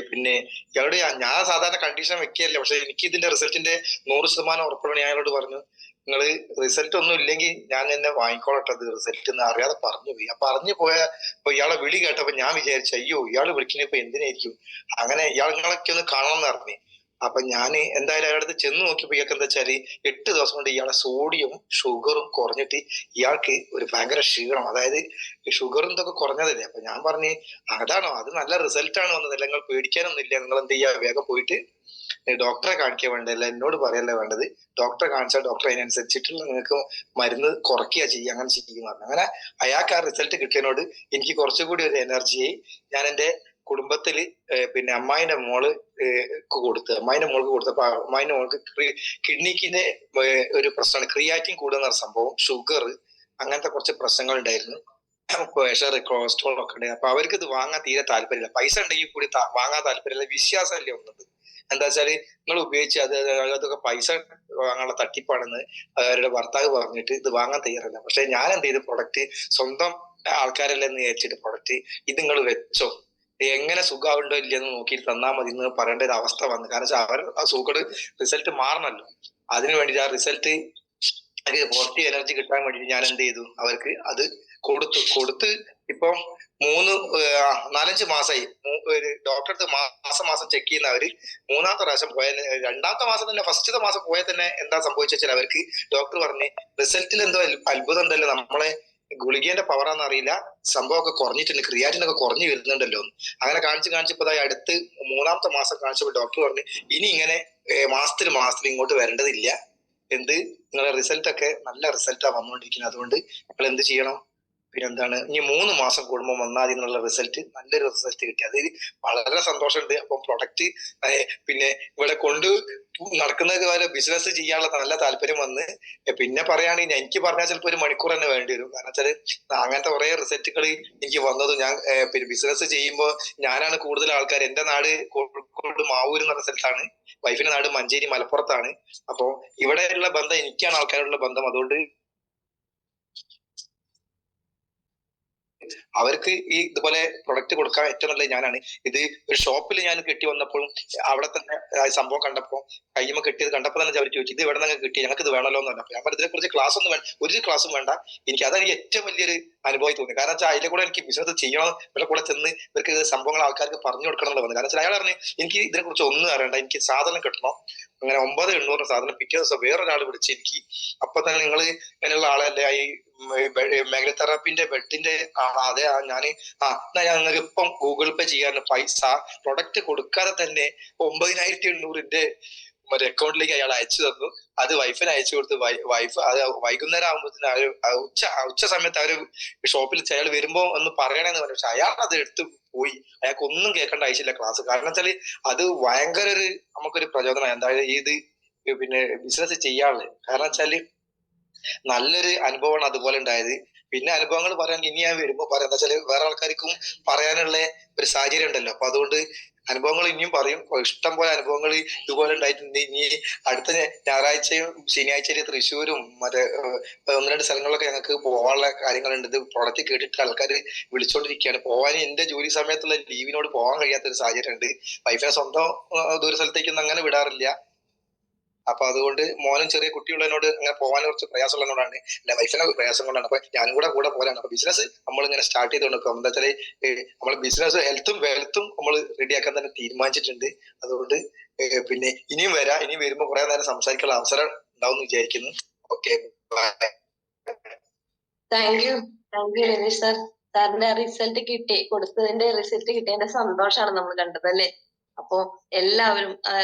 പിന്നെ ഇയാളോട് ഞാൻ സാധാരണ കണ്ടീഷൻ വെക്കുകയല്ല, പക്ഷെ എനിക്ക് ഇതിന്റെ റിസൾട്ടിന്റെ 100% ഉറപ്പാണ്. ഞാൻ അയാളോട് പറഞ്ഞു നിങ്ങള് റിസൾട്ട് ഒന്നും ഇല്ലെങ്കിൽ ഞാൻ എന്നെ വാങ്ങിക്കോളട്ടത് റിസൾട്ട് എന്ന് അറിയാതെ പറഞ്ഞു പോയി. പറഞ്ഞു പോയപ്പോ ഇയാളെ വിളി കേട്ടപ്പോ ഞാൻ വിചാരിച്ചു അയ്യോ ഇയാള് വിളിക്കുന്നപ്പോ എന്തിനായിരിക്കും, അങ്ങനെ ഇയാളൊക്കെ ഒന്ന് കാണണമെന്ന് അറിഞ്ഞു. അപ്പൊ ഞാൻ എന്തായാലും അയാളുടെ ചെന്ന് നോക്കിയപ്പോ ഇയാൾക്ക് എന്താ വെച്ചാല് 8 ദിവസം കൊണ്ട് ഇയാളെ സോഡിയവും ഷുഗറും കുറഞ്ഞിട്ട് ഇയാൾക്ക് ഒരു ഭയങ്കര ക്ഷീണം, അതായത് ഷുഗറും ഇതൊക്കെ കുറഞ്ഞതല്ലേ. അപ്പൊ ഞാൻ പറഞ്ഞു അതാണോ, അത് നല്ല റിസൾട്ടാണ് വന്നത്, നിങ്ങൾ പേടിക്കാനൊന്നും ഇല്ല, നിങ്ങൾ എന്ത് ചെയ്യാ വേഗം പോയിട്ട് ഡോക്ടറെ കാണിക്കാൻ വേണ്ടല്ല, എന്നോട് പറയല്ലേ വേണ്ടത്, ഡോക്ടറെ കാണിച്ചാൽ ഡോക്ടർ അതിനനുസരിച്ചിട്ടുള്ള നിങ്ങൾക്ക് മരുന്ന് കുറയ്ക്കുക ചെയ്യുക, അങ്ങനെ ചെയ്യുക. അങ്ങനെ അയാൾക്ക് ആ റിസൾട്ട് കിട്ടിയതിനോട് എനിക്ക് കുറച്ചുകൂടി ഒരു എനർജിയായി. ഞാൻ എന്റെ കുടുംബത്തില് പിന്നെ അമ്മായിന്റെ മോൾക്ക് കൊടുത്തപ്പോ അമ്മായിന്റെ മോൾക്ക് കിഡ്നിക്കിന്റെ ഒരു പ്രശ്നമാണ്, ക്രിയാറ്റിൻ കൂടുന്ന സംഭവം, ഷുഗർ അങ്ങനത്തെ കുറച്ച് പ്രശ്നങ്ങൾ ഉണ്ടായിരുന്നു, പ്രഷർ കൊളസ്ട്രോൾ ഒക്കെ ഉണ്ട്. അപ്പൊ അവർക്ക് ഇത് വാങ്ങാൻ തീരെ താല്പര്യമില്ല. പൈസ ഉണ്ടെങ്കിൽ കൂടി വാങ്ങാൻ താല്പര്യമില്ല, വിശ്വാസമല്ലേ ഒന്നത്. എന്താ വെച്ചാല് നിങ്ങൾ ഉപയോഗിച്ച് അതൊക്കെ പൈസ വാങ്ങാനുള്ള തട്ടിപ്പാണെന്ന് അവരുടെ ഭർത്താവ് പറഞ്ഞിട്ട് ഇത് വാങ്ങാൻ തയ്യാറല്ല. പക്ഷെ ഞാൻ എന്ത് ചെയ്ത് പ്രൊഡക്റ്റ് സ്വന്തം ആൾക്കാരല്ലെന്ന് വിചാരിച്ചിട്ട് പ്രൊഡക്റ്റ് ഇത് നിങ്ങൾ വെച്ചോ, എങ്ങനെ സുഖമുണ്ടോ ഇല്ലെന്ന് നോക്കിയിട്ട് തന്നാൽ മതി എന്ന് പറയേണ്ട ഒരു അവസ്ഥ വന്നു. കാരണം വെച്ചാൽ അവർ ആ സുഖയുടെ റിസൾട്ട് മാറണല്ലോ, അതിനു വേണ്ടിട്ട് ആ റിസൾട്ട് പോസിറ്റീവ് എനർജി കിട്ടാൻ വേണ്ടിട്ട് ഞാൻ എന്ത് ചെയ്തു അവർക്ക് അത് കൊടുത്ത് ഇപ്പൊ 4-5 മാസമായി. ഡോക്ടറെ അടുത്ത് മാസം ചെക്ക് ചെയ്യുന്നവര് 3-ാമത്തെ പ്രാവശ്യം പോയാൽ 2-ാമത്തെ മാസം തന്നെ ഫസ്റ്റത്തെ മാസം പോയാൽ തന്നെ എന്താ സംഭവിച്ചാൽ അവർക്ക് ഡോക്ടർ പറഞ്ഞ് റിസൾട്ടിൽ എന്തോ അത്ഭുതം ഉണ്ടല്ലോ, നമ്മളെ ഗുളികേന്റെ പവറാന്ന് അറിയില്ല, സംഭവമൊക്കെ കുറഞ്ഞിട്ടുണ്ട്, ക്രിയാറ്റിനൊക്കെ കുറഞ്ഞു വരുന്നുണ്ടല്ലോ. അങ്ങനെ കാണിച്ചപ്പോ അടുത്ത് 3-ാമത്തെ മാസം കാണിച്ചപ്പോ ഡോക്ടർ പറഞ്ഞു ഇനി ഇങ്ങനെ മാസത്തിൽ ഇങ്ങോട്ട് വരേണ്ടതില്ല, നിങ്ങളുടെ റിസൾട്ട് ഒക്കെ നല്ല റിസൾട്ടാ വന്നുകൊണ്ടിരിക്കുന്നത്, അതുകൊണ്ട് നിങ്ങൾ എന്ത് ചെയ്യണം, പിന്നെന്താണ് ഇനി 3 മാസം കൂടുമ്പോൾ വന്നാൽ എന്നുള്ള റിസൾട്ട് നല്ലൊരു റിസൾട്ട് കിട്ടി. അതിൽ വളരെ സന്തോഷമുണ്ട്. അപ്പൊ പ്രൊഡക്റ്റ് പിന്നെ ഇവിടെ നടക്കുന്നത് പോലെ ബിസിനസ് ചെയ്യാനുള്ള നല്ല താല്പര്യം വന്ന്. പിന്നെ പറയുകയാണെങ്കിൽ എനിക്ക് പറഞ്ഞാൽ ചിലപ്പോൾ 1 മണിക്കൂർ തന്നെ വേണ്ടി വരും. കാരണം വെച്ചാല് അങ്ങനത്തെ കുറെ റിസൾട്ടുകൾ എനിക്ക് വന്നതും ഞാൻ പിന്നെ ബിസിനസ് ചെയ്യുമ്പോൾ ഞാനാണ് കൂടുതൽ ആൾക്കാർ. എന്റെ നാട് കോഴിക്കോട് മാവൂർ എന്ന സ്ഥലത്താണ്, വൈഫിന്റെ നാട് മഞ്ചേരി മലപ്പുറത്താണ്. അപ്പോ ഇവിടെയുള്ള ബന്ധം എനിക്കാണ് ആൾക്കാരുള്ള ബന്ധം, അതുകൊണ്ട് അവർക്ക് ഈ ഇതുപോലെ പ്രൊഡക്റ്റ് കൊടുക്കാൻ ഏറ്റവും നല്ലത് ഞാനാണ്. ഇത് ഒരു ഷോപ്പിൽ ഞാൻ കെട്ടി വന്നപ്പോഴും അവിടെ തന്നെ സംഭവം കണ്ടപ്പോ കയ്യുമ്മ കെട്ടിയത് കണ്ടപ്പോ തന്നെ അവർ ചോദിച്ചു ഇത് എവിടെ നിന്ന് കിട്ടി, ഞങ്ങൾക്ക് ഇത് വേണമല്ലോ എന്ന് പറഞ്ഞപ്പോൾ ഞാൻ പറഞ്ഞ ഇതിനെ കുറിച്ച് ക്ലാസ് ഒന്നും വേണ്ട, ഒരു ക്ലാസ്സും വേണ്ട, അതാണ് എനിക്ക് ഏറ്റവും വലിയൊരു അനുഭവം തോന്നി. കാരണം വെച്ചാൽ അതിലെ കൂടെ എനിക്ക് ബിസിനസ് ചെയ്യണം, ഇവരുടെ കൂടെ ചെന്ന് ഇവർക്ക് സംഭവങ്ങൾ ആൾക്കാർക്ക് പറഞ്ഞു കൊടുക്കണം എന്ന് പറഞ്ഞു. കാരണം വെച്ചാൽ അയാൾ പറഞ്ഞു എനിക്ക് ഇതിനെ കുറിച്ച് ഒന്നും അറിയണ്ട, എനിക്ക് സാധനം കിട്ടണം. അങ്ങനെ 9,800 സാധനം പിറ്റേ ദിവസം വേറൊരാൾ വിളിച്ച് എനിക്ക് അപ്പൊ തന്നെ നിങ്ങൾ അങ്ങനെയുള്ള ആളല്ലേ ഈ മെഗതെറാപ്പിന്റെ ബെഡിന്റെ അതെ ഞാന് ഞങ്ങൾക്ക് ഇപ്പം ഗൂഗിൾ പേ ചെയ്യാറുണ്ട് പൈസ പ്രൊഡക്റ്റ് കൊടുക്കാതെ തന്നെ 9,800 മറ്റേ അക്കൗണ്ടിലേക്ക് അയാൾ അയച്ചു തന്നു. അത് വൈഫിന് അയച്ചു കൊടുത്ത് വൈഫ് അത് വൈകുന്നേരം ആകുമ്പോഴത്തേന് ഉച്ച സമയത്ത് അവര് ഷോപ്പിൽ അയാൾ വരുമ്പോ ഒന്ന് പറയണമെന്ന് പറഞ്ഞു. പക്ഷെ അയാൾ അത് എടുത്ത് പോയി, അയാൾക്ക് ഒന്നും കേൾക്കേണ്ട ആവശ്യമില്ല ക്ലാസ്. കാരണം വെച്ചാല് അത് ഭയങ്കര നമുക്കൊരു പ്രചോദനം എന്തായാലും ഇത് പിന്നെ ബിസിനസ് ചെയ്യാനുള്ളത്. കാരണം വെച്ചാല് നല്ലൊരു അനുഭവമാണ് അതുപോലെ ഉണ്ടായത്. പിന്നെ അനുഭവങ്ങൾ പറയാൻ ഇനി ഞാൻ വരുമ്പോ പറയാം. എന്താ വെച്ചാല് വേറെ ആൾക്കാർക്കും പറയാനുള്ള ഒരു സാഹചര്യം ഉണ്ടല്ലോ. അപ്പൊ അതുകൊണ്ട് അനുഭവങ്ങൾ ഇനിയും പറയും. ഇഷ്ടം പോലെ അനുഭവങ്ങൾ ഇതുപോലെ ഉണ്ടായിട്ടുണ്ട്. ഇനി അടുത്ത ഞായറാഴ്ചയും ശനിയാഴ്ചയും തൃശ്ശൂരും മറ്റേ 1-2 സ്ഥലങ്ങളിലൊക്കെ ഞങ്ങൾക്ക് പോകാനുള്ള കാര്യങ്ങളുണ്ട്. ഇത് പ്രൊഡക്റ്റ് കേട്ടിട്ട് ആൾക്കാർ വിളിച്ചോണ്ടിരിക്കുകയാണ്. പോകാൻ എന്റെ ജോലി സമയത്തുള്ള ലീവിനോട് പോകാൻ കഴിയാത്ത ഒരു സാഹചര്യം ഉണ്ട്. വൈഫിനെ സ്വന്തം ദൂര സ്ഥലത്തേക്കൊന്നും അങ്ങനെ വിടാറില്ല. അപ്പൊ അതുകൊണ്ട് മോനും ചെറിയ കുട്ടിയുള്ളതിനോട് അങ്ങനെ പോകാൻ കുറച്ച് പ്രയാസമുള്ളതിനോടാണ്, അല്ല വൈഫിനെ പ്രയാസം കൊണ്ടാണ്. അപ്പൊ ഞാനും കൂടെ പോലാണ്. അപ്പൊ ബിസിനസ് നമ്മൾ ഇങ്ങനെ സ്റ്റാർട്ട് ചെയ്ത് കൊടുക്കും. എന്താ വെച്ചാല് നമ്മൾ ബിസിനസ് ഹെൽത്തും വെൽത്തും നമ്മൾ റെഡിയാക്കാൻ തന്നെ തീരുമാനിച്ചിട്ടുണ്ട്. അതുകൊണ്ട് പിന്നെ ഇനിയും ഇനി വരുമ്പോ കുറെ നേരം സംസാരിക്കാനുള്ള അവസരം ഉണ്ടാവും വിചാരിക്കുന്നു. Okay, thank you Ratheesh sir. സാറിന്റെ റിസൾട്ട് കൊടുത്തതിന്റെ റിസൾട്ട് കിട്ടിയതിന്റെ സന്തോഷമാണ് നമ്മൾ കണ്ടത് അല്ലേ. അപ്പോ എല്ലാവരും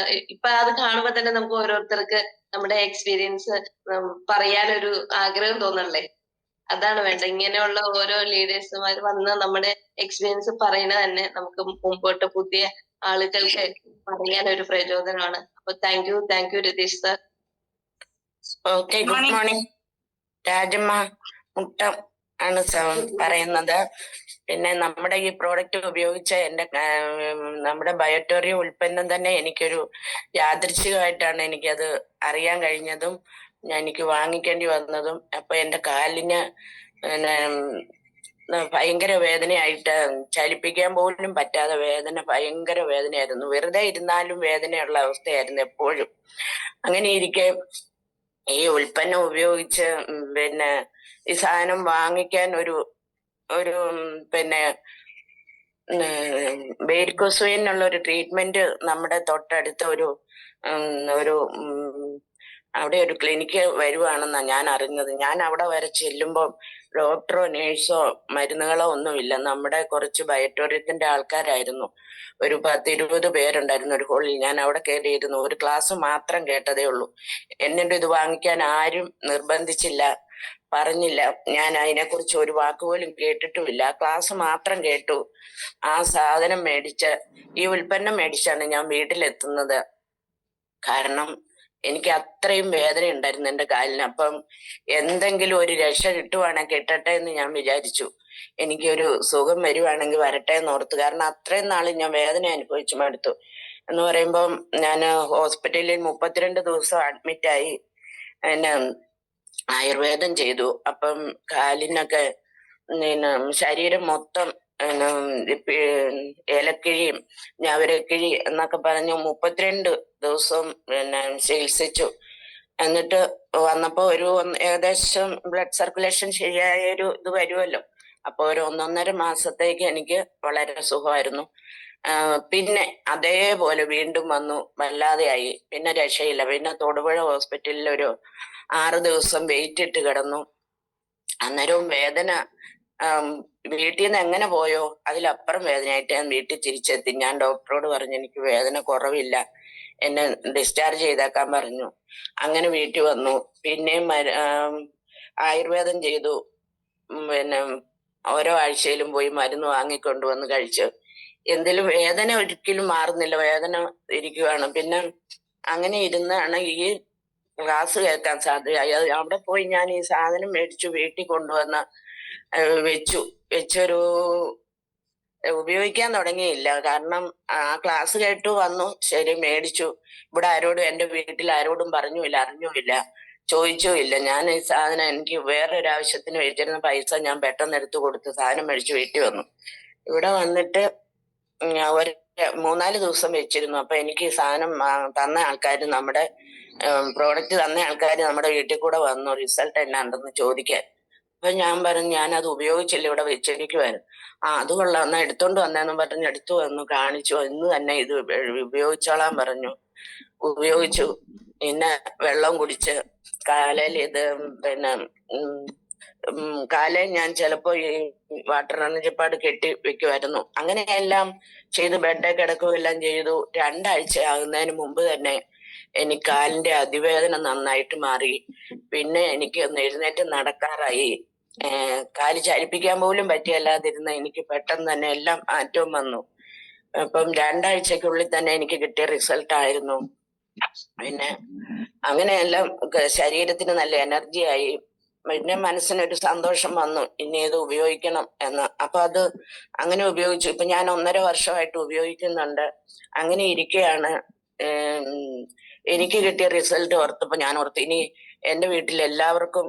ഇപ്പൊ അത് കാണുമ്പോ തന്നെ നമുക്ക് ഓരോരുത്തർക്ക് നമ്മുടെ എക്സ്പീരിയൻസ് പറയാനൊരു ആഗ്രഹം തോന്നണല്ലേ. അതാണ് വേണ്ടത്. ഇങ്ങനെയുള്ള ഓരോ ലീഡേഴ്സുമാർ വന്ന് നമ്മുടെ എക്സ്പീരിയൻസ് പറയുന്നത് തന്നെ നമുക്ക് മുമ്പോട്ട് പുതിയ ആളുകൾക്ക് പറയാനൊരു പ്രചോദനമാണ്. അപ്പൊ thank you Ratheesh sir. Okay, good morning. Rajamma Muttam ആണ് പറയുന്നത്. പിന്നെ നമ്മുടെ ഈ പ്രോഡക്റ്റ് ഉപയോഗിച്ച നമ്മുടെ ബയോട്ടോറിയം ഉൽപ്പന്നം തന്നെ എനിക്കൊരു യാദൃച്ഛികമായിട്ടാണ് എനിക്കത് അറിയാൻ കഴിഞ്ഞതും എനിക്ക് വാങ്ങിക്കേണ്ടി വന്നതും. അപ്പൊ എന്റെ കാലിന് പിന്നെ ഭയങ്കര വേദനയായിട്ട് ചലിപ്പിക്കാൻ പോലും പറ്റാതെ ഭയങ്കര വേദനയായിരുന്നു. വെറുതെ ഇരുന്നാലും വേദനയുള്ള അവസ്ഥയായിരുന്നു എപ്പോഴും. അങ്ങനെ ഇരിക്കെ ഈ ഉൽപ്പന്നം ഉപയോഗിച്ച് പിന്നെ ഈ സാധനം വാങ്ങിക്കാൻ ഒരു പിന്നെ വേരിക്കോസ് ഒരു ട്രീറ്റ്മെന്റ് നമ്മുടെ തൊട്ടടുത്ത അവിടെ ഒരു ക്ലിനിക്ക് വരുവാണെന്നാണ് ഞാൻ അറിഞ്ഞത്. ഞാൻ അവിടെ വരെ ചെല്ലുമ്പോൾ ഡോക്ടറോ നേഴ്സോ മരുന്നുകളോ ഒന്നുമില്ല. നമ്മുടെ കുറച്ച് ബയോട്ടോറിയത്തിന്റെ ആൾക്കാരായിരുന്നു. ഒരു 10-20 പേരുണ്ടായിരുന്നു ഒരു ഹോളിൽ. ഞാൻ അവിടെ കയറിയിരുന്നു. ഒരു ക്ലാസ് മാത്രം കേട്ടതേ ഉള്ളൂ. എന്നിട്ട് ഇത് വാങ്ങിക്കാൻ ആരും നിർബന്ധിച്ചില്ല, പറഞ്ഞില്ല. ഞാൻ അതിനെക്കുറിച്ച് ഒരു വാക്കുപോലും കേട്ടിട്ടുമില്ല. ക്ലാസ് മാത്രം കേട്ടു. ആ സാധനം ഈ ഉൽപ്പന്നം മേടിച്ചാണ് ഞാൻ വീട്ടിലെത്തുന്നത്. കാരണം എനിക്ക് അത്രയും വേദന ഉണ്ടായിരുന്നു എന്റെ കാലിന്. അപ്പം എന്തെങ്കിലും ഒരു രക്ഷ കിട്ടുവാണെങ്കിൽ കിട്ടട്ടെ എന്ന് ഞാൻ വിചാരിച്ചു. എനിക്കൊരു സുഖം വരുവാണെങ്കിൽ വരട്ടെ എന്ന് ഓർത്തു. കാരണം അത്രയും നാൾ ഞാൻ വേദന അനുഭവിച്ചു മടുത്തു. എന്ന് പറയുമ്പം ഞാൻ ഹോസ്പിറ്റലിൽ 32 ദിവസം അഡ്മിറ്റായി. പിന്നെ ആയുർവേദം ചെയ്തു. അപ്പം കാലിനൊക്കെ ശരീരം മൊത്തം ഏലക്കിഴിയും ഞവരക്കിഴി എന്നൊക്കെ പറഞ്ഞു 32 ദിവസം ചികിത്സിച്ചു. എന്നിട്ട് വന്നപ്പോ ഏകദേശം ബ്ലഡ് സർക്കുലേഷൻ ശരിയായ ഇത് വരുമല്ലോ. അപ്പൊ 1.5 മാസത്തേക്ക് എനിക്ക് വളരെ സുഖമായിരുന്നു. പിന്നെ അതേപോലെ വീണ്ടും വന്നു, വല്ലാതെയായി. പിന്നെ രക്ഷയില്ല. പിന്നെ തൊടുപുഴ ഹോസ്പിറ്റലിൽ 6 ദിവസം വെയിറ്റ് ഇട്ട് കിടന്നു. അന്നേരവും വേദന വീട്ടിൽ നിന്ന് എങ്ങനെ പോയോ അതിലപ്പുറം വേദനയായിട്ട് ഞാൻ വീട്ടിൽ തിരിച്ചെത്തി. ഞാൻ ഡോക്ടറോട് പറഞ്ഞു എനിക്ക് വേദന കുറവില്ല, എന്നെ ഡിസ്ചാർജ് ചെയ്തേക്കാൻ പറഞ്ഞു. അങ്ങനെ വീട്ടിൽ വന്നു. പിന്നെയും ആയുർവേദം ചെയ്തു. പിന്നെ ഓരോ ആഴ്ചയിലും പോയി മരുന്ന് വാങ്ങിക്കൊണ്ടുവന്ന് കഴിച്ചു. എന്തെങ്കിലും വേദന ഒരിക്കലും മാറുന്നില്ല, വേദന ഇരിക്കുവാണ്. പിന്നെ അങ്ങനെ ഇരുന്നാണ് ഈ ക്ലാസ് കേൾക്കാൻ സാധ്യതയായി. അവിടെ പോയി ഞാൻ ഈ സാധനം മേടിച്ചു വീട്ടിൽ കൊണ്ടുവന്ന് വെച്ചൊരു ഉപയോഗിക്കാൻ തുടങ്ങിയില്ല. കാരണം ആ ക്ലാസ് കേട്ടു വന്നു, ശരി മേടിച്ചു. ഇവിടെ എന്റെ വീട്ടിൽ ആരോടും പറഞ്ഞുമില്ല, അറിഞ്ഞുമില്ല, ചോദിച്ചുമില്ല. ഞാൻ ഈ സാധനം എനിക്ക് വേറൊരു ആവശ്യത്തിന് വെച്ചിരുന്ന പൈസ ഞാൻ പെട്ടെന്ന് എടുത്തു കൊടുത്ത് സാധനം മേടിച്ചു വീട്ടിൽ വന്നു. ഇവിടെ വന്നിട്ട് 3-4 ദിവസം വെച്ചിരുന്നു. അപ്പൊ എനിക്ക് ഈ സാധനം തന്ന ആൾക്കാർ, നമ്മുടെ പ്രോഡക്റ്റ് തന്ന ആൾക്കാർ നമ്മുടെ വീട്ടിൽ കൂടെ വന്നു റിസൾട്ട് എന്നാണ്ടെന്ന് ചോദിക്കാൻ. അപ്പൊ ഞാൻ പറഞ്ഞു ഞാനത് ഉപയോഗിച്ചില്ല, ഇവിടെ വെച്ചിരിക്കുവായിരുന്നു. അത് കൊള്ളാം, എന്നാ എടുത്തോണ്ട് വന്നേന്ന് പറഞ്ഞ് എടുത്തു വന്നു, കാണിച്ചു. ഇന്ന് തന്നെ ഇത് ഉപയോഗിച്ചോളാൻ പറഞ്ഞു. ഉപയോഗിച്ചു. പിന്നെ വെള്ളം കുടിച്ച് കാലയിൽ പിന്നെ കാലയിൽ ഞാൻ ചിലപ്പോ ഈ വാട്ടർ എനർജിപ്പാട് കെട്ടി വെക്കുമായിരുന്നു. അങ്ങനെയെല്ലാം ചെയ്ത് ബെഡേ കിടക്കുകയെല്ലാം ചെയ്തു. 2 ആഴ്ച ആകുന്നതിന് മുമ്പ് തന്നെ എനിക്ക് കാലിന്റെ അതിവേദന നന്നായിട്ട് മാറി. പിന്നെ എനിക്ക് എഴുന്നേറ്റ് നടക്കാറായി. കാല് ചലിപ്പിക്കാൻ പോലും പറ്റിയല്ലാതിരുന്ന എനിക്ക് പെട്ടെന്ന് തന്നെ എല്ലാം മാറ്റവും വന്നു. അപ്പം 2 ആഴ്ചക്കുള്ളിൽ തന്നെ എനിക്ക് കിട്ടിയ റിസൾട്ട് ആയിരുന്നു. പിന്നെ അങ്ങനെയെല്ലാം ശരീരത്തിന് നല്ല എനർജിയായി. പിന്നെ മനസ്സിനൊരു സന്തോഷം വന്നു ഇനി ഇത് ഉപയോഗിക്കണം എന്ന്. അപ്പൊ അത് അങ്ങനെ ഉപയോഗിച്ചു. ഇപ്പൊ ഞാൻ 1.5 വർഷമായിട്ട് ഉപയോഗിക്കുന്നുണ്ട്. അങ്ങനെ ഇരിക്കുകയാണ് എനിക്ക് കിട്ടിയ റിസൾട്ട് ഓർത്തപ്പോ ഞാൻ ഓർത്തു ഇനി എന്റെ വീട്ടിൽ എല്ലാവർക്കും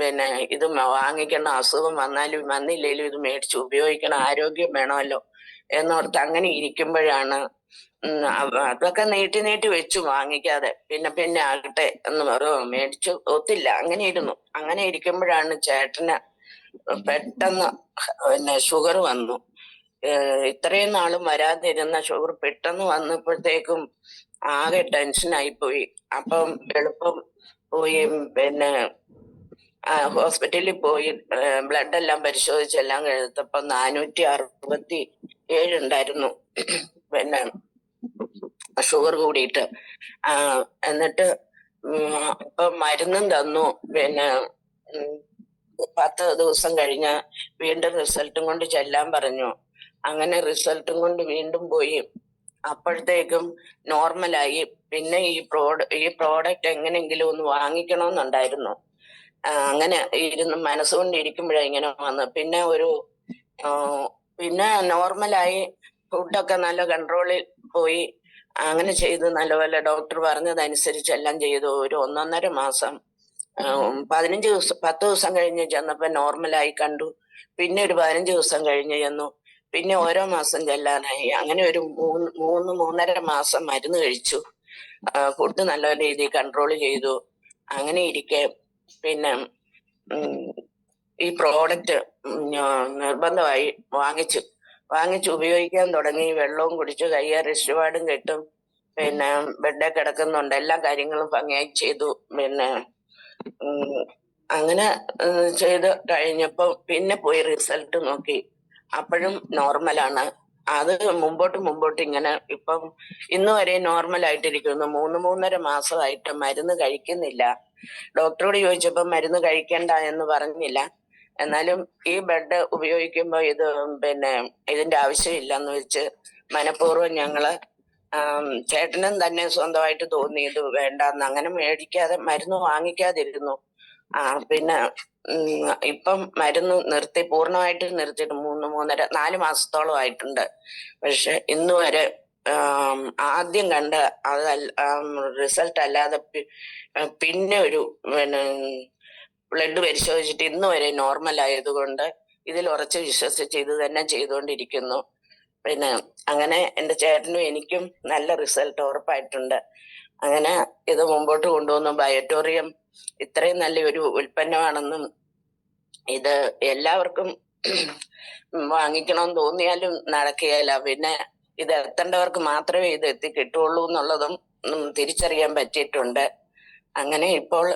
പിന്നെ ഇത് വാങ്ങിക്കണം, അസുഖം വന്നാലും വന്നില്ലേലും ഇത് മേടിച്ച് ഉപയോഗിക്കണം, ആരോഗ്യം വേണമല്ലോ എന്നോർത്ത് അങ്ങനെ ഇരിക്കുമ്പോഴാണ് അതൊക്കെ നീട്ടി വെച്ചു വാങ്ങിക്കാതെ. പിന്നെ ആകട്ടെ എന്ന് മേടിച്ചു ഒത്തില്ല, അങ്ങനെ ഇരുന്നു. അങ്ങനെ ഇരിക്കുമ്പോഴാണ് ചേട്ടന് പെട്ടെന്ന് പിന്നെ ഷുഗർ വന്നു. ഇത്രയും നാളും വരാതിരുന്ന ഷുഗർ പെട്ടെന്ന് വന്നപ്പോഴത്തേക്കും ആകെ ടെൻഷനായി പോയി. അപ്പം എളുപ്പം പോയി പിന്നെ ഹോസ്പിറ്റലിൽ പോയി ബ്ലഡ് എല്ലാം പരിശോധിച്ചെല്ലാം കഴിഞ്ഞപ്പോ 467 ഉണ്ടായിരുന്നു പിന്നെ ഷുഗർ കൂടിയിട്ട്. എന്നിട്ട് ഇപ്പൊ മരുന്നും തന്നു. പിന്നെ 10 ദിവസം കഴിഞ്ഞ് വീണ്ടും റിസൾട്ടും കൊണ്ട് ചെല്ലാൻ പറഞ്ഞു. അങ്ങനെ റിസൾട്ടും കൊണ്ട് വീണ്ടും പോയി. അപ്പോഴത്തേക്കും നോർമലായി. പിന്നെ ഈ പ്രോഡക്റ്റ് എങ്ങനെയെങ്കിലും ഒന്ന് വാങ്ങിക്കണമെന്നുണ്ടായിരുന്നു. അങ്ങനെ ഇരുന്ന് മനസ്സുകൊണ്ട് ഇരിക്കുമ്പോഴാണ് ഇങ്ങനെ വന്ന്. പിന്നെ നോർമലായി. ഫുഡൊക്കെ നല്ല കൺട്രോളിൽ പോയി. അങ്ങനെ ചെയ്ത് നല്ലപോലെ ഡോക്ടർ പറഞ്ഞതനുസരിച്ച് എല്ലാം ചെയ്തു. ഒരു 1.5 മാസം 10 ദിവസം കഴിഞ്ഞ് ചെന്നപ്പോ നോർമലായി കണ്ടു. പിന്നെ ഒരു 15 ദിവസം കഴിഞ്ഞ് ചെന്നു. പിന്നെ ഓരോ മാസം ചെല്ലാനായി. അങ്ങനെ ഒരു 3.5 മാസം മരുന്ന് കഴിച്ചു. ഫുഡ് നല്ല രീതിയിൽ കൺട്രോൾ ചെയ്തു. അങ്ങനെ ഇരിക്കെ പിന്നെ ഈ പ്രോഡക്റ്റ് നിർബന്ധമായി വാങ്ങിച്ചു ഉപയോഗിക്കാൻ തുടങ്ങി. വെള്ളവും കുടിച്ചു, കയ്യ റിസ്റ്റ്പാടും കെട്ടും, പിന്നെ ബെഡേ കിടക്കുന്നുണ്ട്, എല്ലാ കാര്യങ്ങളും ഭംഗിയായി ചെയ്തു. പിന്നെ അങ്ങനെ ചെയ്ത് കഴിഞ്ഞപ്പോ പിന്നെ പോയി റിസൾട്ട് നോക്കി. അപ്പോഴും നോർമലാണ്. അത് മുമ്പോട്ട് ഇങ്ങനെ ഇപ്പം ഇന്ന് വരെ നോർമൽ ആയിട്ടിരിക്കുന്നു. 3.5 മാസമായിട്ട് മരുന്ന് കഴിക്കുന്നില്ല. ഡോക്ടറോട് ചോദിച്ചപ്പോ മരുന്ന് കഴിക്കണ്ട എന്ന് പറഞ്ഞില്ല. എന്നാലും ഈ ബെഡ് ഉപയോഗിക്കുമ്പോ പിന്നെ ഇതിന്റെ ആവശ്യമില്ലെന്ന് വെച്ച് മനഃപൂർവ്വം ഞങ്ങള് ചേട്ടനും തന്നെ സ്വന്തമായിട്ട് തോന്നി ഇത് വേണ്ടെന്ന്. അങ്ങനെ മേടിക്കാതെ മരുന്ന് വാങ്ങിക്കാതിരുന്നു. പിന്നെ ഇപ്പം മരുന്ന് പൂർണ്ണമായിട്ട് നിർത്തിയിട്ട് 4 മാസത്തോളം ആയിട്ടുണ്ട്. പക്ഷെ ഇന്ന് വരെ ആദ്യം കണ്ട റിസൾട്ട് അല്ലാതെ പിന്നെ പിന്നെ ബ്ലഡ് പരിശോധിച്ചിട്ട് ഇന്ന് വരെ നോർമൽ ആയതുകൊണ്ട് ഇതിൽ ഉറച്ച് വിശ്വസിച്ച് ഇത് തന്നെ ചെയ്തുകൊണ്ടിരിക്കുന്നു. പിന്നെ അങ്ങനെ എന്റെ ചേട്ടനും എനിക്കും നല്ല റിസൾട്ട് ഉറപ്പായിട്ടുണ്ട്. അങ്ങനെ ഇത് മുമ്പോട്ട് കൊണ്ടുവന്നു. ബയോട്ടോറിയം ഇത്രയും നല്ലൊരു ഉൽപ്പന്നമാണെന്നും ഇത് എല്ലാവർക്കും വാങ്ങിക്കണമെന്ന് തോന്നിയാലും നടക്കുകയില്ല. പിന്നെ ഇത് എത്തേണ്ടവർക്ക് മാത്രമേ ഇത് എത്തിക്കിട്ടുള്ളൂ എന്നുള്ളതും തിരിച്ചറിയാൻ പറ്റിയിട്ടുണ്ട്. അങ്ങനെ ഇപ്പോൾ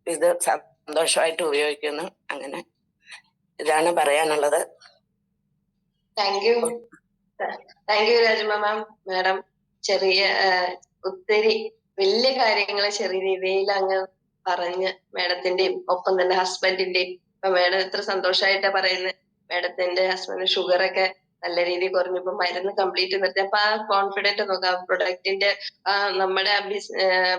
ഇത് സന്തോഷമായിട്ട് ഉപയോഗിക്കുന്നു. അങ്ങനെ ഇതാണ് പറയാനുള്ളത്. Thank you Rajamma madam. ചെറിയ ഒത്തിരി വലിയ കാര്യങ്ങളെ ചെറിയ രീതിയിൽ അങ്ങ് പറഞ്ഞ് മാഡത്തിന്റെയും ഒപ്പം തന്നെ ഹസ്ബൻഡിന്റെയും, ഇപ്പൊ മാഡം എത്ര സന്തോഷമായിട്ടാ പറയുന്നത്. മാഡത്തിന്റെ ഹസ്ബൻഡ് ഷുഗർ ഒക്കെ നല്ല രീതിയിൽ കുറഞ്ഞപ്പോ മരുന്ന് കംപ്ലീറ്റ് നിർത്തി. അപ്പൊ ആ കോൺഫിഡന്റ് നോക്കാം. പ്രൊഡക്റ്റിന്റെ നമ്മുടെ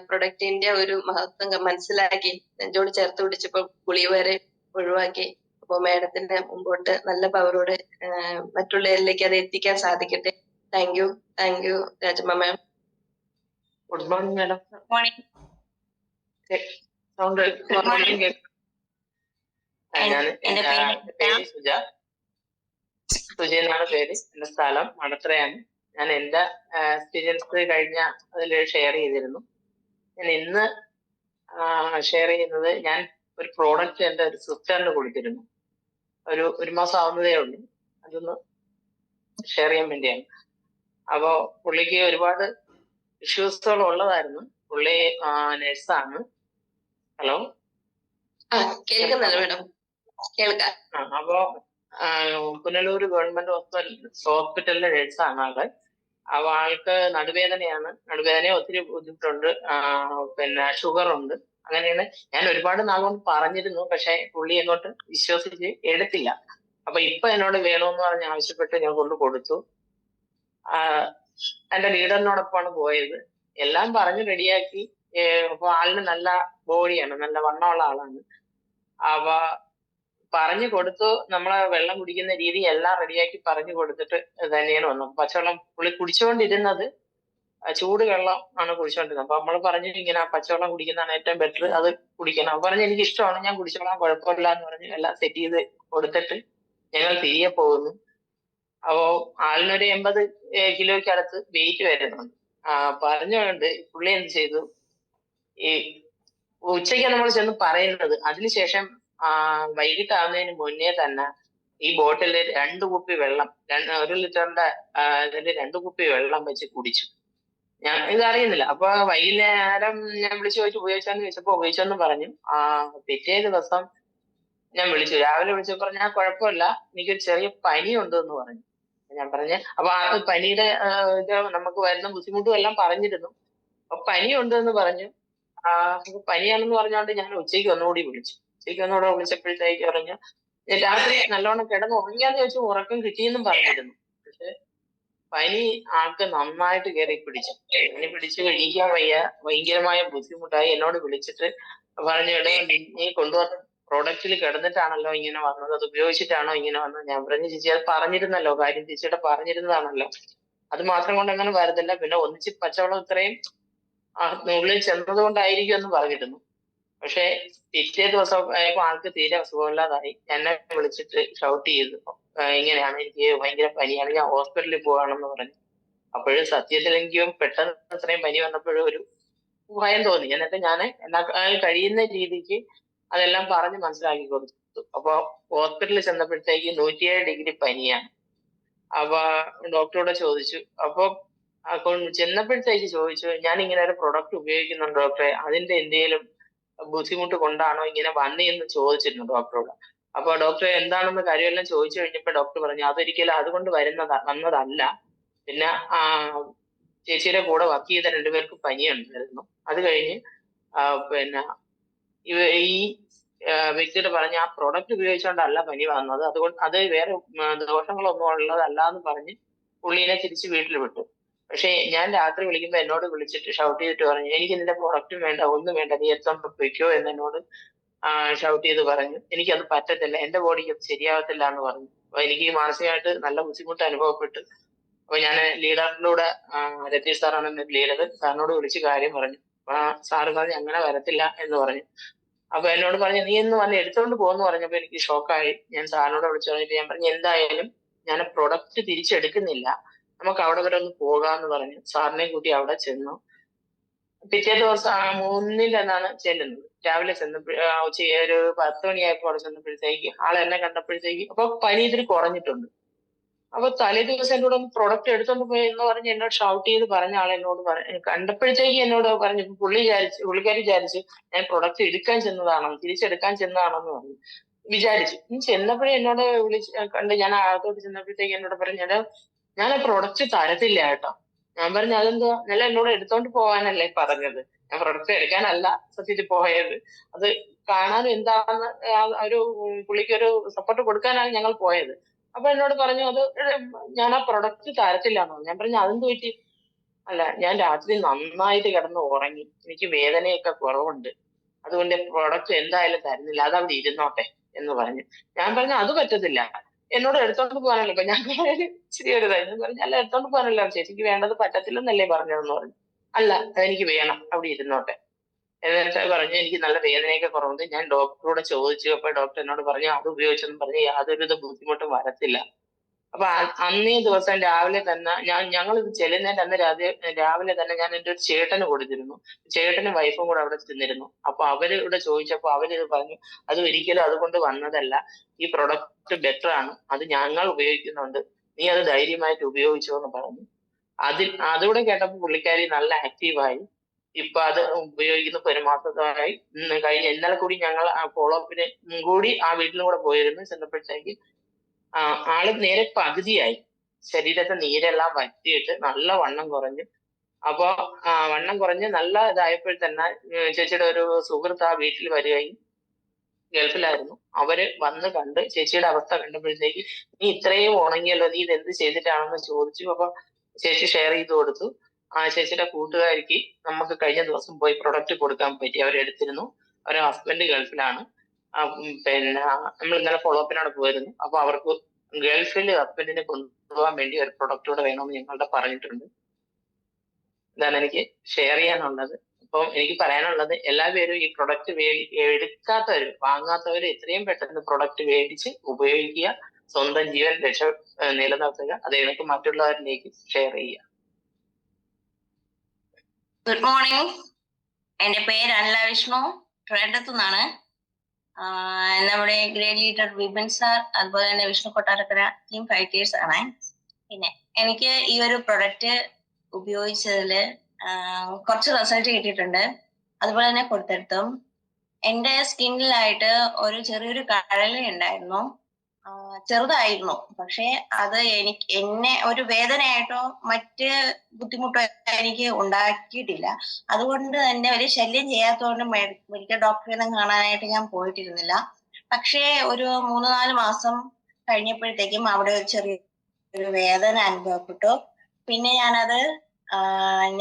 പ്രൊഡക്റ്റിന്റെ ഒരു മഹത്വം മനസ്സിലാക്കി നെഞ്ചോട് ചേർത്ത് പിടിച്ചപ്പോ ഗുളിക വരെ ഒഴിവാക്കി. അപ്പൊ മാഡത്തിന്റെ മുമ്പോട്ട് നല്ല പവറോട് മറ്റുള്ളവരിലേക്ക് അത് എത്തിക്കാൻ സാധിക്കട്ടെ. Thank you Rajamma ma'am. Good morning madam. എന്റെ പേര് സുജ എന്നാണ് പേര്. എന്റെ സ്ഥലം മടത്തറയാണ്. ഞാൻ എന്റെ എക്സ്പീരിയൻസ് കഴിഞ്ഞ അതിൽ ഷെയർ ചെയ്തിരുന്നു. ഞാൻ ഇന്ന് ഷെയർ ചെയ്യുന്നത്, ഞാൻ ഒരു പ്രോഡക്റ്റ് എന്റെ ഒരു സിസ്റ്ററിന് കൊടുത്തിരുന്നു. ഒരു മാസം ആവുന്നതേ ഉള്ളൂ. അതൊന്ന് ഷെയർ ചെയ്യാൻ വേണ്ടിയാണ്. അപ്പോ പുള്ളിക്ക് ഒരുപാട് ഇഷ്യൂസുകൾ ഉള്ളതായിരുന്നു. പുള്ളി നഴ്സാണ്. ഹലോ, അപ്പോ പുനലൂർ ഗവൺമെന്റ് ഹോസ്പിറ്റലിലെ നഴ്സാണ് ആള്. അപ്പൊ ആൾക്ക് നടുവേദനയാണ്. നടുവേദന ഒത്തിരി ബുദ്ധിമുട്ടുണ്ട്. പിന്നെ ഷുഗർ ഉണ്ട്. അങ്ങനെയാണ് ഞാൻ ഒരുപാട് നാളുകൊണ്ട് പറഞ്ഞിരുന്നു. പക്ഷെ പുള്ളി അങ്ങോട്ട് വിശ്വസിച്ച് എടുത്തില്ല. അപ്പൊ ഇപ്പൊ എന്നോട് വേണമെന്ന് പറഞ്ഞ് ആവശ്യപ്പെട്ട് ഞാൻ കൊണ്ട് കൊടുത്തു. എന്റെ ലീഡറിനോടൊപ്പമാണ് പോയത്. എല്ലാം പറഞ്ഞ് റെഡിയാക്കി. അപ്പൊ ആളിന് നല്ല ബോഡിയാണ്, നല്ല വണ്ണമുള്ള ആളാണ്. അവ പറഞ്ഞു കൊടുത്തു. നമ്മളെ വെള്ളം കുടിക്കുന്ന രീതി എല്ലാം റെഡിയാക്കി പറഞ്ഞു കൊടുത്തിട്ട് തന്നെയാണ് വന്നത്. പച്ചവെള്ളം പുള്ളി കുടിച്ചുകൊണ്ടിരുന്നത് ചൂട് വെള്ളം ആണ് കുടിച്ചുകൊണ്ടിരുന്നത്. അപ്പൊ നമ്മൾ പറഞ്ഞു ഇങ്ങനെ പച്ചവെള്ളം കുടിക്കുന്നതാണ് ഏറ്റവും ബെറ്റർ, അത് കുടിക്കണം. അപ്പൊ പറഞ്ഞു എനിക്ക് ഇഷ്ടമാണ്, ഞാൻ കുടിച്ചോളാം, കുഴപ്പമില്ല എന്ന് പറഞ്ഞ് എല്ലാം സെറ്റ് ചെയ്ത് കൊടുത്തിട്ട് ഞങ്ങൾ തിരികെ പോകുന്നു. അപ്പോ ആളിനൊരു 80 കിലോയ്ക്ക് അടുത്ത് വെയിറ്റ് വരുന്നുണ്ട്. പറഞ്ഞുകൊണ്ട് പുള്ളി എന്ത് ചെയ്തു, ഈ ഉച്ചയ്ക്ക് നമ്മൾ ചെന്ന് പറയുന്നത്, അതിനുശേഷം വൈകിട്ടാവുന്നതിന് മുന്നേ തന്നെ ഈ ബോട്ടില് 2 കുപ്പി വെള്ളം, 1 ലിറ്ററിന്റെ അതിന്റെ 2 കുപ്പി വെള്ളം വെച്ച് കുടിച്ചു. ഞാൻ ഇത് അറിയുന്നില്ല. അപ്പൊ വൈകുന്നേരം ഞാൻ വിളിച്ചു ചോദിച്ചു ഉപയോഗിച്ചാന്ന് ചോദിച്ചപ്പോ ഉപയോഗിച്ചെന്ന് പറഞ്ഞു. പിറ്റേ ദിവസം ഞാൻ വിളിച്ചു, രാവിലെ വിളിച്ചപ്പോ പറഞ്ഞു ഞാൻ കുഴപ്പമില്ല, എനിക്കൊരു ചെറിയ പനി ഉണ്ട് എന്ന് പറഞ്ഞു. ഞാൻ പറഞ്ഞ് അപ്പൊ ആ പനിയുടെ ഇത് നമുക്ക് വരുന്ന ബുദ്ധിമുട്ടും എല്ലാം പറഞ്ഞിരുന്നു. അപ്പൊ പനി ഉണ്ട് എന്ന് പറഞ്ഞു. അപ്പൊ പനിയാണെന്ന് പറഞ്ഞുകൊണ്ട് ഞാൻ ഉച്ചയ്ക്ക് ഒന്നുകൂടി വിളിച്ചു. ഉച്ചയ്ക്ക് ഒന്നുകൂടെ വിളിച്ചപ്പോഴത്തേക്ക് പറഞ്ഞു രാത്രി നല്ലോണം കിടന്ന് ഉറങ്ങിയാന്ന് ചോദിച്ചു, ഉറക്കം കിട്ടിയെന്നും പറഞ്ഞിരുന്നു. പക്ഷെ പനി ആൾക്ക് നന്നായിട്ട് കയറി പിടിച്ചു. പനി പിടിച്ചു കഴിക്കാൻ വയ്യ, ഭയങ്കരമായ ബുദ്ധിമുട്ടായി. എന്നോട് വിളിച്ചിട്ട് പറഞ്ഞു, നീ കൊണ്ടുവന്ന പ്രോഡക്റ്റിൽ കിടന്നിട്ടാണല്ലോ ഇങ്ങനെ വന്നത്, അത് ഉപയോഗിച്ചിട്ടാണോ ഇങ്ങനെ വന്നത്? ഞാൻ പറഞ്ഞു ചേച്ചി അത് പറഞ്ഞിരുന്നല്ലോ, കാര്യം ചേച്ചിയുടെ പറഞ്ഞിരുന്നതാണല്ലോ, അത് മാത്രം കൊണ്ട് അങ്ങനെ വരുന്നില്ല, പിന്നെ ഒന്നിച്ച് പച്ചവെള്ളം ഇത്രയും ഉള്ളിൽ ചെന്നത് കൊണ്ടായിരിക്കും എന്ന് പറഞ്ഞിരുന്നു. പക്ഷെ പിറ്റേ ദിവസം ആയപ്പോ ആൾക്ക് തീരെ സുഖമില്ലാതായി. എന്നെ വിളിച്ചിട്ട് ഷൗട്ട് ചെയ്തു, ഇങ്ങനെയാണ്, എനിക്ക് ഭയങ്കര പനിയാണ്, ഞാൻ ഹോസ്പിറ്റലിൽ പോവാണെന്ന് പറഞ്ഞു. അപ്പോഴും സത്യത്തിൽ എനിക്ക് പെട്ടെന്ന് അത്രയും പനി വന്നപ്പോഴും ഒരു ഭയം തോന്നി. എന്നിട്ട് ഞാൻ എന്നാ കഴിയുന്ന രീതിക്ക് അതെല്ലാം പറഞ്ഞ് മനസ്സിലാക്കി കൊടുത്തു. അപ്പൊ ഹോസ്പിറ്റലിൽ ചെന്നപ്പോഴത്തേക്ക് 107 ഡിഗ്രി പനിയാണ്. അപ്പൊ ഡോക്ടറോട് ചോദിച്ചു. അപ്പൊ ചെന്നപ്പോഴത്തേക്ക് ചോദിച്ചു, ഞാൻ ഇങ്ങനെ ഒരു പ്രൊഡക്റ്റ് ഉപയോഗിക്കുന്നുണ്ട് ഡോക്ടറെ, അതിന്റെ എന്തെങ്കിലും ബുദ്ധിമുട്ട് കൊണ്ടാണോ ഇങ്ങനെ വന്നേന്ന് ചോദിച്ചിരുന്നു ഡോക്ടറോട്. അപ്പൊ ഡോക്ടറെ എന്താണെന്ന് കാര്യമെല്ലാം ചോദിച്ചു കഴിഞ്ഞപ്പോ ഡോക്ടർ പറഞ്ഞു അതൊരിക്കലും അതുകൊണ്ട് വന്നതല്ല. പിന്നെ ചേച്ചിയുടെ കൂടെ വർക്ക് ചെയ്ത 2 പേർക്ക് പനിയുണ്ടായിരുന്നു. അത് കഴിഞ്ഞ് പിന്നെ ഈ വ്യക്തിയോട് പറഞ്ഞ ആ പ്രൊഡക്റ്റ് ഉപയോഗിച്ചുകൊണ്ടല്ല പനി വന്നത്, അതുകൊണ്ട് അത് വേറെ ദോഷങ്ങളൊന്നും ഉള്ളതല്ല എന്ന് പറഞ്ഞ് പുള്ളീനെ തിരിച്ച് വീട്ടിൽ വിട്ടു. പക്ഷെ ഞാൻ രാത്രി വിളിക്കുമ്പോ എന്നോട് വിളിച്ചിട്ട് ഷൗട്ട് ചെയ്തിട്ട് പറഞ്ഞു എനിക്ക് നിന്റെ പ്രൊഡക്റ്റും വേണ്ട, ഒന്നും വേണ്ട, നീ എത്തുമ്പോ വെക്കോ എന്ന് എന്നോട് ഷൗട്ട് ചെയ്ത് പറഞ്ഞു. എനിക്കത് പറ്റത്തില്ല, എന്റെ ബോഡിക്ക് അത് ശരിയാവത്തില്ല എന്ന് പറഞ്ഞു. അപ്പൊ എനിക്ക് മാനസികമായിട്ട് നല്ല ബുദ്ധിമുട്ട് അനുഭവപ്പെട്ടു. അപ്പൊ ഞാൻ ലീഡറിലൂടെ രതീഷ് സാറാണ് എന്റെ ലീഡർ, സാറിനോട് വിളിച്ച് കാര്യം പറഞ്ഞു. അപ്പൊ സാറ് പറഞ്ഞു അങ്ങനെ വരത്തില്ല എന്ന് പറഞ്ഞു. അപ്പൊ എന്നോട് പറഞ്ഞു നീ ഇന്ന് വന്ന് എടുത്തോണ്ട് പോകുന്നു പറഞ്ഞപ്പോ എനിക്ക് ഷോക്കായി. ഞാൻ സാറിനോട് വിളിച്ചു പറഞ്ഞിട്ട് ഞാൻ പറഞ്ഞു എന്തായാലും ഞാൻ പ്രൊഡക്റ്റ് തിരിച്ചെടുക്കുന്നില്ല, നമുക്ക് അവിടെ വരെ ഒന്ന് പോകാന്ന് പറഞ്ഞു. സാറിനെ കൂട്ടി അവിടെ ചെന്നു. പിറ്റേ ദിവസം 3-ാണ് ചെല്ലുന്നത്. രാവിലെ ഉച്ച ഒരു 10 മണിയായപ്പോൾ അവിടെ ചെന്നപ്പോഴത്തേക്ക് ആളെന്നെ കണ്ടപ്പോഴത്തേക്ക് അപ്പൊ പനി ഇതിൽ കുറഞ്ഞിട്ടുണ്ട്. അപ്പൊ തലേ ദിവസം എന്നോട് ഒന്ന് പ്രൊഡക്റ്റ് എടുത്തോണ്ട് പോയി എന്ന് പറഞ്ഞ് എന്നോട് ഷൗട്ട് ചെയ്ത് പറഞ്ഞ ആൾ എന്നോട് കണ്ടപ്പോഴത്തേക്ക് എന്നോട് പറഞ്ഞു, പുള്ളിക്കാരി വിചാരിച്ചു ഞാൻ പ്രൊഡക്റ്റ് എടുക്കാൻ ചെന്നതാണെന്ന്, തിരിച്ചെടുക്കാൻ ചെന്നതാണെന്ന് പറഞ്ഞു വിചാരിച്ചു. ചെന്നപ്പോഴേ എന്നോട് കണ്ട് ഞാൻ അകത്തോട്ട് ചെന്നപ്പോഴത്തേക്ക് എന്നോട് പറഞ്ഞു ഞാൻ ആ പ്രൊഡക്റ്റ് തരത്തില്ല കേട്ടോ. ഞാൻ പറഞ്ഞു അതെന്താ? നല്ല എന്നോട് എടുത്തോണ്ട് പോകാനല്ലേ പറഞ്ഞത്, ഞാൻ പ്രൊഡക്റ്റ് എടുക്കാനല്ല സത്യത്തിൽ പോയത്, അത് കാണാനും എന്താണെന്ന് ഒരു പുള്ളിക്ക് ഒരു സപ്പോർട്ട് കൊടുക്കാനാണ് ഞങ്ങൾ പോയത്. അപ്പൊ എന്നോട് പറഞ്ഞു അത് ഞാൻ ആ പ്രൊഡക്റ്റ് തരത്തില്ലാന്ന്. ഞാൻ പറഞ്ഞു അതെന്ത് പറ്റി? അല്ല ഞാൻ രാത്രി നന്നായിട്ട് കിടന്ന് ഉറങ്ങി, എനിക്ക് വേദനയൊക്കെ കുറവുണ്ട്, അതുകൊണ്ട് പ്രൊഡക്റ്റ് എന്തായാലും തരുന്നില്ല, അതവിടെ ഇരുന്നോട്ടെ എന്ന് പറഞ്ഞു. ഞാൻ പറഞ്ഞു അത് പറ്റത്തില്ല, എന്നോട് എടുത്തോണ്ട് പോകാനല്ലോ. അപ്പൊ ഞാൻ ഇച്ചിരി ഒരു ഇതായി. ഞാൻ പറഞ്ഞു അല്ല എടുത്തോണ്ട് പോകാനല്ലോ ചേച്ചിക്ക് വേണ്ടത്, പറ്റത്തില്ലെന്നല്ലേ പറഞ്ഞതെന്ന് പറഞ്ഞു. അല്ല അതെനിക്ക് വേണം, അവിടെ ഇരുന്നോട്ടെ എന്നിട്ട് പറഞ്ഞു എനിക്ക് നല്ല വേദനയൊക്കെ കുറവുണ്ട്. ഞാൻ ഡോക്ടറോട് ചോദിച്ചു. അപ്പൊ ഡോക്ടർ എന്നോട് പറഞ്ഞു അത് ഉപയോഗിച്ചെന്ന് പറഞ്ഞ് യാതൊരുവിധ ബുദ്ധിമുട്ടും വരത്തില്ല. അപ്പൊ അന്നേ ദിവസം രാവിലെ തന്നെ ഞങ്ങൾ ഇത് ചെല്ലുന്നതിന്റെ അന്ന് രാവിലെ തന്നെ ഞാൻ എൻ്റെ ഒരു ചേട്ടന് കൊടുത്തിരുന്നു. ചേട്ടനും വൈഫും കൂടെ അവിടെ ചെന്നിരുന്നു. അപ്പൊ അവരിവിടെ ചോദിച്ചപ്പോ അവരിത് പറഞ്ഞു അത് ഒരിക്കലും അതുകൊണ്ട് വന്നതല്ല, ഈ പ്രൊഡക്റ്റ് ബെറ്റർ ആണ്, അത് ഞങ്ങൾ ഉപയോഗിക്കുന്നുണ്ട്, നീ അത് ധൈര്യമായിട്ട് ഉപയോഗിച്ചോ എന്ന് പറഞ്ഞു. അതുകൂടെ കേട്ടപ്പോ പുള്ളിക്കാരി നല്ല ആക്റ്റീവായി. ഇപ്പൊ അത് ഉപയോഗിക്കുന്ന 1 മാസമായി. ഇന്നലെ കൂടി ഞങ്ങൾ ഫോളോ അപ്പിന് കൂടി ആ വീട്ടിലും കൂടെ പോയിരുന്നു. ചെന്നപ്പോഴത്തേക്ക് ആള് നേരെ പകുതിയായി, ശരീരത്തെ നീരെല്ലാം വറ്റിയിട്ട് നല്ല വണ്ണം കുറഞ്ഞു. അപ്പൊ വണ്ണം കുറഞ്ഞ് നല്ല ഇതായപ്പോൾ തന്നെ ചേച്ചിയുടെ ഒരു സുഹൃത്ത് ആ വീട്ടിൽ വരികയും ഗൾഫിലായിരുന്നു. അവര് വന്ന് കണ്ട് ചേച്ചിയുടെ അവസ്ഥ കണ്ടപ്പോഴത്തേക്ക് നീ ഇത്രയും ഉണങ്ങിയല്ലോ, നീ ഇതെന്ത് ചെയ്തിട്ടാണെന്ന് ചോദിച്ചു. അപ്പൊ ചേച്ചി ഷെയർ ചെയ്ത് കൊടുത്തു. ആ ചേച്ചിയുടെ കൂട്ടുകാരിക്ക് നമുക്ക് കഴിഞ്ഞ ദിവസം പോയി പ്രൊഡക്റ്റ് കൊടുക്കാൻ പറ്റി, അവരെടുത്തിരുന്നു. അവരുടെ ഹസ്ബൻഡ് ഗൾഫിലാണ്. പിന്നെ നമ്മൾ ഇന്നലെ ഫോളോ അപ്പിനോട് പോയിരുന്നു. അപ്പൊ അവർക്ക് ഗൾഫിൽ ഹസ്ബൻഡിനെ കൊണ്ടുപോകാൻ വേണ്ടി ഒരു പ്രൊഡക്റ്റ് കൂടെ വേണമെന്ന് ഞങ്ങളുടെ പറഞ്ഞിട്ടുണ്ട്. ഇതാണ് എനിക്ക് ഷെയർ ചെയ്യാനുള്ളത്. അപ്പം എനിക്ക് പറയാനുള്ളത് എല്ലാവരും ഈ പ്രൊഡക്റ്റ് എടുക്കാത്തവര്, വാങ്ങാത്തവര് എത്രയും പെട്ടെന്ന് പ്രൊഡക്റ്റ് മേടിച്ച് ഉപയോഗിക്കുക, സ്വന്തം ജീവൻ നിലനിർത്തുക, അത് എനിക്ക് മറ്റുള്ളവരിലേക്ക് ഷെയർ ചെയ്യുക. Good morning. എൻ്റെ പേര് അനില വിഷ്ണു, ട്രിവാൻഡ്രത്തു നിന്നാണ്. നമ്മുടെ ഗ്രേഡ് ലീഡർ വിപിൻ സാർ, അതുപോലെ തന്നെ വിഷ്ണു കൊട്ടാരക്കര ടീം ഫൈറ്റേഴ്സ് ആണ്. പിന്നെ എനിക്ക് ഈ ഒരു പ്രൊഡക്റ്റ് ഉപയോഗിച്ചതിൽ കുറച്ച് റിസൾട്ട് കിട്ടിയിട്ടുണ്ട്. അതുപോലെ തന്നെ കൊടുത്തെടുത്തും എൻ്റെ സ്കിന്നിലായിട്ട് ഒരു ചെറിയൊരു കഴല ഉണ്ടായിരുന്നു. ചെറുതായിരുന്നു, പക്ഷെ അത് എന്നെ ഒരു വേദനയായിട്ടോ മറ്റ് ബുദ്ധിമുട്ടോ എനിക്ക് ഉണ്ടാക്കിയിട്ടില്ല. അതുകൊണ്ട് തന്നെ ഒരു ശല്യം ചെയ്യാത്തതുകൊണ്ട് മെഡിക്കൽ ഡോക്ടറെ കാണാനായിട്ട് ഞാൻ പോയിട്ടിരുന്നില്ല. പക്ഷേ ഒരു 3-4 മാസം കഴിഞ്ഞപ്പോഴത്തേക്കും അവിടെ ഒരു ചെറിയൊരു വേദന അനുഭവപ്പെട്ടു. പിന്നെ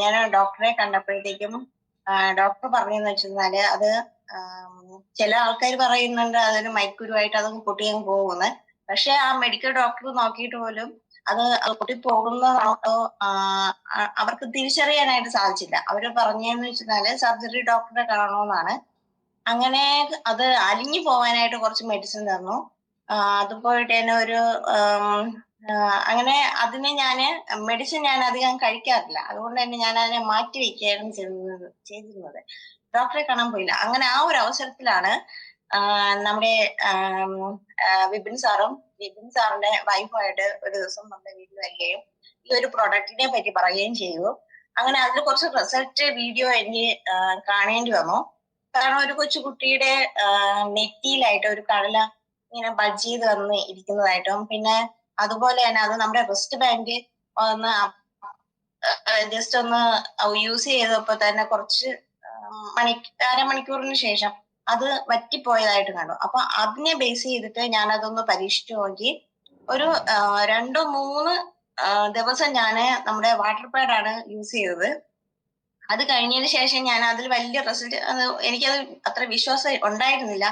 ഞാൻ ഡോക്ടറെ കണ്ടപ്പോഴത്തേക്കും ഡോക്ടർ പറഞ്ഞെന്ന് വെച്ചാല് അത് ചില ആൾക്കാർ പറയുന്നുണ്ട് അതൊരു മൈക്കുരുവായിട്ട് അതൊക്കെ പൊട്ടിയങ്ങ് പോകുന്നത്. പക്ഷെ ആ മെഡിക്കൽ ഡോക്ടർ നോക്കിയിട്ട് പോലും അത് പൊട്ടിപ്പോകുന്നതാണോ അവർക്ക് തിരിച്ചറിയാനായിട്ട് സാധിച്ചില്ല. അവര് പറഞ്ഞതെന്ന് വെച്ചാല് സർജറി ഡോക്ടറെ കാണണമെന്നാണ്. അങ്ങനെ അത് അലിഞ്ഞു പോകാനായിട്ട് കുറച്ച് മെഡിസിൻ തന്നു. അതുപോയിട്ട് തന്നെ അങ്ങനെ അതിനെ മെഡിസിൻ ഞാൻ അധികം കഴിക്കാറില്ല. അതുകൊണ്ട് തന്നെ ഞാൻ അതിനെ മാറ്റി വെക്കുകയായിരുന്നു ചെയ്തിരുന്നത്. ഡോക്ടറെ കാണാൻ പോയില്ല. അങ്ങനെ ആ ഒരു അവസരത്തിലാണ് നമ്മുടെ വിപിൻ സാറിന്റെ വൈഫായിട്ട് ഒരു ദിവസം നമ്മുടെ വീട്ടിൽ വരികയും ഈ ഒരു പ്രൊഡക്റ്റിനെ പറ്റി പറയുകയും ചെയ്തു. അങ്ങനെ അതിൽ കുറച്ച് റിസൾട്ട് വീഡിയോ എനിക്ക് കാണേണ്ടി വന്നു. കാരണം ഒരു കൊച്ചുകുട്ടിയുടെ നെറ്റിയിലായിട്ട് ഒരു കടല ഇങ്ങനെ ബൾജ് ചെയ്ത് വന്ന് ഇരിക്കുന്നതായിട്ടും, പിന്നെ അതുപോലെ തന്നെ അത് നമ്മുടെ റിസ്റ്റ് ബാൻഡ് ഒന്ന് ജസ്റ്റ് ഒന്ന് യൂസ് ചെയ്തപ്പോ തന്നെ കുറച്ച് അരമണിക്കൂറിന് ശേഷം അത് വറ്റിപ്പോയതായിട്ട് കണ്ടു. അപ്പൊ അതിനെ ബേസ് ചെയ്തിട്ട് ഞാൻ അതൊന്ന് പരീക്ഷിച്ചു നോക്കി. ഒരു 2-3 ദിവസം നമ്മുടെ വാട്ടർ പാഡാണ് യൂസ് ചെയ്തത്. അത് കഴിഞ്ഞതിന് ശേഷം ഞാൻ അതിൽ വലിയ റിസൾട്ട് എനിക്കത് അത്ര വിശ്വാസം ഉണ്ടായിരുന്നില്ല.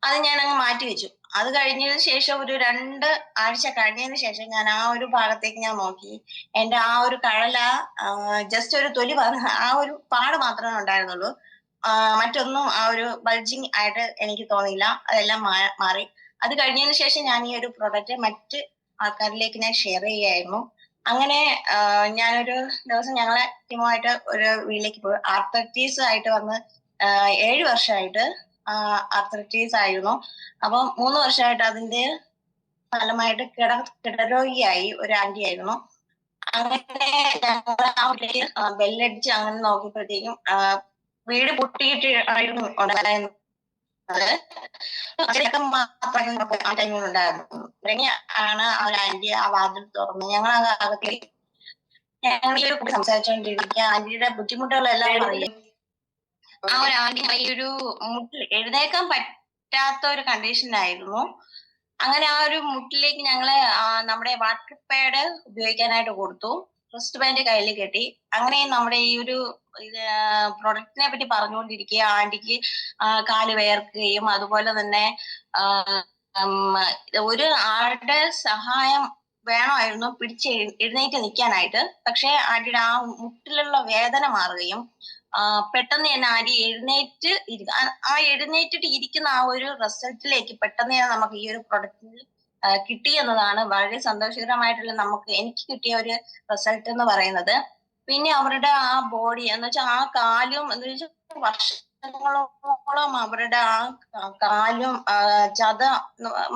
അത് ഞാൻ അങ്ങ് മാറ്റി വെച്ചു. അത് കഴിഞ്ഞതിന് ശേഷം ഒരു 2 ആഴ്ച കഴിഞ്ഞതിന് ശേഷം ഞാൻ ആ ഒരു ഭാഗത്തേക്ക് ഞാൻ നോക്കി. എന്റെ ആ ഒരു കഴല ജസ്റ്റ് ഒരു തൊലി ആ ഒരു പാട് മാത്രമേ ഉണ്ടായിരുന്നുള്ളൂ. മറ്റൊന്നും ആ ഒരു ബൾജിങ് ആയിട്ട് എനിക്ക് തോന്നിയില്ല. അതെല്ലാം മാറി. അത് കഴിഞ്ഞതിന് ശേഷം ഞാൻ ഈ ഒരു പ്രൊഡക്റ്റ് മറ്റ് ആൾക്കാരിലേക്ക് ഞാൻ ഷെയർ ചെയ്യായിരുന്നു. അങ്ങനെ ഞാനൊരു ദിവസം ഞങ്ങളെ ടീമുമായിട്ട് ഒരു വീട്ടിലേക്ക് പോയി. ആർത്രൈറ്റിസ് ആയിട്ട് വന്ന് 7 വർഷമായിട്ട് ആർത്രൈറ്റിസ് ആയിരുന്നു. അപ്പം 3 വർഷമായിട്ട് അതിന്റെ ഫലമായിട്ട് കിടരോഗിയായി ഒരു ആന്റി ആയിരുന്നു. അങ്ങനെ ഞങ്ങൾ ബെല്ലടിച്ച് അങ്ങനെ നോക്കിയപ്പോഴത്തേക്കും വീട് പൊട്ടിയിട്ട് ആയിരുന്നു ഉണ്ടായിരുന്നത്. ആ ടൈമിലുണ്ടായിരുന്നു. ആണ് ആ ഒരു ആന്റി ആ വാതിൽ തുറന്ന് ഞങ്ങൾ അകത്തേക്ക് സംസാരിച്ചുകൊണ്ടിരിക്കുക. ആന്റിയുടെ ബുദ്ധിമുട്ടുകളെല്ലാം പറയും. ആ ഒരു ആന്റി ഈ ഒരു മുട്ടിൽ എഴുന്നേക്കാൻ പറ്റാത്ത ഒരു കണ്ടീഷനായിരുന്നു. അങ്ങനെ ആ ഒരു മുട്ടിലേക്ക് ഞങ്ങള് നമ്മുടെ വാട്ടർ പാഡ് ഉപയോഗിക്കാനായിട്ട് കൊടുത്തു. റിസ്റ്റ് ബാൻഡ് കയ്യിൽ കെട്ടി. അങ്ങനെ നമ്മുടെ ഈ ഒരു പ്രൊഡക്റ്റിനെ പറ്റി പറഞ്ഞുകൊണ്ടിരിക്കുക. ആന്റിക്ക് കാല് വേർക്കുകയും അതുപോലെ തന്നെ ഒരു ആളുടെ സഹായം വേണമായിരുന്നു എഴുന്നേറ്റ് നിൽക്കാനായിട്ട്. പക്ഷെ ആന്റിയുടെ ആ മുട്ടിലുള്ള വേദന മാറുകയും പെട്ടെന്ന് തന്നെ ആന്റി എഴുന്നേറ്റിട്ട് ഇരിക്കുന്ന ആ ഒരു റിസൾട്ടിലേക്ക് പെട്ടെന്ന് തന്നെ നമുക്ക് ഈ ഒരു പ്രൊഡക്റ്റിൽ കിട്ടി എന്നതാണ് വളരെ സന്തോഷകരമായിട്ടുള്ള എനിക്ക് കിട്ടിയ ഒരു റിസൾട്ട് എന്ന് പറയുന്നത്. പിന്നെ അവരുടെ ആ ബോഡി എന്ന് വെച്ചാൽ ആ കാലും എന്ന് വെച്ചാൽ വർഷങ്ങളോളം അവരുടെ ആ കാലും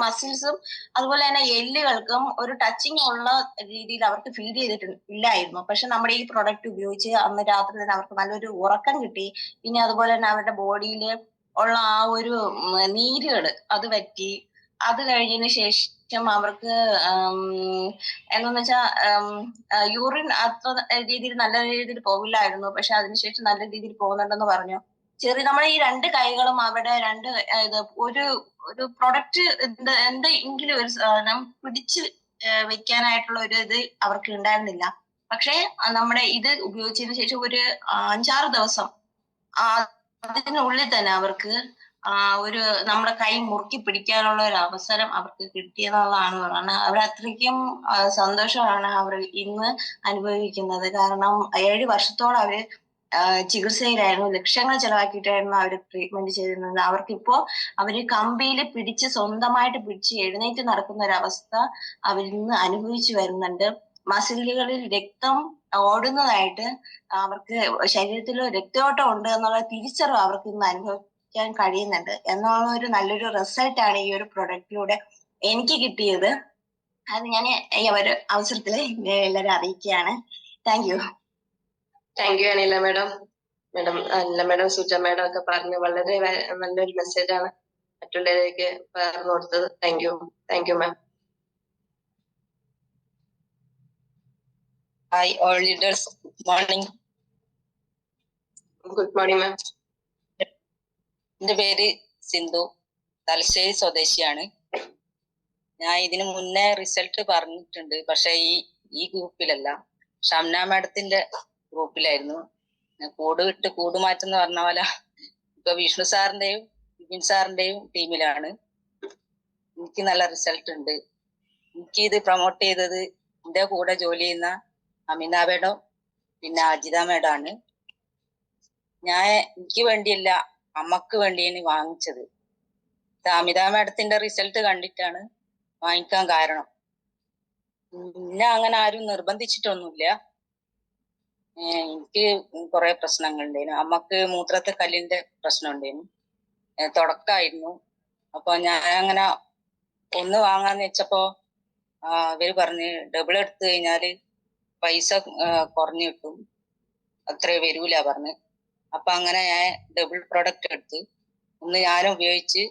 മസിൽസും അതുപോലെ തന്നെ എല്ലുകൾക്കും ഒരു ടച്ചിങ് ഉള്ള രീതിയിൽ അവർക്ക് ഫീൽ ഇല്ലായിരുന്നു. പക്ഷെ നമ്മുടെ ഈ പ്രൊഡക്റ്റ് ഉപയോഗിച്ച് അന്ന് രാത്രി തന്നെ അവർക്ക് നല്ലൊരു ഉറക്കം കിട്ടി. പിന്നെ അതുപോലെ തന്നെ അവരുടെ ബോഡിയിൽ ഉള്ള ആ ഒരു നീരുകൾ അത് പറ്റി. അത് കഴിഞ്ഞതിന് ശേഷം അവർക്ക് എന്താന്ന് വെച്ചാൽ യൂറിൻ അത്ര രീതിയിൽ നല്ല രീതിയിൽ പോകില്ലായിരുന്നു. പക്ഷെ അതിനുശേഷം നല്ല രീതിയിൽ പോകുന്നുണ്ടെന്ന് പറഞ്ഞു. നമ്മുടെ ഈ 2 കൈകളും അവിടെ ഒരു പ്രൊഡക്റ്റ് എന്തെങ്കിലും ഒരു സാധനം പിടിച്ച് വെക്കാനായിട്ടുള്ള ഒരു ഇത് അവർക്ക് ഉണ്ടായിരുന്നില്ല. പക്ഷെ നമ്മുടെ ഇത് ഉപയോഗിച്ചതിന് ശേഷം ഒരു 5-6 ദിവസം അതിനുള്ളിൽ തന്നെ അവർക്ക് ഒരു നമ്മുടെ കൈ മുറുക്കി പിടിക്കാനുള്ള ഒരു അവസരം അവർക്ക് കിട്ടിയെന്നുള്ളതാണ് പറയുന്നത്. അവരത്രയ്ക്കും സന്തോഷമാണ് അവർ ഇന്ന് അനുഭവിക്കുന്നത്. കാരണം 7 വർഷത്തോളം അവര് ചികിത്സയിലായിരുന്നു, ലക്ഷങ്ങൾ ചെലവാക്കിയിട്ടായിരുന്നു അവർ ട്രീറ്റ്മെന്റ് ചെയ്തിരുന്നത്. അവർക്കിപ്പോ അവര് കമ്പിയിൽ പിടിച്ച് സ്വന്തമായിട്ട് പിടിച്ച് എഴുന്നേറ്റ് നടക്കുന്ന ഒരു അവസ്ഥ അവരിന്ന് അനുഭവിച്ചു വരുന്നുണ്ട്. മസിലുകളിൽ രക്തം ഓടുന്നതായിട്ട് അവർക്ക് ശരീരത്തിൽ രക്തയോട്ടം ഉണ്ട് എന്നുള്ള തിരിച്ചറിവ് അവർക്ക് ഇന്ന് അനുഭവിക്കാൻ കഴിയുന്നുണ്ട് എന്നുള്ള ഒരു നല്ലൊരു റിസൾട്ടാണ് ഈ ഒരു പ്രൊഡക്റ്റിലൂടെ എനിക്ക് കിട്ടിയത്. അത് ഞാൻ ഈ ഒരു അവസരത്തിൽ എല്ലാവരും അറിയിക്കുകയാണ്. Thank you. Thank you Anila madam. Anila madam, Suja madam ഒക്കെ പറഞ്ഞ് വളരെ നല്ലൊരു മെസ്സേജാണ് മറ്റുള്ളവരേക്ക് പകർന്നു കൊടുത്തത്. Thank you ma'am. Hi all leaders, good morning. Good morning ma'am. എന്റെ പേര് സിന്ധു, തലശ്ശേരി സ്വദേശിയാണ്. ഞാൻ ഇതിനു മുന്നേ റിസൾട്ട് പറഞ്ഞിട്ടുണ്ട്, പക്ഷെ ഈ ഗ്രൂപ്പിലല്ല, ഷംന മാഡത്തിന്റെ ഗ്രൂപ്പിലായിരുന്നു. കൂട് വിട്ട് കൂടുമാറ്റം എന്ന് പറഞ്ഞ പോലെ ഇപ്പൊ വിഷ്ണു സാറിന്റെയും വിപിൻ സാറിന്റെയും ടീമിലാണ്. എനിക്ക് നല്ല റിസൾട്ട് ഉണ്ട്. എനിക്ക് ഇത് പ്രൊമോട്ട് ചെയ്തത് എന്റെ കൂടെ ജോലി ചെയ്യുന്ന അമിന മേഡം പിന്നെ അജിത മേഡമാണ്. എനിക്ക് വേണ്ടിയല്ല, അമ്മക്ക് വേണ്ടിയാണ് വാങ്ങിച്ചത്. അമിത മേഡത്തിന്റെ റിസൾട്ട് കണ്ടിട്ടാണ് വാങ്ങിക്കാൻ കാരണം. പിന്നെ അങ്ങനെ ആരും നിർബന്ധിച്ചിട്ടൊന്നുമില്ല. എനിക്ക് കുറെ പ്രശ്നങ്ങളുണ്ടായിരുന്നു. അമ്മക്ക് മൂത്രത്തെ കല്ലിന്റെ പ്രശ്നം ഉണ്ടായിരുന്നു, തുടക്കമായിരുന്നു. അപ്പൊ ഞാൻ അങ്ങനെ ഒന്ന് വാങ്ങാന്ന് വെച്ചപ്പോ ഇവര് പറഞ്ഞ് ഡബിൾ എടുത്തു കഴിഞ്ഞാല് പൈസ കുറഞ്ഞു കിട്ടും, അത്രേ വരൂല പറഞ്ഞ്. അപ്പൊ അങ്ങനെ ഞാൻ ഡബിൾ പ്രൊഡക്റ്റ് എടുത്ത് ഒന്ന് ഞാൻ ഉപയോഗിച്ച്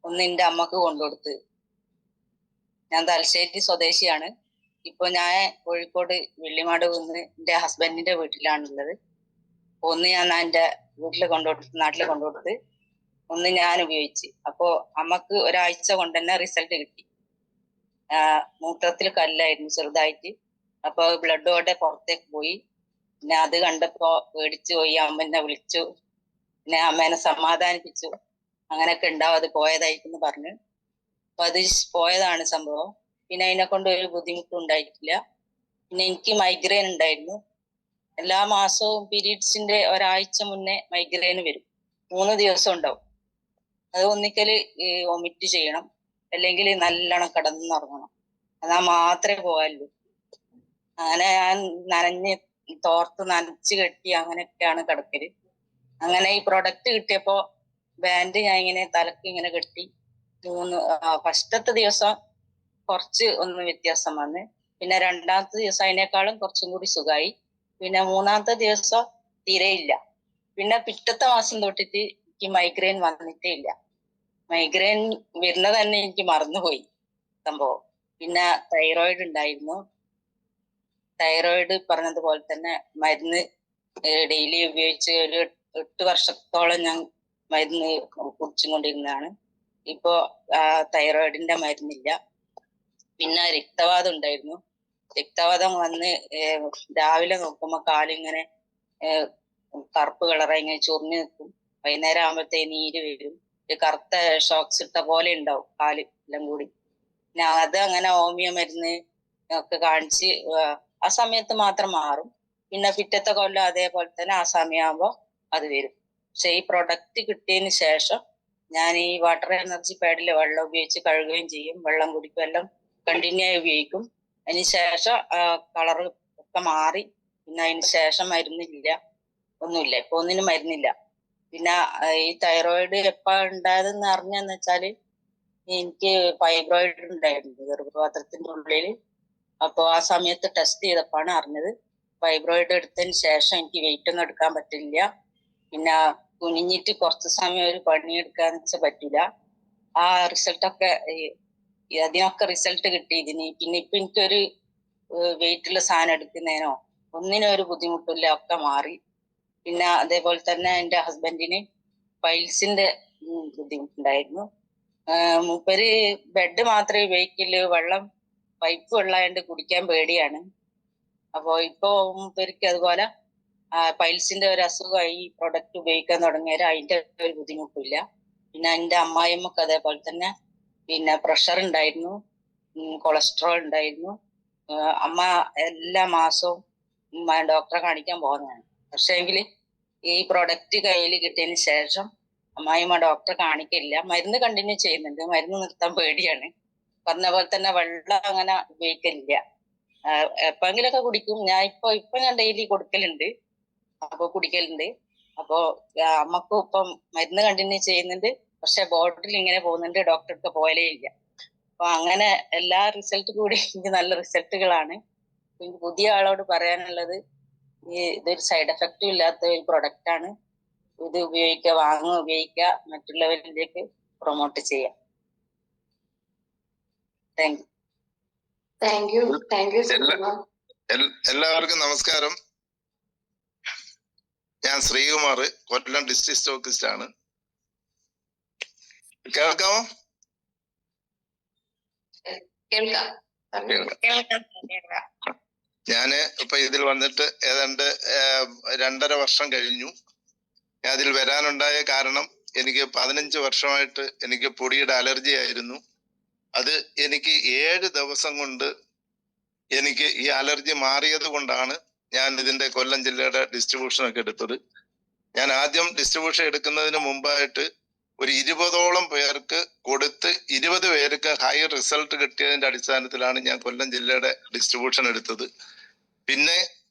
ഒന്ന് എന്റെ അമ്മക്ക് കൊണ്ടുകൊടുത്ത്. ഞാൻ തലശ്ശേരി സ്വദേശിയാണ്. ഇപ്പൊ ഞാൻ കോഴിക്കോട് വെള്ളിമാട് നിന്ന് എന്റെ ഹസ്ബൻഡിന്റെ വീട്ടിലാണുള്ളത്. ഒന്ന് ഞാൻ എന്റെ വീട്ടിൽ കൊണ്ടുകൊടുത്ത്, നാട്ടിൽ കൊണ്ടുകൊടുത്ത്, ഒന്ന് ഞാൻ ഉപയോഗിച്ച്. അപ്പോ അമ്മക്ക് ഒരാഴ്ച കൊണ്ട് തന്നെ റിസൾട്ട് കിട്ടി. മൂത്രത്തിൽ കല്ലായിരുന്നു ചെറുതായിട്ട്. അപ്പൊ ബ്ലഡോടെ പുറത്തേക്ക് പോയി. പിന്നെ അത് കണ്ടപ്പോ പേടിച്ചു പോയി. അമ്മനെ വിളിച്ചു, പിന്നെ അമ്മേനെ സമാധാനിപ്പിച്ചു. അങ്ങനെയൊക്കെ ഉണ്ടാവും, അത് പോയതായിട്ടെന്ന് പറഞ്ഞു. അപ്പൊ അത് പോയതാണ് സംഭവം. പിന്നെ അതിനെ കൊണ്ട് ഒരു ബുദ്ധിമുട്ടും ഉണ്ടായിട്ടില്ല. പിന്നെ എനിക്ക് മൈഗ്രെയിൻ ഉണ്ടായിരുന്നു. എല്ലാ മാസവും പീരീഡ്സിന്റെ ഒരാഴ്ച മുന്നേ മൈഗ്രെയിൻ വരും. 3 ദിവസം ഉണ്ടാവും. അത് ഒന്നിക്കല് വൊമിറ്റ് ചെയ്യണം, അല്ലെങ്കിൽ നല്ലോണം കിടന്നുറങ്ങണം. എന്നാൽ മാത്രമേ പോകാനുള്ളൂ. അങ്ങനെ ഞാൻ തോർത്ത് നനച്ച് കെട്ടി അങ്ങനെയൊക്കെയാണ് കിടക്കല്. അങ്ങനെ ഈ പ്രൊഡക്റ്റ് കിട്ടിയപ്പോ ബാൻഡ് ഞാൻ ഇങ്ങനെ തലക്ക് ഇങ്ങനെ കെട്ടി. ഫസ്റ്റത്തെ ദിവസം കുറച്ച് ഒന്ന് വ്യത്യാസം വന്ന്, പിന്നെ രണ്ടാമത്തെ ദിവസം അതിനേക്കാളും കുറച്ചും കൂടി സുഖമായി. പിന്നെ 3-ാമത്തെ ദിവസം തീരെ ഇല്ല. പിന്നെ പിറ്റത്തെ മാസം തൊട്ടിട്ട് എനിക്ക് മൈഗ്രെയിൻ വന്നിട്ടേ ഇല്ല. മൈഗ്രെയിൻ വരുന്നത് തന്നെ എനിക്ക് മറന്നുപോയി സംഭവം. പിന്നെ തൈറോയിഡ് ഉണ്ടായിരുന്നു. തൈറോയിഡ് പറഞ്ഞതുപോലെ തന്നെ മരുന്ന് ഡെയിലി ഉപയോഗിച്ച് ഒരു 8 വർഷത്തോളം ഞാൻ മരുന്ന് കുടിച്ചും കൊണ്ടിരുന്നതാണ്. ഇപ്പോ തൈറോയിഡിന്റെ മരുന്നില്ല. പിന്നെ രക്തവാതം ഉണ്ടായിരുന്നു. രക്തവാതം വന്ന് രാവിലെ നോക്കുമ്പോ കാലിങ്ങനെ കറുപ്പ് കളറായി ഇങ്ങനെ ചൊറിഞ്ഞു നിൽക്കും. വൈകുന്നേരം ആകുമ്പോഴത്തേ നീര് വരും. ഒരു കറുത്ത ഷോക്സ് ഇട്ട പോലെ ഉണ്ടാവും കാല് എല്ലാം കൂടി. പിന്നെ അത് അങ്ങനെ ഹോമിയോ മരുന്ന് ഒക്കെ കാണിച്ച് ആ സമയത്ത് മാത്രം മാറും. പിന്നെ പിറ്റത്തെ കൊല്ലം അതേപോലെ തന്നെ ആ സമയമാകുമ്പോ അത് വരും. പക്ഷെ ഈ പ്രൊഡക്റ്റ് കിട്ടിയതിന് ശേഷം ഞാൻ ഈ വാട്ടർ എനർജി പാഡിൽ വെള്ളം ഉപയോഗിച്ച് കഴുകുകയും ചെയ്യും, വെള്ളം കുടിക്കും, എല്ലാം കണ്ടിന്യൂ ആയി ഉപയോഗിക്കും. അതിന് ശേഷം കളറ് ഒക്കെ മാറി. പിന്നെ അതിന് ശേഷം മരുന്നില്ല, ഒന്നുമില്ല. ഇപ്പൊ ഒന്നിനും മരുന്നില്ല. പിന്നെ ഈ തൈറോയിഡ് എപ്പോ ഉണ്ടായതെന്ന് അറിഞ്ഞെന്ന് വെച്ചാല്, എനിക്ക് ഫൈബ്രോയിഡ് ഉണ്ടായിരുന്നു ഗർഭപാത്രത്തിന്റെ ഉള്ളിൽ. അപ്പൊ ആ സമയത്ത് ടെസ്റ്റ് ചെയ്തപ്പോഴാണ് അറിഞ്ഞത്. ഫൈബ്രോയിഡ് എടുത്തതിന് ശേഷം എനിക്ക് വെയിറ്റ് ഒന്നും എടുക്കാൻ പറ്റില്ല. പിന്നെ കുനിഞ്ഞിട്ട് കുറച്ച് സമയം ഒരു പണിയെടുക്കാന്ന് വെച്ചാൽ പറ്റില്ല. ആ റിസൾട്ടൊക്കെ അതിനൊക്കെ റിസൾട്ട് കിട്ടി ഇതിന്. പിന്നെ ഇപ്പൊ എനിക്കൊരു വെയിറ്റുള്ള സാധനം എടുക്കുന്നതിനോ ഒന്നിനും ഒരു ബുദ്ധിമുട്ടില്ല, ഒക്കെ മാറി. പിന്നെ അതേപോലെ തന്നെ എന്റെ ഹസ്ബൻഡിന് പൈൽസിന്റെ ബുദ്ധിമുട്ടുണ്ടായിരുന്നു. മൂപ്പര് ബെഡ് മാത്രമേ ഉപയോഗിക്കുള്ളൂ, വെള്ളം പൈപ്പ് വെള്ളമായോണ്ട് കുടിക്കാൻ പേടിയാണ്. അപ്പൊ ഇപ്പൊ മൂപ്പർക്ക് അതുപോലെ പൈൽസിന്റെ ഒരു അസുഖമായി പ്രൊഡക്റ്റ് ഉപയോഗിക്കാൻ തുടങ്ങിയാൽ അതിന്റെ ഒരു ബുദ്ധിമുട്ടില്ല. പിന്നെ എൻ്റെ അമ്മായിമ്മക്ക് അതേപോലെ തന്നെ പിന്നെ പ്രഷർ ഉണ്ടായിരുന്നു, കൊളസ്ട്രോൾ ഉണ്ടായിരുന്നു. അമ്മ എല്ലാ മാസവും ഡോക്ടറെ കാണിക്കാൻ പോകുന്നതാണ്. പക്ഷേങ്കിൽ ഈ പ്രൊഡക്റ്റ് കയ്യിൽ കിട്ടിയതിന് ശേഷം അമ്മായിമ്മ ഡോക്ടറെ കാണിക്കില്ല, മരുന്ന് കണ്ടിന്യൂ ചെയ്യുന്നുണ്ട്. മരുന്ന് നിർത്താൻ പേടിയാണ്. പറഞ്ഞ പോലെ തന്നെ വെള്ളം അങ്ങനെ ഉപയോഗിക്കലില്ല. എപ്പോഴെങ്കിലൊക്കെ കുടിക്കും. ഇപ്പൊ ഞാൻ ഡെയിലി കൊടുക്കലുണ്ട്, അപ്പൊ കുടിക്കലുണ്ട്. അപ്പോ അമ്മക്കും ഇപ്പം മരുന്ന് കണ്ടിന്യൂ ചെയ്യുന്നുണ്ട്, പക്ഷെ ബോർഡിൽ ഇങ്ങനെ പോകുന്നുണ്ട്, ഡോക്ടർക്ക് പോയാലേ ഇല്ല. അപ്പൊ അങ്ങനെ എല്ലാ റിസൾട്ട് കൂടി എനിക്ക് നല്ല റിസൾട്ടുകളാണ്. എനിക്ക് പുതിയ ആളോട് പറയാനുള്ളത്, ഇതൊരു സൈഡ് എഫക്റ്റും ഇല്ലാത്ത ഒരു പ്രൊഡക്റ്റ് ആണ്. ഇത് ഉപയോഗിക്കുക, മറ്റുള്ളവരിലേക്ക് പ്രൊമോട്ട് ചെയ്യാം. Thank you Sukumar. എല്ലാവർക്കും നമസ്കാരം. ഞാൻ ശ്രീകുമാർ, കൊല്ലം ഡിസ്ട്രിക്ട് സ്റ്റോക്കിസ്റ്റ് ആണ്. കേൾക്കാമോ? ഞാന് ഇപ്പൊ ഇതിൽ വന്നിട്ട് ഏതാണ്ട് 2.5 വർഷം കഴിഞ്ഞു. ഞാൻ അതിൽ വരാനുണ്ടായ കാരണം, എനിക്ക് 15 വർഷമായിട്ട് എനിക്ക് പൊടിയുടെ അലർജി ആയിരുന്നു. അത് എനിക്ക് 7 ദിവസം കൊണ്ട് എനിക്ക് ഈ അലർജി മാറിയത് കൊണ്ടാണ് ഞാൻ ഇതിന്റെ കൊല്ലം ജില്ലയുടെ ഡിസ്ട്രിബ്യൂഷൻ ഒക്കെ എടുത്തത്. ഞാൻ ആദ്യം ഡിസ്ട്രിബ്യൂഷൻ എടുക്കുന്നതിന് മുമ്പായിട്ട് ഒരു 20ഓളം പേർക്ക് കൊടുത്ത് 20 പേർക്ക് ഹൈ റിസൾട്ട് കിട്ടിയതിന്റെ അടിസ്ഥാനത്തിലാണ് ഞാൻ കൊല്ലം ജില്ലയുടെ ഡിസ്ട്രിബ്യൂഷൻ എടുത്തത്. പിന്നെ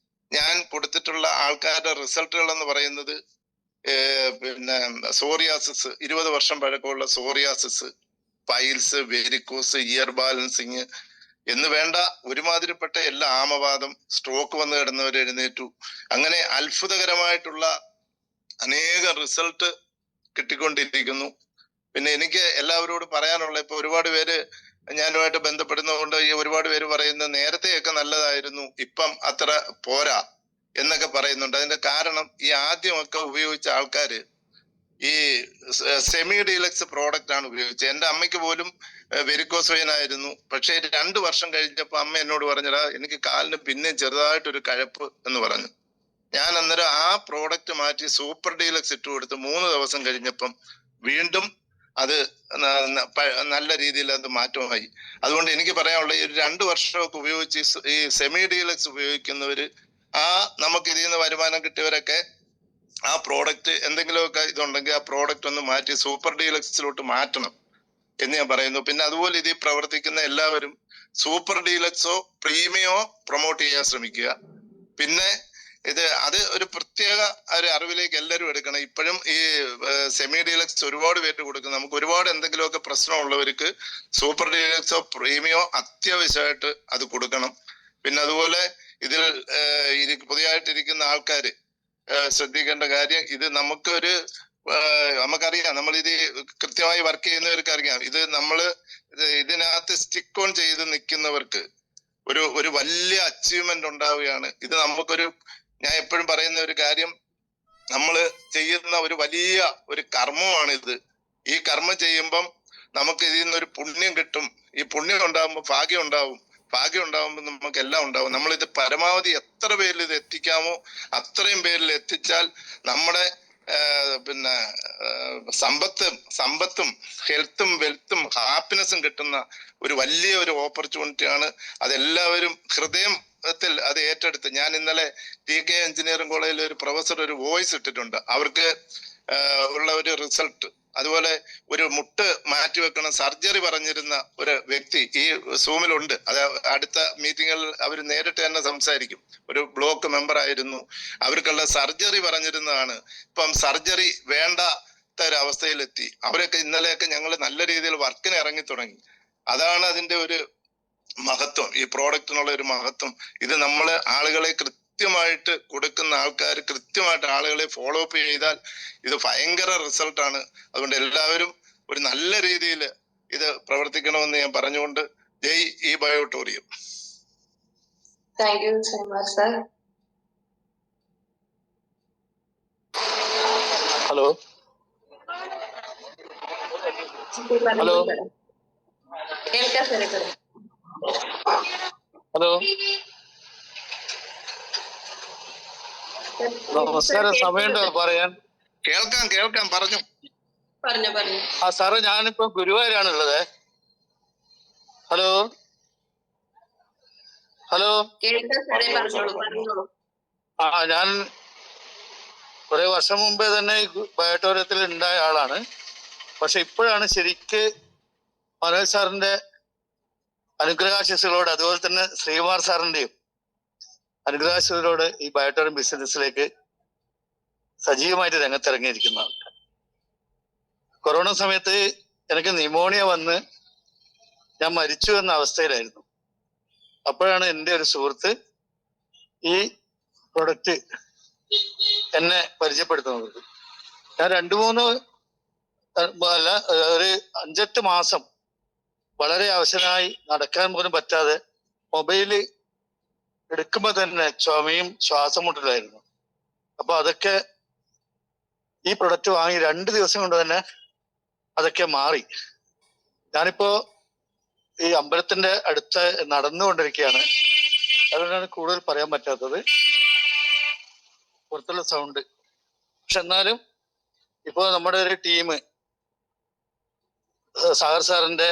ഞാൻ കൊടുത്തിട്ടുള്ള ആൾക്കാരുടെ റിസൾട്ടുകൾ എന്ന് പറയുന്നത്, പിന്നെ സോറിയാസിസ്, 20 വർഷം പഴക്കമുള്ള psoriasis, piles, varicose, year balancing എന്ന് വേണ്ട ഒരുമാതിരിപ്പെട്ട എല്ലാ, ആമവാദം, സ്ട്രോക്ക് വന്ന് കിടന്നവർ എഴുന്നേറ്റു. അങ്ങനെ അത്ഭുതകരമായിട്ടുള്ള അനേക റിസൾട്ട് കിട്ടിക്കൊണ്ടിരിക്കുന്നു. പിന്നെ എനിക്ക് എല്ലാവരോടും പറയാനുള്ള, ഇപ്പൊ ഒരുപാട് പേര് ഞാനുമായിട്ട് ബന്ധപ്പെടുന്നതുകൊണ്ട് ഈ ഒരുപാട് പേര് പറയുന്നത് നേരത്തെയൊക്കെ നല്ലതായിരുന്നു, ഇപ്പം അത്ര പോരാ എന്നൊക്കെ പറയുന്നുണ്ട്. അതിന്റെ കാരണം, ഈ ആദ്യമൊക്കെ ഉപയോഗിച്ച ആൾക്കാര് ഈ സെമി ഡീലക്സ് പ്രോഡക്റ്റ് ആണ് ഉപയോഗിച്ചത്. എന്റെ അമ്മയ്ക്ക് പോലും വെരിക്കോസ് വെയിൻ ആയിരുന്നു. പക്ഷെ 2 വർഷം കഴിഞ്ഞപ്പോ അമ്മ എന്നോട് പറഞ്ഞടാ, എനിക്ക് കാലിന് പിന്നെ ചെറുതായിട്ടൊരു കഴപ്പ് എന്ന് പറഞ്ഞു. ഞാൻ അന്നേരം ആ പ്രോഡക്റ്റ് മാറ്റി സൂപ്പർ ഡീലക്സ് ഇട്ട് കൊടുത്ത് 3 ദിവസം കഴിഞ്ഞപ്പം വീണ്ടും അത് നല്ല രീതിയിൽ അത് മാറ്റമായി. അതുകൊണ്ട് എനിക്ക് പറയാനുള്ള, ഈ 2 വർഷമൊക്കെ ഉപയോഗിച്ച് ഈ സെമി ഡീലക്സ് ഉപയോഗിക്കുന്നവര്, നമുക്ക് ഇതിൽ നിന്ന് വരുമാനം കിട്ടിയവരൊക്കെ ആ പ്രോഡക്റ്റ് എന്തെങ്കിലുമൊക്കെ ഇതുണ്ടെങ്കിൽ ആ പ്രോഡക്റ്റ് ഒന്ന് മാറ്റി സൂപ്പർ ഡീലക്സിലോട്ട് മാറ്റണം എന്ന് ഞാൻ പറയുന്നു. പിന്നെ അതുപോലെ ഇതിൽ പ്രവർത്തിക്കുന്ന എല്ലാവരും സൂപ്പർ ഡീലക്സോ പ്രീമിയോ പ്രൊമോട്ട് ചെയ്യാൻ ശ്രമിക്കുക. പിന്നെ അത് ഒരു പ്രത്യേക ഒരു അറിവിലേക്ക് എല്ലാവരും എടുക്കണം. ഇപ്പോഴും ഈ സെമി ഡീലക്സ് ഒരുപാട് പേര് കൊടുക്കുന്നു. നമുക്ക് ഒരുപാട് എന്തെങ്കിലുമൊക്കെ പ്രശ്നമുള്ളവർക്ക് സൂപ്പർ ഡീലക്സോ പ്രീമിയോ അത്യാവശ്യമായിട്ട് അത് കൊടുക്കണം. പിന്നെ അതുപോലെ ഇതിൽ പുതിയതായിട്ടിരിക്കുന്ന ആൾക്കാര് ശ്രദ്ധിക്കേണ്ട കാര്യം, ഇത് നമുക്കറിയാം, നമ്മളിത് കൃത്യമായി വർക്ക് ചെയ്യുന്നവർക്ക് അറിയാം. ഇത് ഇതിനകത്ത് സ്റ്റിക്ക് ഓൺ ചെയ്ത് നിൽക്കുന്നവർക്ക് ഒരു വലിയ അച്ചീവ്മെന്റ് ഉണ്ടാവുകയാണ്. ഇത് ഞാൻ എപ്പോഴും പറയുന്ന ഒരു കാര്യം, നമ്മൾ ചെയ്യുന്ന ഒരു വലിയ ഒരു കർമ്മമാണ് ഇത്. ഈ കർമ്മം ചെയ്യുമ്പം നമുക്ക് ഇതിൽ നിന്നൊരു പുണ്യം കിട്ടും. ഈ പുണ്യം ഉണ്ടാകുമ്പോൾ ഭാഗ്യം ഉണ്ടാവും. ഭാഗ്യം ഉണ്ടാകുമ്പോൾ നമുക്ക് എല്ലാം ഉണ്ടാവും. നമ്മളിത് പരമാവധി എത്ര പേരിൽ ഇത് എത്തിക്കാമോ അത്രയും പേരിൽ എത്തിച്ചാൽ നമ്മുടെ പിന്നെ സമ്പത്തും ഹെൽത്തും വെൽത്തും ഹാപ്പിനെസ്സും കിട്ടുന്ന ഒരു വലിയ ഒരു ഓപ്പർച്യൂണിറ്റിയാണ്. അതെല്ലാവരും ഹൃദയത്തിൽ അത് ഏറ്റെടുത്ത്, ഞാൻ ഇന്നലെ TK എഞ്ചിനീയറിംഗ് കോളേജിൽ ഒരു പ്രൊഫസർ ഒരു വോയിസ് ഇട്ടിട്ടുണ്ട്, അവർക്ക് ഉള്ള ഒരു റിസൾട്ട്. അതുപോലെ ഒരു മുട്ട് മാറ്റിവെക്കണം സർജറി പറഞ്ഞിരുന്ന ഒരു വ്യക്തി ഈ സൂമിലുണ്ട്. അത് അടുത്ത മീറ്റിങ്ങുകളിൽ അവർ നേരിട്ട് തന്നെ സംസാരിക്കും. ഒരു ബ്ലോക്ക് മെമ്പർ ആയിരുന്നു, അവർക്കുള്ള സർജറി പറഞ്ഞിരുന്നതാണ്. ഇപ്പം സർജറി വേണ്ടാത്ത ഒരു അവസ്ഥയിലെത്തി. അവരൊക്കെ ഇന്നലെയൊക്കെ ഞങ്ങൾ നല്ല രീതിയിൽ വർക്കിന് ഇറങ്ങി തുടങ്ങി. അതാണ് അതിന്റെ ഒരു മഹത്വം, ഈ പ്രോഡക്റ്റിനുള്ള ഒരു മഹത്വം. ഇത് നമ്മൾ ആളുകളെ കൃത്യമായിട്ട് കൊടുക്കുന്ന ആൾക്കാർ കൃത്യമായിട്ട് ആളുകളെ ഫോളോ അപ്പ് ചെയ്താൽ ഇത് ഭയങ്കര റിസൾട്ടാണ്. അതുകൊണ്ട് എല്ലാവരും ഒരു നല്ല രീതിയിൽ ഇത് പ്രവർത്തിക്കണമെന്ന് ഞാൻ പറഞ്ഞുകൊണ്ട്, ജയ് ഈ ബയോട്ടോറിയം. Thank you Sreekumar sir. Hello hello കേൾക്കാം സാറേ. ഹലോ നമസ്കാരം. സമയമുണ്ടോ പറയാൻ? കേൾക്കാം പറഞ്ഞു. പറഞ്ഞു. ആ സാറേ, ഞാനിപ്പോ ഗുരുവായൂരാണുള്ളത്. ഹലോ കേൾക്കാൻ സാറേ, പറഞ്ഞോളൂ. ഞാൻ കുറെ വർഷം മുമ്പേ തന്നെ ഈ ബയോട്ടോറിയത്തിൽ ഉണ്ടായ ആളാണ്. പക്ഷെ ഇപ്പോഴാണ് ശരിക്ക് മനോജ് സാറിന്റെ അനുഗ്രഹാശിസുകളോട്, അതുപോലെ തന്നെ ശ്രീകുമാർ സാറിന്റെയും അനുഗ്രഹാശിസുകളോട് ഈ ബയോട്ടോറിയം ബിസിനസ്സിലേക്ക് സജീവമായിട്ട് രംഗത്തിറങ്ങിയിരിക്കുന്നതാണ്. കൊറോണ സമയത്ത് എനിക്ക് ന്യൂമോണിയ വന്ന് ഞാൻ മരിച്ചു എന്ന അവസ്ഥയിലായിരുന്നു. അപ്പോഴാണ് എൻ്റെ ഒരു സുഹൃത്ത് ഈ പ്രൊഡക്റ്റ് എന്നെ പരിചയപ്പെടുത്തുന്നത്. ഞാൻ 2-3 അല്ല, ഒരു 5-8 മാസം വളരെ അവശനായി നടക്കാൻ പോലും പറ്റാതെ മൊബൈല് എടുക്കുമ്പോ തന്നെ ചുമയും ശ്വാസം മുട്ടലായിരുന്നു. അപ്പൊ അതൊക്കെ ഈ പ്രൊഡക്റ്റ് വാങ്ങി 2 ദിവസം കൊണ്ട് തന്നെ അതൊക്കെ മാറി. ഞാനിപ്പോ ഈ അമ്പലത്തിന്റെ അടുത്ത് നടന്നുകൊണ്ടിരിക്കുകയാണ്, അതുകൊണ്ടാണ് കൂടുതൽ പറയാൻ പറ്റാത്തത്, പുറത്തുള്ള സൗണ്ട്. പക്ഷെ എന്നാലും ഇപ്പോ നമ്മുടെ ഒരു ടീം സാഗർ സാറിന്റെ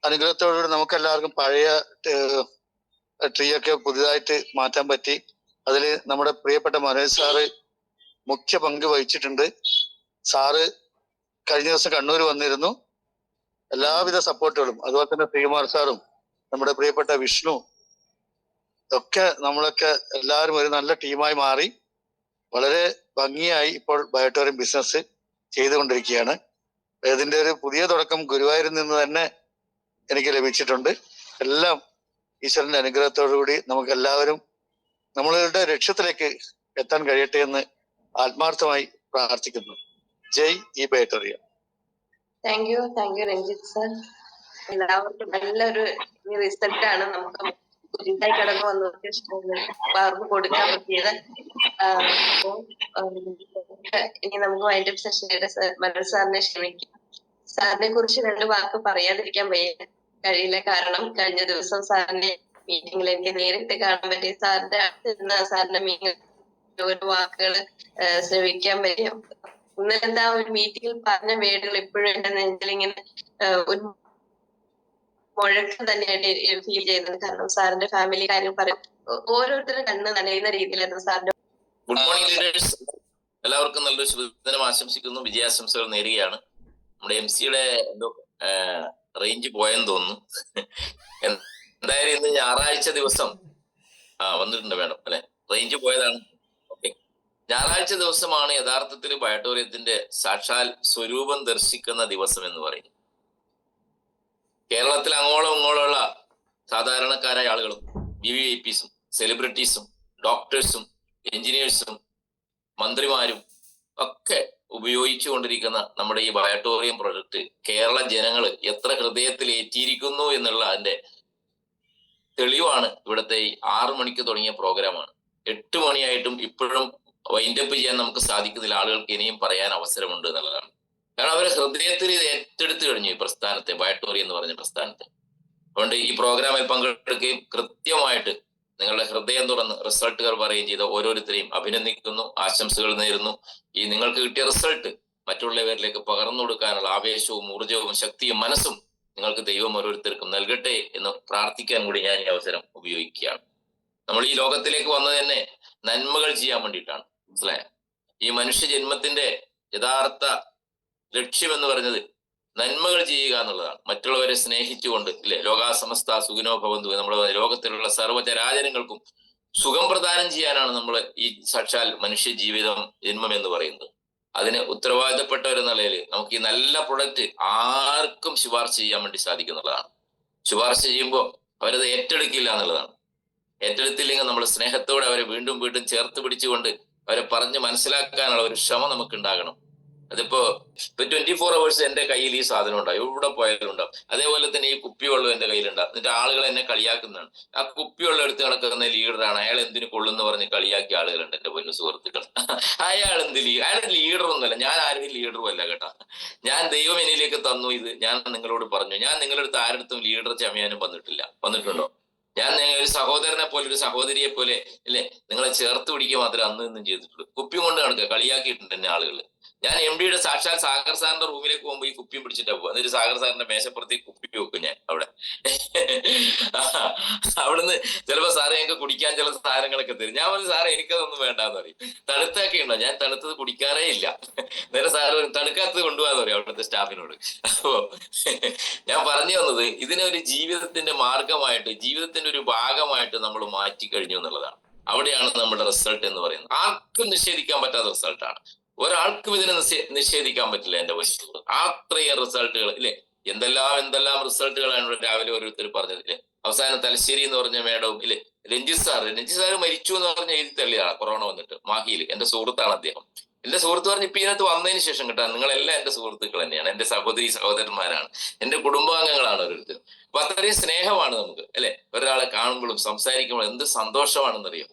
അനുഗ്രഹത്തോടുകൂടി നമുക്ക് എല്ലാവർക്കും പഴയ ട്രീ ഒക്കെ പുതിയതായിട്ട് മാറ്റാൻ പറ്റി. അതിൽ നമ്മുടെ പ്രിയപ്പെട്ട മനോജ് സാറ് മുഖ്യ പങ്ക് വഹിച്ചിട്ടുണ്ട്. സാറ് കഴിഞ്ഞ ദിവസം കണ്ണൂർ വന്നിരുന്നു. എല്ലാവിധ സപ്പോർട്ടുകളും, അതുപോലെ തന്നെ ശ്രീകുമാർ സാറും നമ്മുടെ പ്രിയപ്പെട്ട വിഷ്ണു ഒക്കെ, നമ്മളൊക്കെ എല്ലാവരും ഒരു നല്ല ടീമായി മാറി വളരെ ഭംഗിയായി ഇപ്പോൾ ബയോട്ടോറിയം ബിസിനസ് ചെയ്തുകൊണ്ടിരിക്കുകയാണ്. ഇതിന്റെ ഒരു പുതിയ തുടക്കം ഗുരുവായൂരിൽ നിന്ന് തന്നെ എനിക്ക് ലഭിച്ചിട്ടുണ്ട്. എല്ലാം ഈശ്വരന്റെ അനുഗ്രഹത്തോടുകൂടി നമുക്ക് എല്ലാവരും നമ്മളുടെ ലക്ഷ്യത്തിലേക്ക് എത്താൻ കഴിയട്ടെ എന്ന് ആത്മാർത്ഥമായി പ്രാർത്ഥിക്കുന്നു. ജയ് ഈ ബയോട്ടോറിയം. Thank you Ranjith sir. എല്ലാവർക്കും നല്ലൊരു റിസൾട്ടാണ് നമുക്ക് പുതിയതായി കടന്നു വന്നവർക്ക് പകർന്നു കൊടുക്കാൻ പറ്റിയത്. ഇനി നമുക്ക് വൈൻഡപ്പ് സെഷനിയുടെ മനോജ് സാറിനെ ക്ഷമിക്കാം. സാറിനെ കുറിച്ച് 2 വാക്ക് പറയാതിരിക്കാൻ കഴിയില്ല. കാരണം കഴിഞ്ഞ ദിവസം സാറിന്റെ മീറ്റിംഗിൽ എനിക്ക് നേരിട്ട് കാണാൻ പറ്റി. സാറിന്റെ അടുത്തിരുന്ന സാറിന്റെ ഒരു വാക്കുകൾ ശ്രവിക്കാൻ പറ്റിയ, ഇന്നലെ ഒരു മീറ്റിംഗിൽ പറഞ്ഞ വേർഡുകൾ ഇപ്പോഴും എന്റെ നെഞ്ചിൽ ഇങ്ങനെ ഒരു മുഴക്കം തന്നെയായിട്ട് ഫീൽ ചെയ്യുന്നത്. കാരണം സാറിന്റെ ഫാമിലി കാര്യം പറയും, ഓരോരുത്തരും കണ്ണ് നനയുന്ന രീതിയിലായിരുന്നു സാറിന്റെ. ഗുഡ് മോർണിംഗ് ലീഡേഴ്സ്, എല്ലാവർക്കും നല്ലൊരു ശുഭദിനം ആശംസിക്കുന്നു, വിജയാശംസകൾ നേരുകയാണ്. നമ്മുടെ MC-യുടെ എന്തോ റേഞ്ച് പോയെന്ന് തോന്നുന്നു. എന്തായാലും ഇന്ന് ഞായറാഴ്ച ദിവസം വന്നിട്ടുണ്ട് വേണം അല്ലെ, റേഞ്ച് പോയതാണ്. ഓക്കെ, ഞായറാഴ്ച ദിവസമാണ് യഥാർത്ഥത്തിൽ ബയോട്ടോറിയത്തിന്റെ സാക്ഷാൽ സ്വരൂപം ദർശിക്കുന്ന ദിവസം എന്ന് പറയുന്നത്. കേരളത്തിൽ അങ്ങോളം ഇങ്ങോളമുള്ള സാധാരണക്കാരായ ആളുകളും VVIPസും സെലിബ്രിറ്റീസും ഡോക്ടേഴ്സും എഞ്ചിനീയേഴ്സും മന്ത്രിമാരും ഒക്കെ ഉപയോഗിച്ചു കൊണ്ടിരിക്കുന്ന നമ്മുടെ ഈ ബയോട്ടോറിയം പ്രൊജക്ട് കേരള ജനങ്ങൾ എത്ര ഹൃദയത്തിൽ ഏറ്റിയിരിക്കുന്നു എന്നുള്ള അതിന്റെ തെളിവാണ് ഇവിടുത്തെ ഈ 6 മണിക്ക് തുടങ്ങിയ പ്രോഗ്രാമാണ്. 8 മണിയായിട്ടും ഇപ്പോഴും വൈൻഡപ്പ് ചെയ്യാൻ നമുക്ക് സാധിക്കുന്നില്ല. ആളുകൾക്ക് ഇനിയും പറയാൻ അവസരമുണ്ട് എന്നുള്ളതാണ്. കാരണം അവരെ ഹൃദയത്തിൽ ഇത് ഏറ്റെടുത്തു കഴിഞ്ഞു ഈ പ്രസ്ഥാനത്തെ, ബയോട്ടോറിയം എന്ന് പറഞ്ഞ പ്രസ്ഥാനത്തെ. അതുകൊണ്ട് ഈ പ്രോഗ്രാമിൽ പങ്കെടുക്കുകയും കൃത്യമായിട്ട് നിങ്ങളുടെ ഹൃദയം തുറന്ന് റിസൾട്ടുകൾ പറയുകയും ചെയ്ത ഓരോരുത്തരെയും അഭിനന്ദിക്കുന്നു, ആശംസകൾ നേരുന്നു. ഈ നിങ്ങൾക്ക് കിട്ടിയ റിസൾട്ട് മറ്റുള്ളവരിലേക്ക് പകർന്നു കൊടുക്കാനുള്ള ആവേശവും ഊർജവും ശക്തിയും മനസ്സും നിങ്ങൾക്ക് ദൈവം ഓരോരുത്തർക്കും നൽകട്ടെ എന്ന് പ്രാർത്ഥിക്കാൻ കൂടി ഞാൻ ഈ അവസരം ഉപയോഗിക്കുകയാണ്. നമ്മൾ ഈ ലോകത്തിലേക്ക് വന്നത് തന്നെ നന്മകൾ ചെയ്യാൻ വേണ്ടിയിട്ടാണ്, മനസ്സിലായ? ഈ മനുഷ്യ ജന്മത്തിന്റെ യഥാർത്ഥ ലക്ഷ്യം എന്ന് പറയുന്നത് നന്മകൾ ചെയ്യുക എന്നുള്ളതാണ്. മറ്റുള്ളവരെ സ്നേഹിച്ചുകൊണ്ട്, ഇല്ലേ, ലോകാസമസ്ത സുഖിനോ ഭവന്തു, നമ്മുടെ ലോകത്തിലുള്ള സർവ്വചരാചരങ്ങൾക്കും സുഖം പ്രദാനം ചെയ്യാനാണ് നമ്മൾ ഈ സാക്ഷാൽ മനുഷ്യ ജീവിതം, ജന്മം എന്ന് പറയുന്നത്. അതിന് ഉത്തരവാദിത്തപ്പെട്ട ഒരു നിലയിൽ നമുക്ക് ഈ നല്ല പ്രൊഡക്റ്റ് ആർക്കും ശുപാർശ ചെയ്യാൻ വേണ്ടി സാധിക്കുന്നുള്ളതാണ്. ശുപാർശ ചെയ്യുമ്പോൾ അവരത് ഏറ്റെടുക്കില്ല എന്നുള്ളതാണ്. ഏറ്റെടുത്തില്ലെങ്കിൽ നമ്മൾ സ്നേഹത്തോടെ അവരെ വീണ്ടും വീണ്ടും ചേർത്ത് പിടിച്ചുകൊണ്ട് അവരെ പറഞ്ഞ് മനസ്സിലാക്കാനുള്ള ഒരു ക്ഷമ നമുക്ക് ഉണ്ടാകണം. അതിപ്പോ 24 hours എന്റെ കയ്യിൽ ഈ സാധനം ഉണ്ടാവും, എവിടെ പോയാലും ഉണ്ടാവും. അതേപോലെ തന്നെ ഈ കുപ്പിവെള്ളം എന്റെ കയ്യിലുണ്ടാവും. എന്നിട്ട് ആളുകൾ എന്നെ കളിയാക്കുന്നതാണ്, ആ കുപ്പിവെള്ളം എടുത്ത് നടക്കുന്ന ലീഡറാണ്, അയാൾ എന്തിനു കൊള്ളുന്ന പറഞ്ഞ് കളിയാക്കിയ ആളുകളുണ്ട് എന്റെ പൊന്നു സുഹൃത്തുക്കൾ. അയാൾ അയാൾ ലീഡറൊന്നുമല്ല, ഞാൻ ആരും ലീഡറും അല്ല കേട്ടോ. ഞാൻ ദൈവം എന്നിലേക്ക് തന്നു ഇത്, ഞാൻ നിങ്ങളോട് പറഞ്ഞു. ഞാൻ നിങ്ങളുടെ അടുത്ത് ആരുടെ ലീഡർ ചമയാനും വന്നിട്ടുണ്ടോ? ഞാൻ ഒരു സഹോദരനെ പോലെ, ഒരു സഹോദരിയെ പോലെ, അല്ലെ, നിങ്ങളെ ചേർത്ത് പിടിക്കുക മാത്രമേ അന്ന് ഇന്നും ചെയ്തിട്ടുള്ളൂ. കുപ്പി കൊണ്ട് നടക്കുക, കളിയാക്കിയിട്ടുണ്ട് എന്നെ ആളുകൾ. ഞാൻ MD സാക്ഷാൽ സാഗർ സാറിന്റെ റൂമിലേക്ക് പോകുമ്പോൾ ഈ കുപ്പിയും പിടിച്ചിട്ടാ പോകുക. എന്നിട്ട് സാഗർ സാറിന്റെ മേശപ്പുറത്തേക്ക് കുപ്പി വെക്കും ഞാൻ അവിടെ. അവിടുന്ന് ചിലപ്പോ സാറ് ഞങ്ങൾക്ക് കുടിക്കാൻ ചില സാധനങ്ങളൊക്കെ തരും. ഞാൻ പറഞ്ഞു സാറേ എനിക്കതൊന്നും വേണ്ടാന്ന് പറയും. തണുത്തൊക്കെ ഉണ്ടോ? ഞാൻ തണുത്തത് കുടിക്കാറേ ഇല്ല. നേരെ സാറ് തണുക്കാത്തത് കൊണ്ടുപോകാന്ന് പറയും അവിടുത്തെ സ്റ്റാഫിനോട്. അപ്പോ ഞാൻ പറഞ്ഞു വന്നത് ഇതിനൊരു ജീവിതത്തിന്റെ മാർഗമായിട്ട്, ജീവിതത്തിന്റെ ഒരു ഭാഗമായിട്ട് നമ്മൾ മാറ്റി കഴിഞ്ഞു എന്നുള്ളതാണ്. അവിടെയാണ് നമ്മുടെ റിസൾട്ട് എന്ന് പറയുന്നത്. ആർക്കും നിഷേധിക്കാൻ പറ്റാത്ത റിസൾട്ടാണ്. ഒരാൾക്കും ഇതിനെ നിഷേധിക്കാൻ പറ്റില്ല. എന്റെ വശത്ത് അത്രയും റിസൾട്ടുകൾ ഇല്ലേ, എന്തെല്ലാം റിസൾട്ടുകളാണ് ഇവിടെ രാവിലെ ഓരോരുത്തർ പറഞ്ഞത് ഇല്ലേ. അവസാനം തലശ്ശേരി എന്ന് പറഞ്ഞ മേഡവും ഇല്ലേ, രഞ്ജിത്ത് സാറ് മരിച്ചു എന്ന് പറഞ്ഞ എഴുതി തള്ളിയാണ് കൊറോണ വന്നിട്ട് മാഹിയിൽ. എന്റെ സുഹൃത്താണ് അദ്ദേഹം. എന്റെ സുഹൃത്ത് പറഞ്ഞ് ഇപ്പൊ ഇതിനകത്ത് വന്നതിന് ശേഷം കേട്ടോ, നിങ്ങളെല്ലാം എന്റെ സുഹൃത്തുക്കൾ തന്നെയാണ്, എന്റെ സഹോദരന്മാരാണ്, എന്റെ കുടുംബാംഗങ്ങളാണ് ഓരോരുത്തരും. അപ്പൊ അത്രയും സ്നേഹമാണ് നമുക്ക് അല്ലെ. ഒരാളെ കാണുമ്പോഴും സംസാരിക്കുമ്പോഴും എന്ത് സന്തോഷമാണെന്നറിയാം.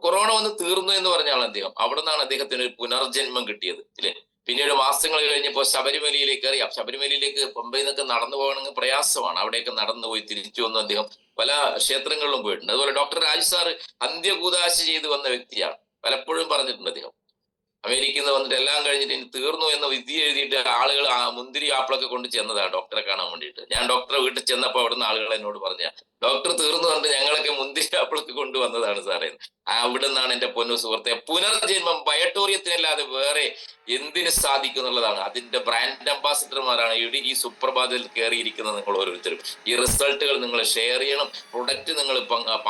കൊറോണ വന്ന് തീർന്നു എന്ന് പറഞ്ഞാണ് അദ്ദേഹം. അവിടെ നിന്നാണ് അദ്ദേഹത്തിന് ഒരു പുനർജന്മം കിട്ടിയത് ഇല്ലേ. പിന്നീട് മാസങ്ങൾ കഴിഞ്ഞപ്പോൾ ശബരിമലയിലേക്ക് അറിയാം. ശബരിമലയിലേക്ക് പമ്പയിൽ നിന്നൊക്കെ നടന്നു പോകണമെങ്കിൽ പ്രയാസമാണ്. അവിടെയൊക്കെ നടന്നു പോയി തിരിച്ചു വന്നു അദ്ദേഹം. പല ക്ഷേത്രങ്ങളിലും പോയിട്ടുണ്ട്. അതുപോലെ ഡോക്ടർ രാജ് സാറ് അന്ത്യകൂദാശ ചെയ്ത് വന്ന വ്യക്തിയാണ്. പലപ്പോഴും പറഞ്ഞിട്ടുണ്ട് അദ്ദേഹം. അമേരിക്കയിൽ നിന്ന് വന്നിട്ട് എല്ലാം കഴിഞ്ഞിട്ട് ഇനി തീർന്നു എന്ന വിധി എഴുതിയിട്ട് ആളുകൾ മുന്തിരി ആപ്പിളൊക്കെ കൊണ്ട് ചെന്നതാണ് ഡോക്ടറെ കാണാൻ വേണ്ടിയിട്ട്. ഞാൻ ഡോക്ടറെ വീട്ടിൽ ചെന്നപ്പോൾ അവിടുന്ന് ആളുകൾ എന്നോട് പറഞ്ഞ ഡോക്ടർ തീർന്നു പറഞ്ഞിട്ട് ഞങ്ങളൊക്കെ മുന്തിരി ആപ്പിളൊക്കെ കൊണ്ടുവന്നതാണ് സാറേ. അവിടെ നിന്നാണ് എന്റെ പൊന്നു സുഹൃത്തെ പുനർജന്മം ബയോട്ടോറിയത്തിനല്ലാതെ വേറെ എന്തിനു സാധിക്കും എന്നുള്ളതാണ്. അതിന്റെ ബ്രാൻഡ് അംബാസിഡർമാരാണ് ഈ സുപ്രഭാതത്തിൽ കയറിയിരിക്കുന്നത് നിങ്ങൾ ഓരോരുത്തരും. ഈ റിസൾട്ടുകൾ നിങ്ങൾ ഷെയർ ചെയ്യണം. പ്രൊഡക്റ്റ് നിങ്ങൾ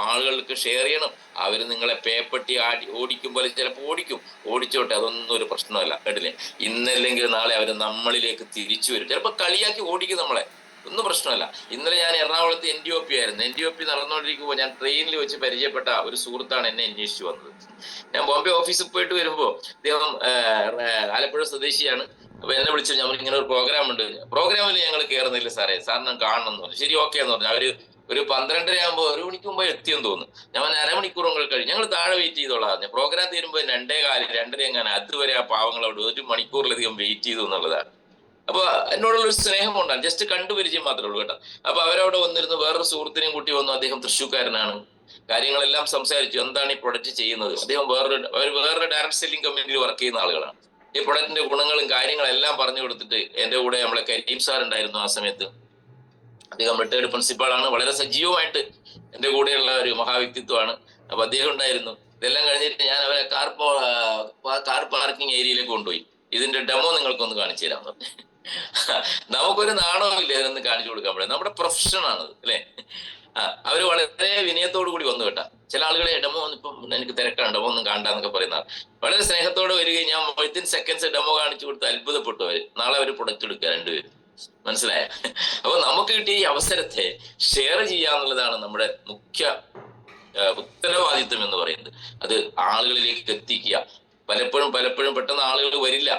ആളുകൾക്ക് ഷെയർ ചെയ്യണം. അവർ നിങ്ങളെ പേപ്പട്ടി ഓടിക്കുമ്പോൾ ചിലപ്പോൾ ഓടിച്ചോട്ടെ, അതൊന്നും ഒരു പ്രശ്നമല്ല കേട്ടില്ലേ. ഇന്നല്ലെങ്കിൽ നാളെ അവർ നമ്മളിലേക്ക് തിരിച്ചു വരും. ചിലപ്പോൾ കളിയാക്കി ഓടിക്കും നമ്മളെ, ഒന്നും പ്രശ്നമല്ല. ഇന്നലെ ഞാൻ എറണാകുളത്ത് NDOP ആയിരുന്നു. NDOP നടന്നുകൊണ്ടിരിക്കുമ്പോൾ ഞാൻ ട്രെയിനിൽ വെച്ച് പരിചയപ്പെട്ട ഒരു സുഹൃത്താണ് എന്നെ അന്വേഷിച്ചു വന്നത്. ഞാൻ ബോംബെ ഓഫീസിൽ പോയിട്ട് വരുമ്പോൾ അദ്ദേഹം ആലപ്പുഴ സ്വദേശിയാണ്. അപ്പൊ എന്നെ വിളിച്ചു, ഞാൻ ഇങ്ങനെ ഒരു പ്രോഗ്രാം ഉണ്ട്, പ്രോഗ്രാമിൽ ഞങ്ങൾ കയറുന്നില്ല സാറേ, സാറിന് കാണണം എന്ന് പറഞ്ഞു. ശരി ഓക്കെ എന്ന് പറഞ്ഞു. അവര് ഒരു 12:30 ആകുമ്പോൾ 1 മണിക്ക് മുമ്പ് എത്തിയെന്ന് തോന്നുന്നു. ഞാൻ അരമണിക്കൂർ കഴിഞ്ഞ് ഞങ്ങൾ താഴെ വെയിറ്റ് ചെയ്തോളാം. പ്രോഗ്രാം തീരുമ്പോൾ 2:15 2:30 എങ്ങനെ, അതുവരെ ആ പാവങ്ങൾ അവിടെ 1 മണിക്കൂറിലധികം വെയിറ്റ് ചെയ്തു എന്നുള്ളതാണ്. അപ്പൊ എന്നോടുള്ള ഒരു സ്നേഹം കൊണ്ടാണ്, ജസ്റ്റ് കണ്ടുപരിചയം മാത്രമേ ഉള്ളൂ കേട്ടോ. അപ്പൊ അവരവിടെ വന്നിരുന്നു. വേറൊരു സുഹൃത്തിനെയും കൂട്ടി വന്നു. അദ്ദേഹം തൃശ്ശൂർക്കാരനാണ്. കാര്യങ്ങളെല്ലാം സംസാരിച്ചു. എന്താണ് ഈ പ്രൊഡക്റ്റ് ചെയ്യുന്നത്? അദ്ദേഹം വേറൊരു ഡയറക്ട് സെല്ലിംഗ് കമ്പനിയിൽ വർക്ക് ചെയ്യുന്ന ആളുകളാണ്. ഈ പ്രൊഡക്റ്റിന്റെ ഗുണങ്ങളും കാര്യങ്ങളെല്ലാം പറഞ്ഞു കൊടുത്തിട്ട് എന്റെ കൂടെ നമ്മളെ കരീം സാർ ഉണ്ടായിരുന്നു ആ സമയത്ത്. അദ്ദേഹം റിട്ടയർഡ് പ്രിൻസിപ്പാളാണ്. വളരെ സജീവമായിട്ട് എന്റെ കൂടെയുള്ള ഒരു മഹാവ്യക്തിത്വമാണ്. അപ്പൊ അദ്ദേഹം ഉണ്ടായിരുന്നു. ഇതെല്ലാം കഴിഞ്ഞിട്ട് ഞാൻ അവരെ കാർ പാർക്കിംഗ് ഏരിയയിലേക്ക് കൊണ്ടുപോയി. ഇതിന്റെ ഡെമോ നിങ്ങൾക്കൊന്ന് കാണിച്ചു തരാം. നമുക്കൊരു നാണവും ഇല്ല ഇതിനൊന്ന് കാണിച്ചു കൊടുക്കാൻ പറ്റും. നമ്മുടെ പ്രൊഫഷനാണത് അല്ലെ. അവര് വളരെ വിനയത്തോടു കൂടി വന്നു കേട്ടാ. ചില ആളുകളെ ഡെമോ ഇപ്പം എനിക്ക് തിരക്കാണ്, ഡെമോ ഒന്നും കാണണ്ടെന്നൊക്കെ പറയുന്ന വളരെ സ്നേഹത്തോടെ വരികയും ഞാൻ വിത്തിൻ സെക്കൻഡ്സ് ഡെമോ കാണിച്ചു കൊടുത്ത് അത്ഭുതപ്പെട്ടു അവര്. നാളെ അവര് പ്രൊഡക്റ്റ് എടുക്കുക രണ്ടുപേരും. മനസ്സിലായ? അപ്പൊ നമുക്ക് കിട്ടിയ ഈ അവസരത്തെ ഷെയർ ചെയ്യാന്നുള്ളതാണ് നമ്മുടെ മുഖ്യ ഉത്തരവാദിത്വം എന്ന് പറയുന്നത്. അത് ആളുകളിലേക്ക് എത്തിക്കുക. പലപ്പോഴും പെട്ടെന്ന് ആളുകൾ വരില്ല.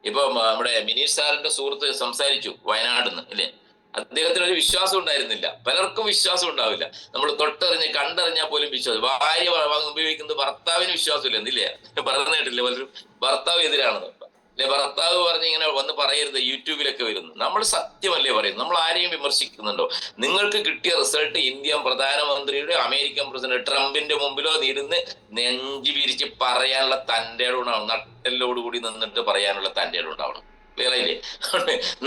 ഇപ്പൊ നമ്മുടെ മിനീഷ് സാറിന്റെ സുഹൃത്ത് സംസാരിച്ചു വയനാട് നിന്ന് ഇല്ലേ. അദ്ദേഹത്തിന് ഒരു വിശ്വാസം ഉണ്ടായിരുന്നില്ല. പലർക്കും വിശ്വാസം ഉണ്ടാവില്ല. നമ്മൾ തൊട്ടറിഞ്ഞ് കണ്ടറിഞ്ഞാൽ പോലും വിശ്വാസം. ഭാര്യ ഉപയോഗിക്കുന്നത് ഭർത്താവിന് വിശ്വാസമില്ല എന്നില്ലേ. പറഞ്ഞു കേട്ടില്ലേ പലരും ഭർത്താവ് എതിരാണെന്ന്. അല്ലെ ഭർത്താവ് പറഞ്ഞ് ഇങ്ങനെ വന്ന് പറയരുത്. യൂട്യൂബിലൊക്കെ വരുന്നു. നമ്മൾ സത്യമല്ലേ പറയുന്നു. നമ്മൾ ആരെയും വിമർശിക്കുന്നുണ്ടോ? നിങ്ങൾക്ക് കിട്ടിയ റിസൾട്ട് ഇന്ത്യൻ പ്രധാനമന്ത്രിയുടെ അമേരിക്കൻ പ്രസിഡന്റ് ട്രംപിന്റെ മുമ്പിലോ ഇരുന്ന് നെഞ്ചു വിരിച്ച് പറയാനുള്ള തന്റെ ഇടമുണ്ടാവണം. നട്ടെല്ലോടുകൂടി നിന്നിട്ട് പറയാനുള്ള തന്റെ ഇടമുണ്ടാവണം. ക്ലിയർ ആയില്ലേ?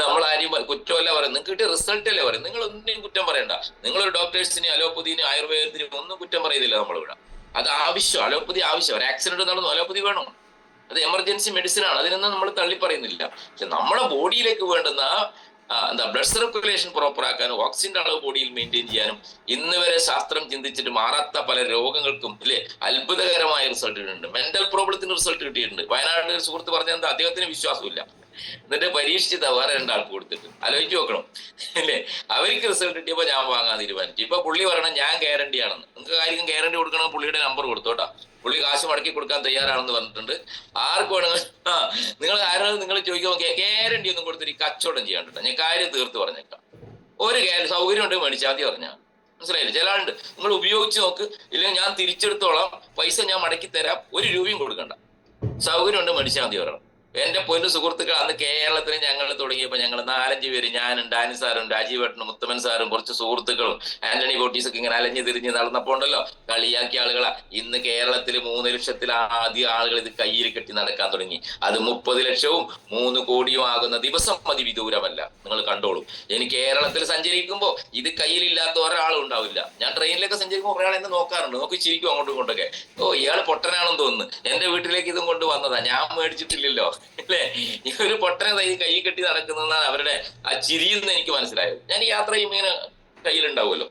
നമ്മൾ ആരെയും കുറ്റമല്ല പറയും. നിങ്ങൾക്ക് കിട്ടിയ റിസൾട്ട് അല്ലേ പറയും. നിങ്ങൾ ഒന്നിനും കുറ്റം പറയണ്ട. നിങ്ങളൊരു ഡോക്ടേഴ്സിനെയും അലോപ്പതിനെയും ആയുർവേദത്തിനെയും ഒന്നും കുറ്റം പറയുന്നില്ല നമ്മളിവിടെ. അത് ആവശ്യം. അലോപ്പതി ആവശ്യം. ഒരു ആക്സിഡന്റ് നടന്നു, അലോപ്പതി വേണം. അത് എമർജൻസി മെഡിസിൻ ആണ്. അതിനൊന്നും നമ്മൾ തള്ളി പറയുന്നില്ല. പക്ഷെ നമ്മുടെ ബോഡിയിലേക്ക് വേണ്ടുന്ന ബ്ലഡ് സർക്കുലേഷൻ പ്രോപ്പർ ആക്കാനും ഓക്സിജന്റെ അളവ് ബോഡിയിൽ മെയിൻറ്റെയിൻ ചെയ്യാനും ഇന്ന് വരെ ശാസ്ത്രം ചിന്തിച്ചിട്ട് മാറാത്ത പല രോഗങ്ങൾക്കും ഇല്ലേ അത്ഭുതകരമായ റിസൾട്ട് കിട്ടിയിട്ടുണ്ട്. മെന്റൽ പ്രോബ്ലത്തിന് റിസൾട്ട് കിട്ടിയിട്ടുണ്ട്. വയനാട് സുഹൃത്ത് പറഞ്ഞത് അദ്ദേഹത്തിന് വിശ്വാസമില്ല. എന്നിട്ട് പരീക്ഷിച്ചതാ വേറെ 2 ആൾക്ക് കൊടുത്തിട്ട്. ആലോചിച്ച് നോക്കണം അല്ലേ. അവർക്ക് റിസൾട്ട് കിട്ടിയപ്പോ ഞാൻ വാങ്ങാൻ തീരുമാനിച്ചു. ഇപ്പൊ പുള്ളി പറയണം ഞാൻ ഗ്യാരണ്ടി ആണെന്ന്. നിങ്ങൾക്ക് ആർക്കും ഗ്യാരണ്ടി കൊടുക്കണം പുള്ളിയുടെ നമ്പർ കൊടുത്തോട്ടാ. പുള്ളി കാശ് മടക്കി കൊടുക്കാൻ തയ്യാറാണെന്ന് പറഞ്ഞിട്ടുണ്ട്. ആർക്ക് വേണമെങ്കിൽ നിങ്ങൾ ആരാണ് നിങ്ങൾ ചോദിക്കുമ്പോൾ ഗ്യാരണ്ടി ഒന്നും കൊടുത്തിട്ട് കച്ചവടം ചെയ്യാണ്ടിട്ടോ. ഞാൻ കാര്യം തീർത്ത് പറഞ്ഞേക്കാം. ഒരു സൗകര്യം ഉണ്ട് മേടിച്ചാൽ മതി പറഞ്ഞാൽ മനസ്സിലായില്ലേ. ചില ആളുണ്ട് നിങ്ങൾ ഉപയോഗിച്ച് നോക്ക്, ഇല്ലെങ്കിൽ ഞാൻ തിരിച്ചെടുത്തോളാം, പൈസ ഞാൻ മടക്കി തരാം, 1 രൂപയും കൊടുക്കണ്ട, സൗകര്യം ഉണ്ട് മേടിച്ചാൽ മതി പറയണം. എന്റെ പൊന്നു സുഹൃത്തുക്കൾ, അന്ന് കേരളത്തിൽ ഞങ്ങൾ തുടങ്ങിയപ്പോൾ ഞങ്ങൾ 4-5 പേര്, ഞാനും ഡാനി സാറും രാജീവേട്ടനും മുത്തമൻ സാറും കുറച്ച് സുഹൃത്തുക്കളും ആന്റണി കോട്ടീസൊക്കെ ഇങ്ങനെ അലഞ്ഞു തിരിഞ്ഞ് നടന്നപ്പോ ഉണ്ടല്ലോ കളിയാക്കിയ ആളുകളാ. ഇന്ന് കേരളത്തിൽ 3 ലക്ഷത്തിലധികം ആളുകൾ ഇത് കയ്യിൽ കെട്ടി നടക്കാൻ തുടങ്ങി. അത് 30 ലക്ഷവും 3 കോടിയും ആകുന്ന ദിവസം മതി വിദൂരമല്ല. നിങ്ങൾ കണ്ടോളൂ. എനിക്ക് കേരളത്തിൽ സഞ്ചരിക്കുമ്പോൾ ഇത് കയ്യിലില്ലാത്ത ഒരാളും ഉണ്ടാവില്ല. ഞാൻ ട്രെയിനിലൊക്കെ സഞ്ചരിക്കുമ്പോൾ ഒരാൾ എന്നെ നോക്കാറുണ്ട്, നോക്കി ചിരിക്കും അങ്ങോട്ടും ഇങ്ങോട്ടൊക്കെ. ഓ, ഇയാൾ പൊട്ടനാണെന്ന് തോന്നുന്നു, എന്റെ വീട്ടിലേക്ക് ഇതും കൊണ്ട് വന്നതാ, ഞാൻ മേടിച്ചിട്ടില്ലല്ലോ അല്ലേ. ഈ ഒരു പൊട്ടനെ കൈ കെട്ടി നടക്കുന്നതാണ് അവരുടെ ആ ചിരിയെന്ന് എനിക്ക് മനസ്സിലായത്. ഞാൻ യാത്ര ചെയ്യുമ്പോൾ ഇങ്ങനെ കയ്യിലുണ്ടാവുമല്ലോ.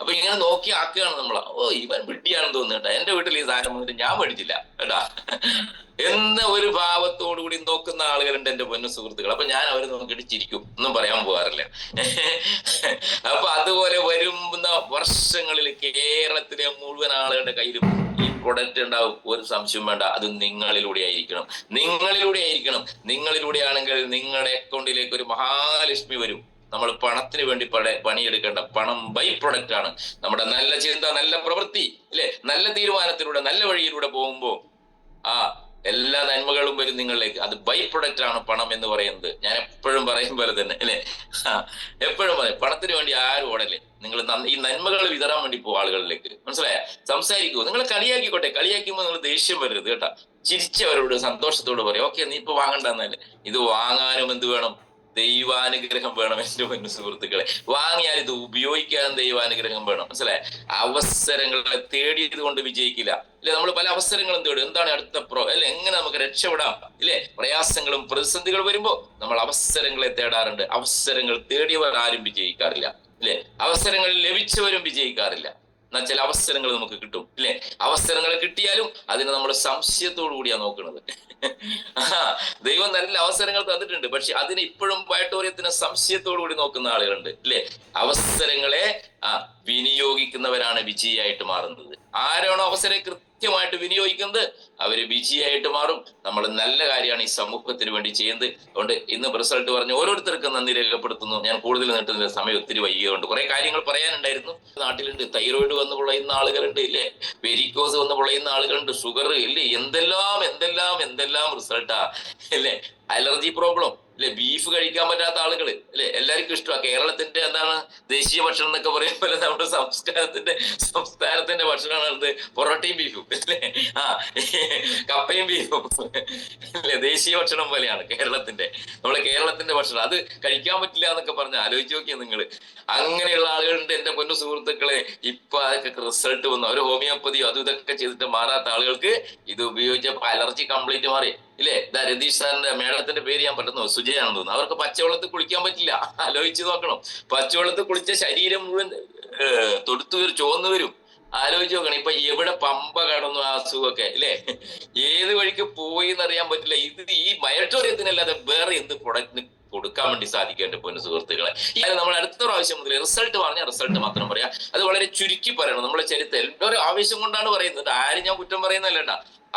അപ്പൊ ഇങ്ങനെ നോക്കി ആക്കുകയാണ് നമ്മളെ. ഓ, ഇവൻ വിഡ്ഢിയാണെന്ന് തോന്നുന്നു കേട്ടാ, എന്റെ വീട്ടിൽ ഈ സാധനം വന്നിട്ട് ഞാൻ മേടിച്ചില്ല കേട്ടാ എന്ന ഒരു ഭാവത്തോടു കൂടി നോക്കുന്ന ആളുകളുണ്ട് എന്റെ പൊന്നു സുഹൃത്തുക്കൾ. അപ്പൊ ഞാൻ അവരെ നോക്കിയിട്ട് ചിരിക്കും, ഒന്നും പറയാൻ പോകാറില്ല. അപ്പൊ അതുപോലെ വരുന്ന വർഷങ്ങളിൽ കേരളത്തിലെ മുഴുവൻ ആളുകളുടെ കയ്യിലും ഈ പ്രൊഡക്റ്റ് ഉണ്ടാവും, ഒരു സംശയം വേണ്ട. അത് നിങ്ങളിലൂടെ ആയിരിക്കണം, നിങ്ങളിലൂടെയാണെങ്കിൽ നിങ്ങളുടെ അക്കൗണ്ടിലേക്ക് ഒരു മഹാലക്ഷ്മി വരും. നമ്മൾ പണത്തിന് വേണ്ടി പണിയെടുക്കേണ്ട, പണം ബൈ പ്രൊഡക്റ്റ് ആണ്. നമ്മുടെ നല്ല ചിന്ത, നല്ല പ്രവൃത്തി, അല്ലെ, നല്ല തീരുമാനത്തിലൂടെ നല്ല വഴിയിലൂടെ പോകുമ്പോ എല്ലാ നന്മകളും വരും നിങ്ങളിലേക്ക്. അത് ബൈ പ്രൊഡക്റ്റ് ആണ് പണം എന്ന് പറയുന്നത്. ഞാൻ എപ്പോഴും പറയും പോലെ തന്നെ, അല്ലെ, എപ്പോഴും പറയും, പണത്തിന് വേണ്ടി ആരും ഓടല്ലേ. നിങ്ങൾ ഈ നന്മകൾ വിതറാൻ വേണ്ടി പോകും ആളുകളിലേക്ക്. മനസ്സിലായ? സംസാരിക്കൂ, നിങ്ങൾ കളിയാക്കിക്കോട്ടെ, കളിയാക്കുമ്പോൾ നിങ്ങൾ ദേഷ്യം വരരുത് കേട്ടാ. ചിരിച്ചവരോട് സന്തോഷത്തോട് പറയും, ഓക്കെ, നീ ഇപ്പൊ വാങ്ങണ്ടെന്നല്ലേ. ഇത് വാങ്ങാനും എന്ത് വേണം? ദൈവാനുഗ്രഹം വേണം എന്റെ പൊന്നു സുഹൃത്തുക്കളെ. വാങ്ങിയാൽ ഇത് ഉപയോഗിക്കാൻ ദൈവാനുഗ്രഹം വേണം. മനസ്സിലായ? അവസരങ്ങളെ തേടിയത് കൊണ്ട് വിജയിക്കില്ല. ഇല്ലെ, നമ്മൾ പല അവസരങ്ങളും തേടും. എന്താണ് അടുത്ത അല്ലെ, എങ്ങനെ നമുക്ക് രക്ഷപ്പെടാം, ഇല്ലേ? പ്രയാസങ്ങളും പ്രതിസന്ധികളും വരുമ്പോ നമ്മൾ അവസരങ്ങളെ തേടാറുണ്ട്. അവസരങ്ങൾ തേടിയവർ ആരും വിജയിക്കാറില്ല, ഇല്ലേ? അവസരങ്ങൾ ലഭിച്ചവരും വിജയിക്കാറില്ല. എന്നാൽ ചില അവസരങ്ങൾ നമുക്ക് കിട്ടും, ഇല്ലേ? അവസരങ്ങൾ കിട്ടിയാലും അതിന് നമ്മൾ സംശയത്തോടു കൂടിയാ നോക്കുന്നത്. ദൈവം നല്ല അവസരങ്ങൾ തന്നിട്ടുണ്ട്, പക്ഷെ അതിന് ഇപ്പോഴും വൈട്ടോറിയത്തിന് സംശയത്തോടു കൂടി നോക്കുന്ന ആളുകളുണ്ട്, ഇല്ലേ? അവസരങ്ങളെ വിനിയോഗിക്കുന്നവരാണ് വിജയിയായിട്ട് മാറുന്നത്. ആരാണോ അവസരം കൃത്യമായിട്ട് വിനിയോഗിക്കുന്നത് അവര് വിജയിയായിട്ട് മാറും. നമ്മൾ നല്ല കാര്യമാണ് ഈ സമൂഹത്തിന് വേണ്ടി ചെയ്യുന്നത്. അതുകൊണ്ട് ഇന്ന് റിസൾട്ട് പറഞ്ഞ് ഓരോരുത്തർക്കും നന്ദി രേഖപ്പെടുത്തുന്നു. ഞാൻ കൂടുതൽ നീട്ടുന്ന സമയം ഒത്തിരി വൈകിയുണ്ട്. കുറെ കാര്യങ്ങൾ പറയാനുണ്ടായിരുന്നു. നാട്ടിലുണ്ട് തൈറോയിഡ് വന്ന് പൊളയുന്ന ആളുകളുണ്ട്, ഇല്ലേ? വെരിക്കോസ് വന്ന് പൊളയുന്ന ആളുകളുണ്ട്, ഷുഗർ, ഇല്ലേ? എന്തെല്ലാം റിസൾട്ടാ, ഇല്ലേ? അലർജി പ്രോബ്ലം, അല്ലെ? ബീഫ് കഴിക്കാൻ പറ്റാത്ത ആളുകൾ, അല്ലെ? എല്ലാവർക്കും ഇഷ്ടമാണ്. കേരളത്തിന്റെ എന്താണ് ദേശീയ ഭക്ഷണം എന്നൊക്കെ പറയുന്ന പോലെ നമ്മുടെ സംസ്ഥാനത്തിന്റെ ഭക്ഷണമാണ് എന്ത്? പൊറോട്ടയും ബീഫും, അല്ലെ? കപ്പയും ബീഫും, അല്ലെ? ദേശീയ ഭക്ഷണം പോലെയാണ് നമ്മളെ കേരളത്തിന്റെ ഭക്ഷണം. അത് കഴിക്കാൻ പറ്റില്ല എന്നൊക്കെ പറഞ്ഞ് ആലോചിച്ച് നോക്കിയാൽ നിങ്ങൾ. അങ്ങനെയുള്ള ആളുകളുണ്ട് എന്റെ പൊന്നു സുഹൃത്തുക്കളെ. ഇപ്പൊ അതൊക്കെ റിസൾട്ട് വന്നു. അവർ ഹോമിയോപ്പതിയോ അതും ഇതൊക്കെ ചെയ്തിട്ട് മാറാത്ത ആളുകൾക്ക് ഇത് ഉപയോഗിച്ചപ്പോ അലർജി കംപ്ലീറ്റ് മാറി, ഇല്ലേ? രതീഷ് സാറിന്റെ മേഡത്തിന്റെ പേര് ഞാൻ പറ്റുന്നു, സുജയാണെന്ന് തോന്നുന്നു. അവർക്ക് പച്ചവെള്ളത്തിൽ കുളിക്കാൻ പറ്റില്ല. ആലോചിച്ച് നോക്കണം. പച്ചവെള്ളത്തിൽ കുളിച്ച ശരീരം മുഴുവൻ ചുവന്നു വരും. ആലോചിച്ച് നോക്കണം. ഇപ്പൊ എവിടെ പമ്പ കടന്നു ആ അസുഖമൊക്കെ, ഇല്ലേ? ഏത് വഴിക്ക് പോയി എന്നറിയാൻ പറ്റില്ല. ഇത് ഈ മയറ്റോറിയത്തിനല്ലാതെ വേറെ എന്ത് പ്രൊഡക്റ്റിന് കൊടുക്കാൻ വേണ്ടി സാധിക്കും എന്റെ പൊന്നു സുഹൃത്തുക്കളെ. നമ്മൾ അടുത്ത പ്രാവശ്യം മുതൽ റിസൾട്ട് പറഞ്ഞാൽ റിസൾട്ട് മാത്രം പറയാം. അത് വളരെ ചുരുക്കി പറയണം. നമ്മളെ ചരിത്രം എല്ലാവരും ആവേശം കൊണ്ടാണ് പറയുന്നത്. ആരും ഞാൻ കുറ്റം പറയുന്നല്ലേണ്ട,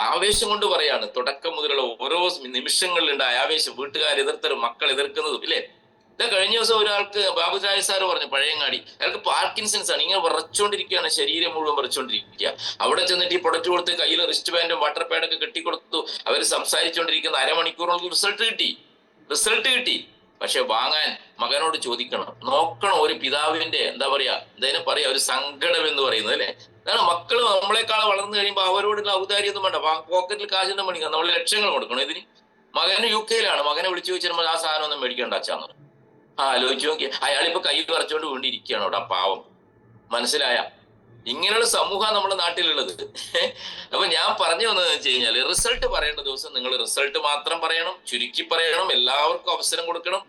ആവേശം കൊണ്ട് പറയാണ്. തുടക്കം മുതലുള്ള ഓരോ നിമിഷങ്ങളിലുണ്ടായ ആവേശം, വീട്ടുകാർ എതിർത്തരും, മക്കൾ എതിർക്കുന്നതും, ഇല്ലേ? കഴിഞ്ഞ ദിവസം ഒരാൾക്ക് ബാബുരാജ് സാറ് പറഞ്ഞു, പഴയങ്ങാടി, അയാൾക്ക് പാർക്കിൻസൺസ് ആണ്. ഇങ്ങനെ വിറച്ചോണ്ടിരിക്കുകയാണ്, ശരീരം മുഴുവൻ വിറച്ചോണ്ടിരിക്കുക. അവിടെ ചെന്നിട്ട് ഈ പ്രൊഡക്റ്റ് കൊടുത്ത് കയ്യിൽ റിസ്റ്റ് ബാൻഡും വാട്ടർ പാഡൊക്കെ കെട്ടിക്കൊടുത്തു. അവർ സംസാരിച്ചുകൊണ്ടിരിക്കുന്ന അരമണിക്കൂറിനുള്ളിൽ റിസൾട്ട് കിട്ടി. പക്ഷെ വാങ്ങാൻ മകനോട് ചോദിക്കണം, നോക്കണം. ഒരു പിതാവിന്റെ എന്താ പറയാ, ഒരു സങ്കടം എന്ന് പറയുന്നത്, അല്ലെ? കാരണം മക്കള് നമ്മളെക്കാൾ വളർന്നു കഴിയുമ്പോൾ അവരോടുള്ള ഔദാര്യൊന്നും വേണ്ട. പോക്കറ്റിൽ കാശിന്റെ മണിക്കാൻ നമ്മൾ ലക്ഷങ്ങൾ കൊടുക്കണം ഇതിന്. മകന് UK മകനെ വിളിച്ചു ചോദിച്ചാൽ ആ സാധനം ഒന്നും മേടിക്കേണ്ട അച്ഛാന്ന്. ആലോചിച്ച് നോക്കി. അയാളിപ്പോ കൈ വിറച്ചോണ്ട് വീണ്ടിരിക്കുകയാണ് അവിടെ, പാവം. മനസ്സിലായ? ഇങ്ങനെയുള്ള സമൂഹം നമ്മുടെ നാട്ടിലുള്ളത്. അപ്പൊ ഞാൻ പറഞ്ഞു വന്നതെന്ന് വെച്ച് കഴിഞ്ഞാല്, റിസൾട്ട് പറയേണ്ട ദിവസം നിങ്ങൾ റിസൾട്ട് മാത്രം പറയണം, ചുരുക്കി പറയണം, എല്ലാവർക്കും അവസരം കൊടുക്കണം.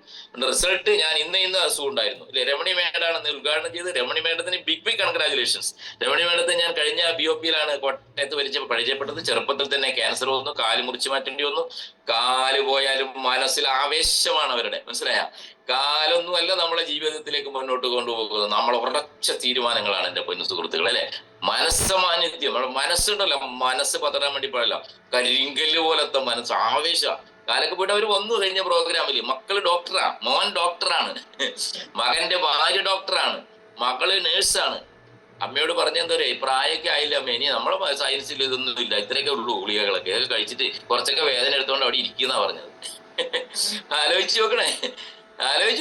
റിസൾട്ട് ഞാൻ ഇന്ന അസുഖം ഉണ്ടായിരുന്നു, ഇല്ലേ? രമണി മേഡാണെന്ന് ഉദ്ഘാടനം ചെയ്ത്. രമണി മേഡത്തിന് ബിഗ് കൺഗ്രാജുലേഷൻസ്. രമണി മേഡത്തെ ഞാൻ കഴിഞ്ഞ BOP-ലാണ് കോട്ടയത്ത് പരിചയപ്പെട്ടത്. ചെറുപ്പത്തിൽ തന്നെ ക്യാൻസർ വന്നു, കാല് മുറിച്ചു മാറ്റേണ്ടി വന്നു. കാല് പോയാലും മനസ്സിൽ ആവേശമാണ് അവരുടെ. മനസ്സിലായ? കാലൊന്നുമല്ല നമ്മളെ ജീവിതത്തിലേക്ക് മുന്നോട്ട് കൊണ്ടുപോകുന്നത്. നമ്മൾ ഉറച്ച തീരുമാനങ്ങളാണ് എന്റെ പൊന്നു സുഹൃത്തുക്കൾ, അല്ലെ? മനസ്സമാനിത്യം, മനസ്സുണ്ടല്ലോ, മനസ്സ് പതറാൻ വേണ്ടി പാടില്ല. കരിങ്കല്ല് പോലത്തെ മനസ്സ്, ആവേശ. കാലൊക്കെ പോയിട്ട് അവർ വന്നു കഴിഞ്ഞ പ്രോഗ്രാമില്. മക്കള് ഡോക്ടറാ, മോൻ ഡോക്ടറാണ്, മകന്റെ ഭാര്യ ഡോക്ടറാണ്, മകള് നേഴ്സാണ്. അമ്മയോട് പറഞ്ഞെന്താ പറയാ, പ്രായമൊക്കെ ആയില്ല അമ്മ, ഇനി നമ്മളെ സയൻസിൽ ഇതൊന്നും ഇല്ല, ഇത്രയൊക്കെ ഉള്ളൂ ഗുളികകളൊക്കെ, ഇതൊക്കെ കഴിച്ചിട്ട് കുറച്ചൊക്കെ വേദന എടുത്തോണ്ട് അവിടെ ഇരിക്കുന്ന പറഞ്ഞത്. ആലോചിച്ച്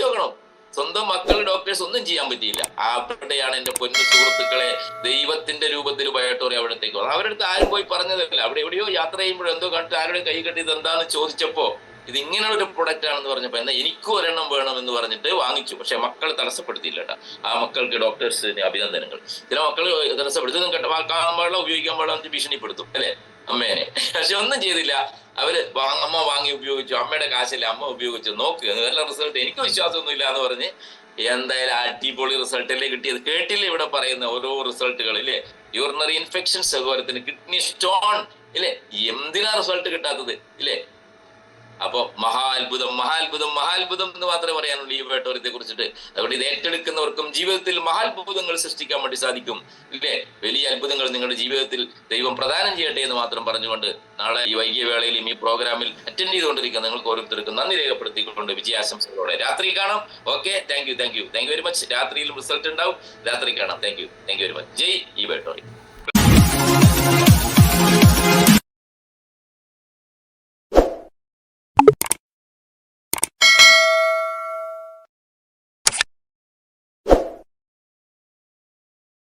നോക്കണം. സ്വന്തം മക്കൾ ഡോക്ടേഴ്സ് ഒന്നും ചെയ്യാൻ പറ്റിയില്ല. അവിടെയാണ് എന്റെ പൊന്നു സുഹൃത്തുക്കളെ ദൈവത്തിന്റെ രൂപത്തിൽ ബയോട്ടോറി അവിടത്തേക്ക് വന്നത്. അവരുടെ അടുത്ത് ആരും പോയി പറഞ്ഞതല്ല, അവിടെ എവിടെയോ യാത്ര ചെയ്യുമ്പോഴോ എന്തോ കണ്ടിട്ട് ആരുടെ കൈ കെട്ടി ഇത് എന്താന്ന് ചോദിച്ചപ്പോ ഇത് ഇങ്ങനെ ഒരു പ്രൊഡക്റ്റ് ആണെന്ന് പറഞ്ഞപ്പോ എന്നാ എനിക്കും ഒരെണ്ണം വേണം എന്ന് പറഞ്ഞിട്ട് വാങ്ങിച്ചു. പക്ഷെ മക്കൾ തടസ്സപ്പെടുത്തിയില്ല കേട്ടോ. ആ മക്കൾക്ക് ഡോക്ടേഴ്സിന് അഭിനന്ദനങ്ങൾ. ചില മക്കൾ തടസ്സപ്പെടുത്തി കാണാൻ പാടില്ല, ഉപയോഗിക്കാൻ പാടില്ല, ഭീഷണിപ്പെടുത്തും അല്ലെ അമ്മേനെ. പക്ഷെ ഒന്നും ചെയ്തില്ല. അവര് അമ്മ വാങ്ങി ഉപയോഗിച്ചു, അമ്മയുടെ കാശില്ല, അമ്മ ഉപയോഗിച്ചു, നോക്ക് നല്ല റിസൾട്ട്, എനിക്ക് വിശ്വാസമൊന്നും ഇല്ല എന്ന് പറഞ്ഞ് എന്തായാലും അടിപൊളി റിസൾട്ടല്ലേ കിട്ടിയത്. കേട്ടില്ലേ ഇവിടെ പറയുന്ന ഓരോ റിസൾട്ടുകൾ ഇല്ലേ? യൂറിനറി ഇൻഫെക്ഷൻസ്, അതുപോലെ തന്നെ കിഡ്നി സ്റ്റോൺ ഇല്ലേ? എന്തിനാ റിസൾട്ട് കിട്ടാത്തത് ഇല്ലേ? അപ്പൊ മഹാത്ഭുതം എന്ന് മാത്രമേ പറയാനുള്ളൂ ഈ ബയോട്ടോറിയത്തെ കുറിച്ചിട്ട്. അതുകൊണ്ട് ഇത് ഏറ്റെടുക്കുന്നവർക്കും ജീവിതത്തിൽ മഹാത്ഭുതങ്ങൾ സൃഷ്ടിക്കാൻ വേണ്ടി സാധിക്കും ഇല്ലേ? വലിയ അത്ഭുതങ്ങൾ നിങ്ങളുടെ ജീവിതത്തിൽ ദൈവം പ്രദാനം ചെയ്യട്ടെ എന്ന് മാത്രം പറഞ്ഞുകൊണ്ട് നാളെ ഈ വൈകിയ വേളയിലും ഈ പ്രോഗ്രാമിൽ അറ്റൻഡ് ചെയ്തുകൊണ്ടിരിക്കുന്ന നിങ്ങൾക്ക് ഓരോരുത്തർക്കും നന്ദി രേഖപ്പെടുത്തിക്കൊണ്ട് വിജയാശംസകളോടെ രാത്രി കാണാം. Okay, thank you very much. രാത്രിയിലും റിസൾട്ട് ഉണ്ടാവും, രാത്രി കാണാം. Thank you very much. ജയ് ഈ ബയോട്ടോറിയം.